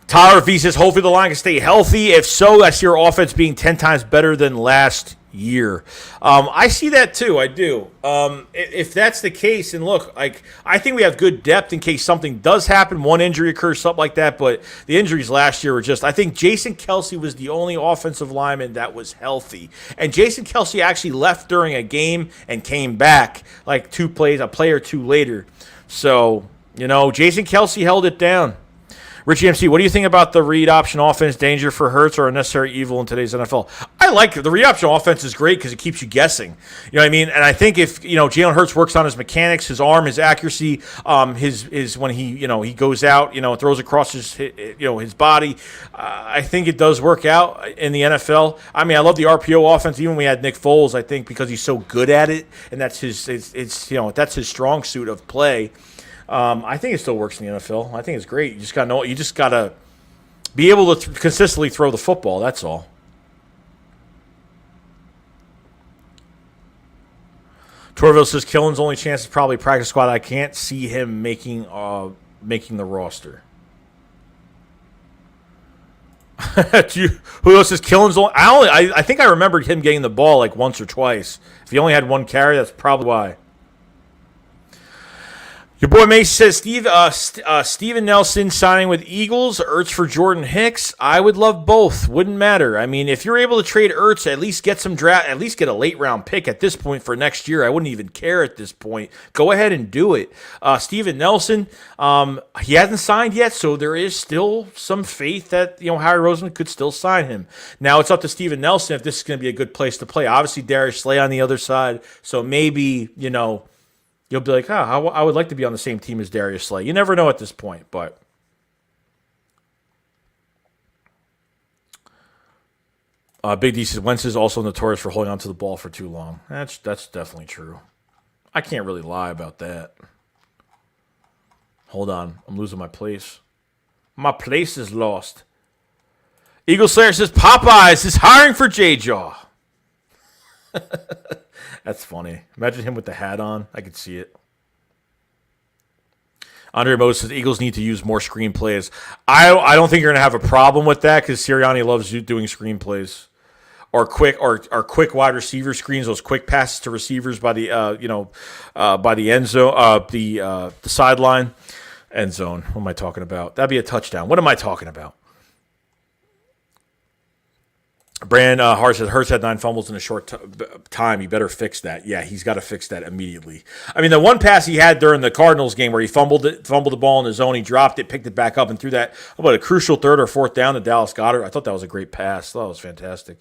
Tyler V says, hopefully the line can stay healthy. If so, I see your offense being 10 times better than last year. I see that too. I do. If that's the case, and look, I think we have good depth in case something does happen, one injury occurs, something like that. But the injuries last year were just, I think Jason Kelce was the only offensive lineman that was healthy. And Jason Kelce actually left during a game and came back like a play or two later. So, Jason Kelce held it down. Richie MC, what do you think about the read option offense? Danger for Hurts or a necessary evil in today's NFL? I I like the read option offense is great because it keeps you guessing. You know what I mean? And I think if Jalen Hurts works on his mechanics, his arm, his accuracy, his when he goes out, throws across his body, I think it does work out in the NFL. I mean, I love the RPO offense. Even when we had Nick Foles, I think because he's so good at it, and that's that's his strong suit of play. I think it still works in the NFL. I think it's great. You just gotta be able to consistently throw the football. That's all. Torville says Killen's only chance is probably practice squad. I can't see him making the roster. Who else says Killen's only? I think I remembered him getting the ball like once or twice. If he only had one carry, that's probably why. Your boy Mace says Steven Nelson signing with Eagles, Ertz for Jordan Hicks. I would love both. Wouldn't matter. I mean, if you're able to trade Ertz, at least get some draft, at least get a late round pick at this point for next year. I wouldn't even care at this point. Go ahead and do it. Steven Nelson, he hasn't signed yet, so there is still some faith that Harry Roseman could still sign him. Now it's up to Steven Nelson if this is going to be a good place to play. Obviously, Darius Slay on the other side, so maybe you'll be like, I would like to be on the same team as Darius Slay. You never know at this point, but Big D says Wentz is also notorious for holding on to the ball for too long. That's definitely true. I can't really lie about that. Hold on. I'm losing my place. My place is lost. Eagle Slayer says Popeyes is hiring for J-Jaw. That's funny. Imagine him with the hat on. I could see it. Andre Moses says Eagles need to use more screenplays. I don't think you're going to have a problem with that because Sirianni loves doing screenplays or quick wide receiver screens. Those quick passes to receivers by the by the end zone, the sideline end zone. What am I talking about? That'd be a touchdown. What am I talking about? Brand Hart says Hurts had 9 fumbles in a short time. He better fix that. Yeah, he's got to fix that immediately. I mean, the one pass he had during the Cardinals game where he fumbled the ball in the zone, he dropped it, picked it back up, and threw that about a crucial 3rd or 4th down to Dallas Goedert. I thought that was a great pass. That was fantastic.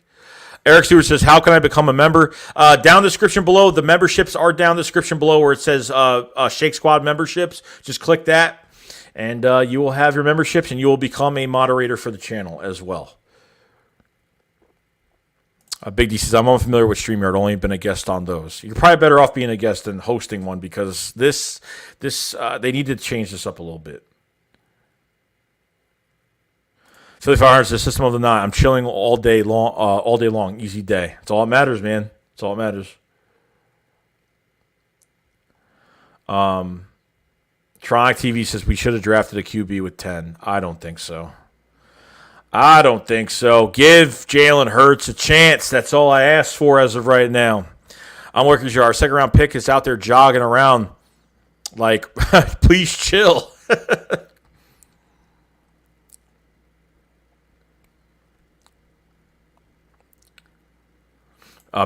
Eric Stewart says, how can I become a member? Down description below. The memberships are down description below where it says Shake Squad memberships. Just click that, and you will have your memberships, and you will become a moderator for the channel as well. Big D says, I'm unfamiliar with StreamYard, only been a guest on those. You're probably better off being a guest than hosting one because this they need to change this up a little bit. So if I the system of the night, I'm chilling all day long, easy day. That's all that matters, man. That's all that matters. Tronic TV says we should have drafted a QB with 10. I don't think so. Give Jalen Hurts a chance. That's all I ask for as of right now. I'm working sure our second-round pick is out there jogging around like, please chill.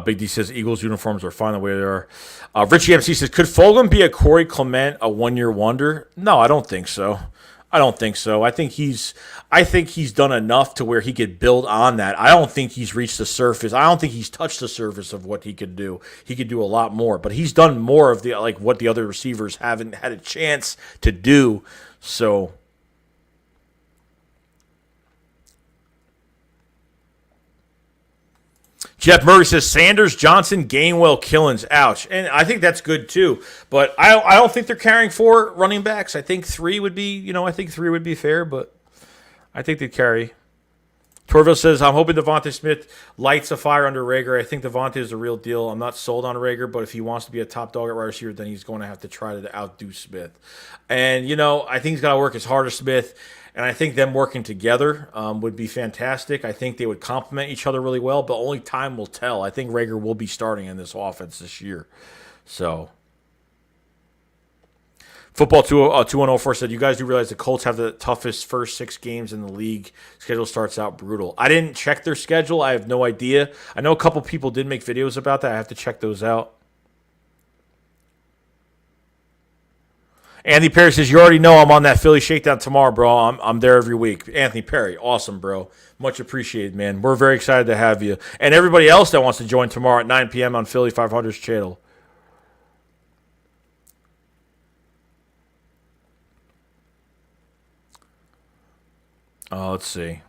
Big D says Eagles uniforms are fine the way they are. Richie MC says, could Fulgham be a Corey Clement, a one-year wonder? No, I don't think so. I think he's done enough to where he could build on that. I don't think he's reached the surface. I don't think he's touched the surface of what he could do. He could do a lot more, but he's done more of what the other receivers haven't had a chance to do. So Jeff Murray says Sanders, Johnson, Gainwell, Killins. Ouch. And I think that's good too. But I don't think they're carrying 4 running backs. I think 3 would be, fair, but I think they'd carry. Torville says, I'm hoping Devonta Smith lights a fire under Rager. I think Devonta is the real deal. I'm not sold on Rager, but if he wants to be a top dog at wide receiver, then he's going to have to try to outdo Smith. And, I think he's got to work as hard as Smith. And I think them working together would be fantastic. I think they would complement each other really well, but only time will tell. I think Rager will be starting in this offense this year. So, Football 2104 said, you guys do realize the Colts have the toughest first 6 games in the league. Schedule starts out brutal. I didn't check their schedule. I have no idea. I know a couple people did make videos about that. I have to check those out. Anthony Perry says, you already know I'm on that Philly Shakedown tomorrow, bro. I'm there every week. Anthony Perry, awesome, bro. Much appreciated, man. We're very excited to have you. And everybody else that wants to join tomorrow at 9 p.m. on Philly 500's channel. Let's see.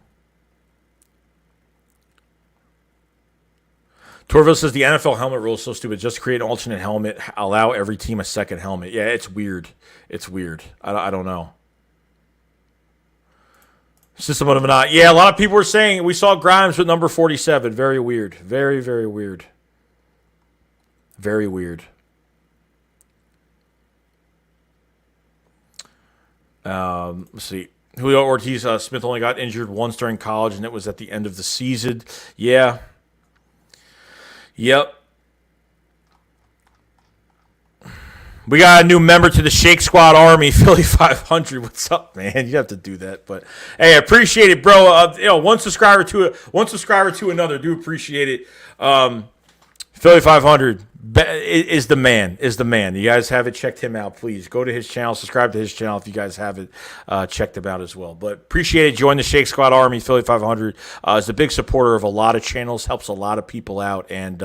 Torville says the NFL helmet rule is so stupid. Just create an alternate helmet. Allow every team a second helmet. Yeah, it's weird. It's weird. I don't know. System of a not. Yeah, a lot of people were saying we saw Grimes with number 47. Very weird. Very, very weird. Very weird. Let's see. Julio Ortiz Smith only got injured once during college, and it was at the end of the season. Yeah. Yep. We got a new member to the Shake Squad Army, Philly 500. What's up, man? You have to do that, but hey, I appreciate it, bro. One subscriber to another. Do appreciate it. Philly 500 is the man. You guys haven't checked him out, please go to his channel, subscribe to his channel if you guys haven't checked him out as well. But appreciate it. Join the Shake Squad Army. Philly 500 is a big supporter of a lot of channels, helps a lot of people out, and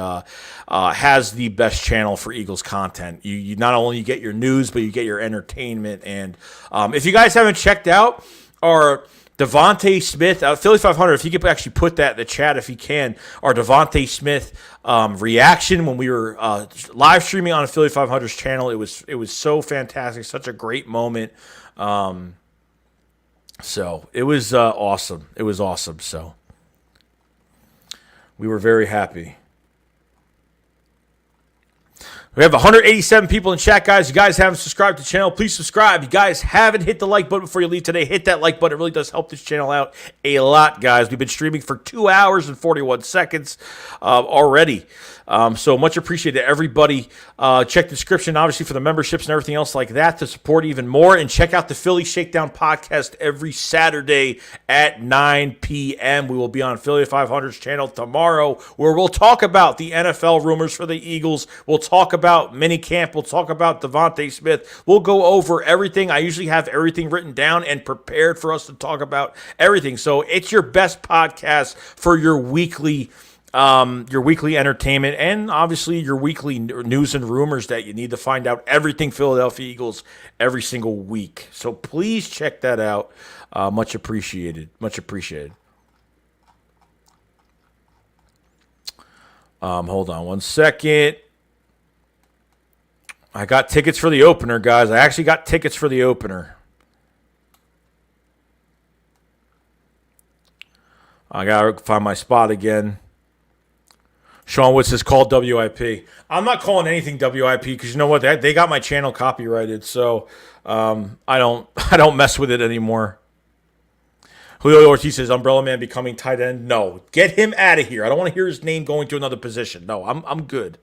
has the best channel for Eagles content. You not only get your news, but you get your entertainment. And if you guys haven't checked out our Devonta Smith, Philly 500, if you could actually put that in the chat if you can, our Devonta Smith reaction when we were live streaming on Philly 500's channel. It was so fantastic, such a great moment. So it was awesome. It was awesome. So we were very happy. We have 187 people in chat, guys. You guys haven't subscribed to the channel, please subscribe. You guys haven't hit the like button before you leave today, hit that like button. It really does help this channel out a lot, guys. We've been streaming for 2 hours and 41 seconds already. So much appreciated to everybody. Check the description, obviously, for the memberships and everything else like that to support even more. And check out the Philly Shakedown podcast every Saturday at 9 p.m. We will be on Philly 500's channel tomorrow, where we'll talk about the NFL rumors for the Eagles. We'll talk about minicamp. We'll talk about Devonta Smith. We'll go over everything. I usually have everything written down and prepared for us to talk about everything. So it's your best podcast for your weekly entertainment, and obviously your weekly news and rumors that you need to find out everything Philadelphia Eagles every single week. So please check that out. Much appreciated. Much appreciated. Hold on one second. I got tickets for the opener, guys. I actually got tickets for the opener. I got to find my spot again. Sean Wood says, call WIP. I'm not calling anything WIP because you know what? They got my channel copyrighted, so I don't mess with it anymore. Julio Ortiz says, Umbrella Man becoming tight end. No, get him out of here. I don't want to hear his name going to another position. No, I'm good.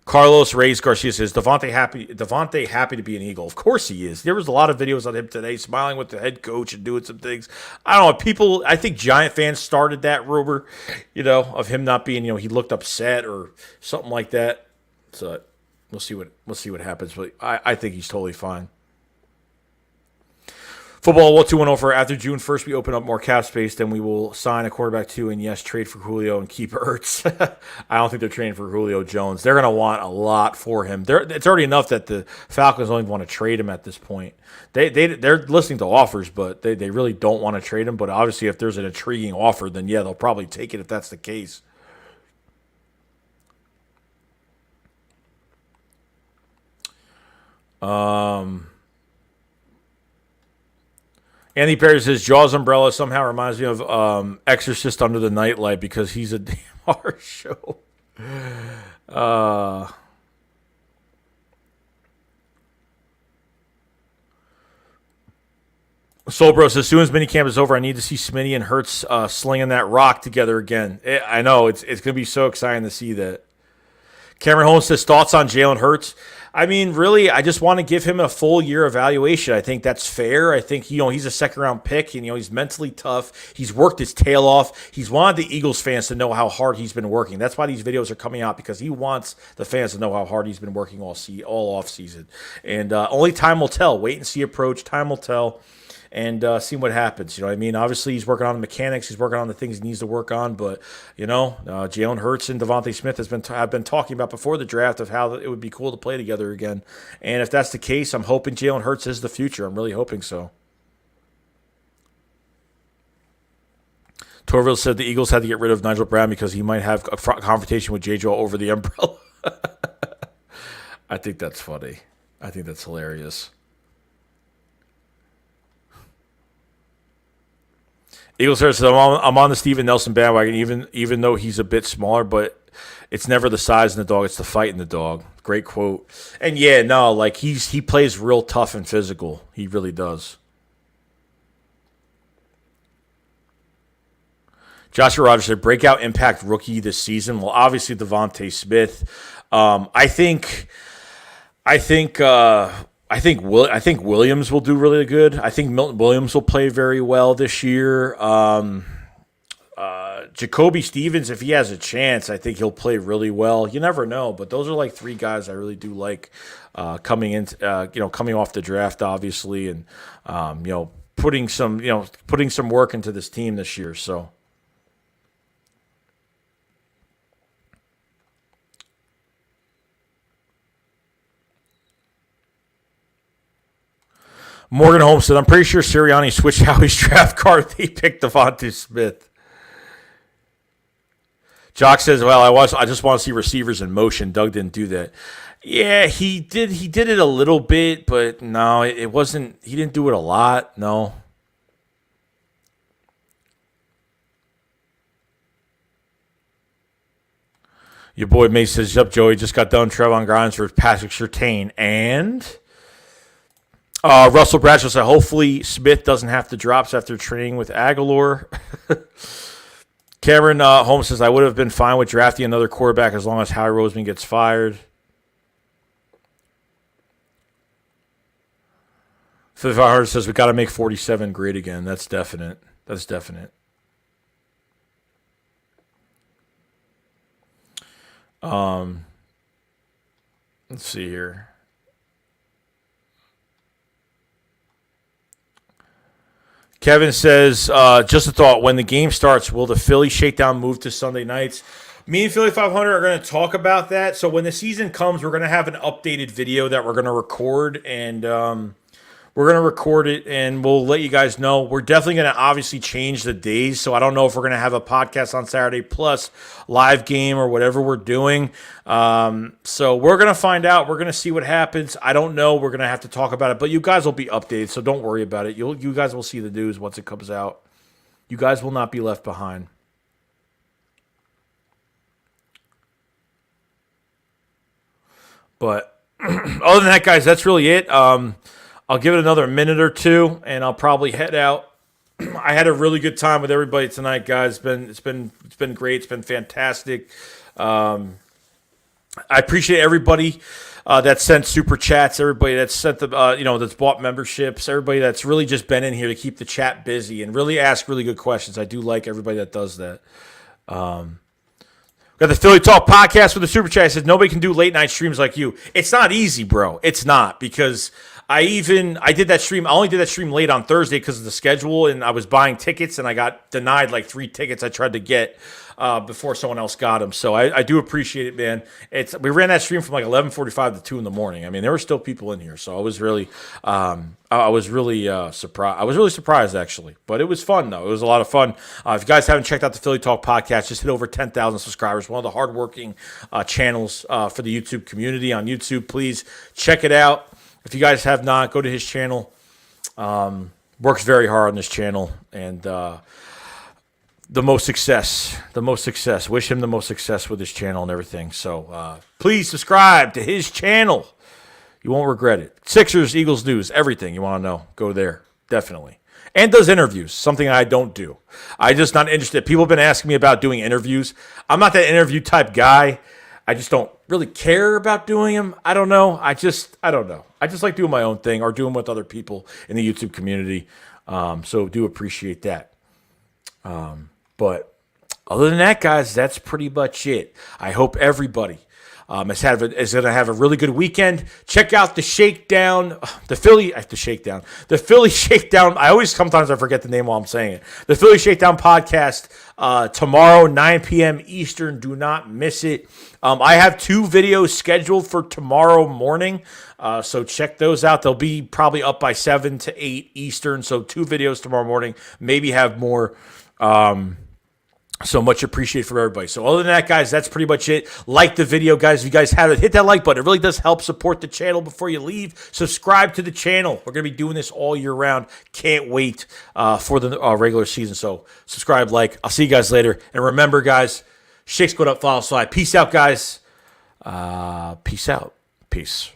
Carlos Reyes Garcia says, Devonta happy to be an Eagle. Of course he is. There was a lot of videos on him today, smiling with the head coach and doing some things. I don't know. I think Giant fans started that rumor, of him not being, he looked upset or something like that. So we'll see what happens. But I think he's totally fine. Football 1210 for after June 1st, we open up more cap space, then we will sign a quarterback too, and yes, trade for Julio and keep Hurts. I don't think they're trading for Julio Jones. They're going to want a lot for him. It's already enough that the Falcons don't even want to trade him at this point. They're listening to offers, but they really don't want to trade him. But obviously, if there's an intriguing offer, then yeah, they'll probably take it if that's the case. Andy Perry says, Jaws umbrella somehow reminds me of Exorcist Under the Nightlight because he's a damn horror show. Soulbro says, as soon as minicamp is over, I need to see Smitty and Hurts slinging that rock together again. I know, it's going to be so exciting to see that. Cameron Holmes says, thoughts on Jalen Hurts? I mean, really, I just want to give him a full year evaluation. I think that's fair. I think, he's a second-round pick, and, he's mentally tough. He's worked his tail off. He's wanted the Eagles fans to know how hard he's been working. That's why these videos are coming out, because he wants the fans to know how hard he's been working all offseason. And only time will tell. Wait and see approach. Time will tell. And see what happens. You know what I mean? Obviously, he's working on the mechanics. He's working on the things he needs to work on. But, Jalen Hurts and Devonta Smith have been talking about before the draft of how it would be cool to play together again. And if that's the case, I'm hoping Jalen Hurts is the future. I'm really hoping so. Torville said the Eagles had to get rid of Nigel Brown because he might have a confrontation with J. Joe over the umbrella. I think that's funny. I think that's hilarious. Eagles says, I'm on the Steven Nelson bandwagon, even though he's a bit smaller, but it's never the size in the dog, it's the fight in the dog. Great quote. And yeah, no, like he plays real tough and physical. He really does. Joshua Rogers said, breakout impact rookie this season. Well, obviously Devonta Smith. I think Williams will do really good. I think Milton Williams will play very well this year. Jacoby Stevens, if he has a chance, I think he'll play really well. You never know, but those are like three guys I really do like coming off the draft, obviously, and putting some work into this team this year. So. Morgan Holmes said, I'm pretty sure Sirianni switched Howie's draft card. He picked Devonta Smith. Jock says, well, I just want to see receivers in motion. Doug didn't do that. Yeah, he did. He did it a little bit, but no, it wasn't. He didn't do it a lot. No. Your boy Mace says, yup, Joey just got done Trevon Grimes for Patrick Surtain. And Russell Bradshaw said, hopefully Smith doesn't have to drop after training with Aguilar. Cameron Holmes says, I would have been fine with drafting another quarterback as long as Howie Roseman gets fired. 5500 says, we got to make 47 great again. That's definite. That's definite. Let's see here. Kevin says, just a thought. When the game starts, will the Philly shakedown move to Sunday nights? Me and Philly 500 are going to talk about that. So when the season comes, we're going to have an updated video that we're going to record, and we're going to record it, and we'll let you guys know. We're definitely going to obviously change the days, so I don't know if we're going to have a podcast on Saturday plus live game or whatever we're doing. So we're going to find out. We're going to see what happens. I don't know. We're going to have to talk about it, but you guys will be updated, so don't worry about it. You guys will see the news once it comes out. You guys will not be left behind. But other than that, guys, that's really it. I'll give it another minute or two, and I'll probably head out. I had a really good time with everybody tonight, guys. It's been great. It's been fantastic. I appreciate everybody that sent super chats. Everybody that's sent the that's bought memberships. Everybody that's really just been in here to keep the chat busy and really ask really good questions. I do like everybody that does that. Got the Philly Talk podcast with the super chat. It says nobody can do late night streams like you. It's not easy, bro. It's not, because I did that stream. I only did that stream late on Thursday because of the schedule, and I was buying tickets, and I got denied like 3 tickets I tried to get before someone else got them. So I do appreciate it, man. We ran that stream from like 11:45 to 2 in the morning. I mean, there were still people in here, so I was really surprised. I was really surprised, actually, but it was fun though. It was a lot of fun. If you guys haven't checked out the Philly Talk podcast, just hit over 10,000 subscribers. One of the hardworking channels for the YouTube community on YouTube. Please check it out. If you guys have not, go to his channel. Works very hard on this channel, and the most success. Wish him the most success with his channel and everything. So please subscribe to his channel. You won't regret it. Sixers, Eagles news, everything you want to know, go there, definitely. And does interviews, something I don't do. I'm just not interested. People have been asking me about doing interviews. I'm not that interview type guy. I just don't really care about doing them. I don't know. I don't know. I just like doing my own thing or doing with other people in the YouTube community. So do appreciate that. But other than that, guys, that's pretty much it. I hope everybody is going to have a really good weekend. Check out the Shakedown, the Philly Shakedown. Sometimes I forget the name while I'm saying it. The Philly Shakedown podcast tomorrow, 9 p.m. Eastern. Do not miss it. I have 2 videos scheduled for tomorrow morning, so check those out. They'll be probably up by 7 to 8 Eastern, so 2 videos tomorrow morning. Maybe have more. So much appreciated from everybody. So other than that, guys, that's pretty much it. Like the video, guys. If you guys haven't, hit that like button. It really does help support the channel before you leave. Subscribe to the channel. We're going to be doing this all year round. Can't wait for the regular season. So subscribe, like. I'll see you guys later. And remember, guys, Shakes go up, follow, slide. Peace out, guys. Peace out. Peace.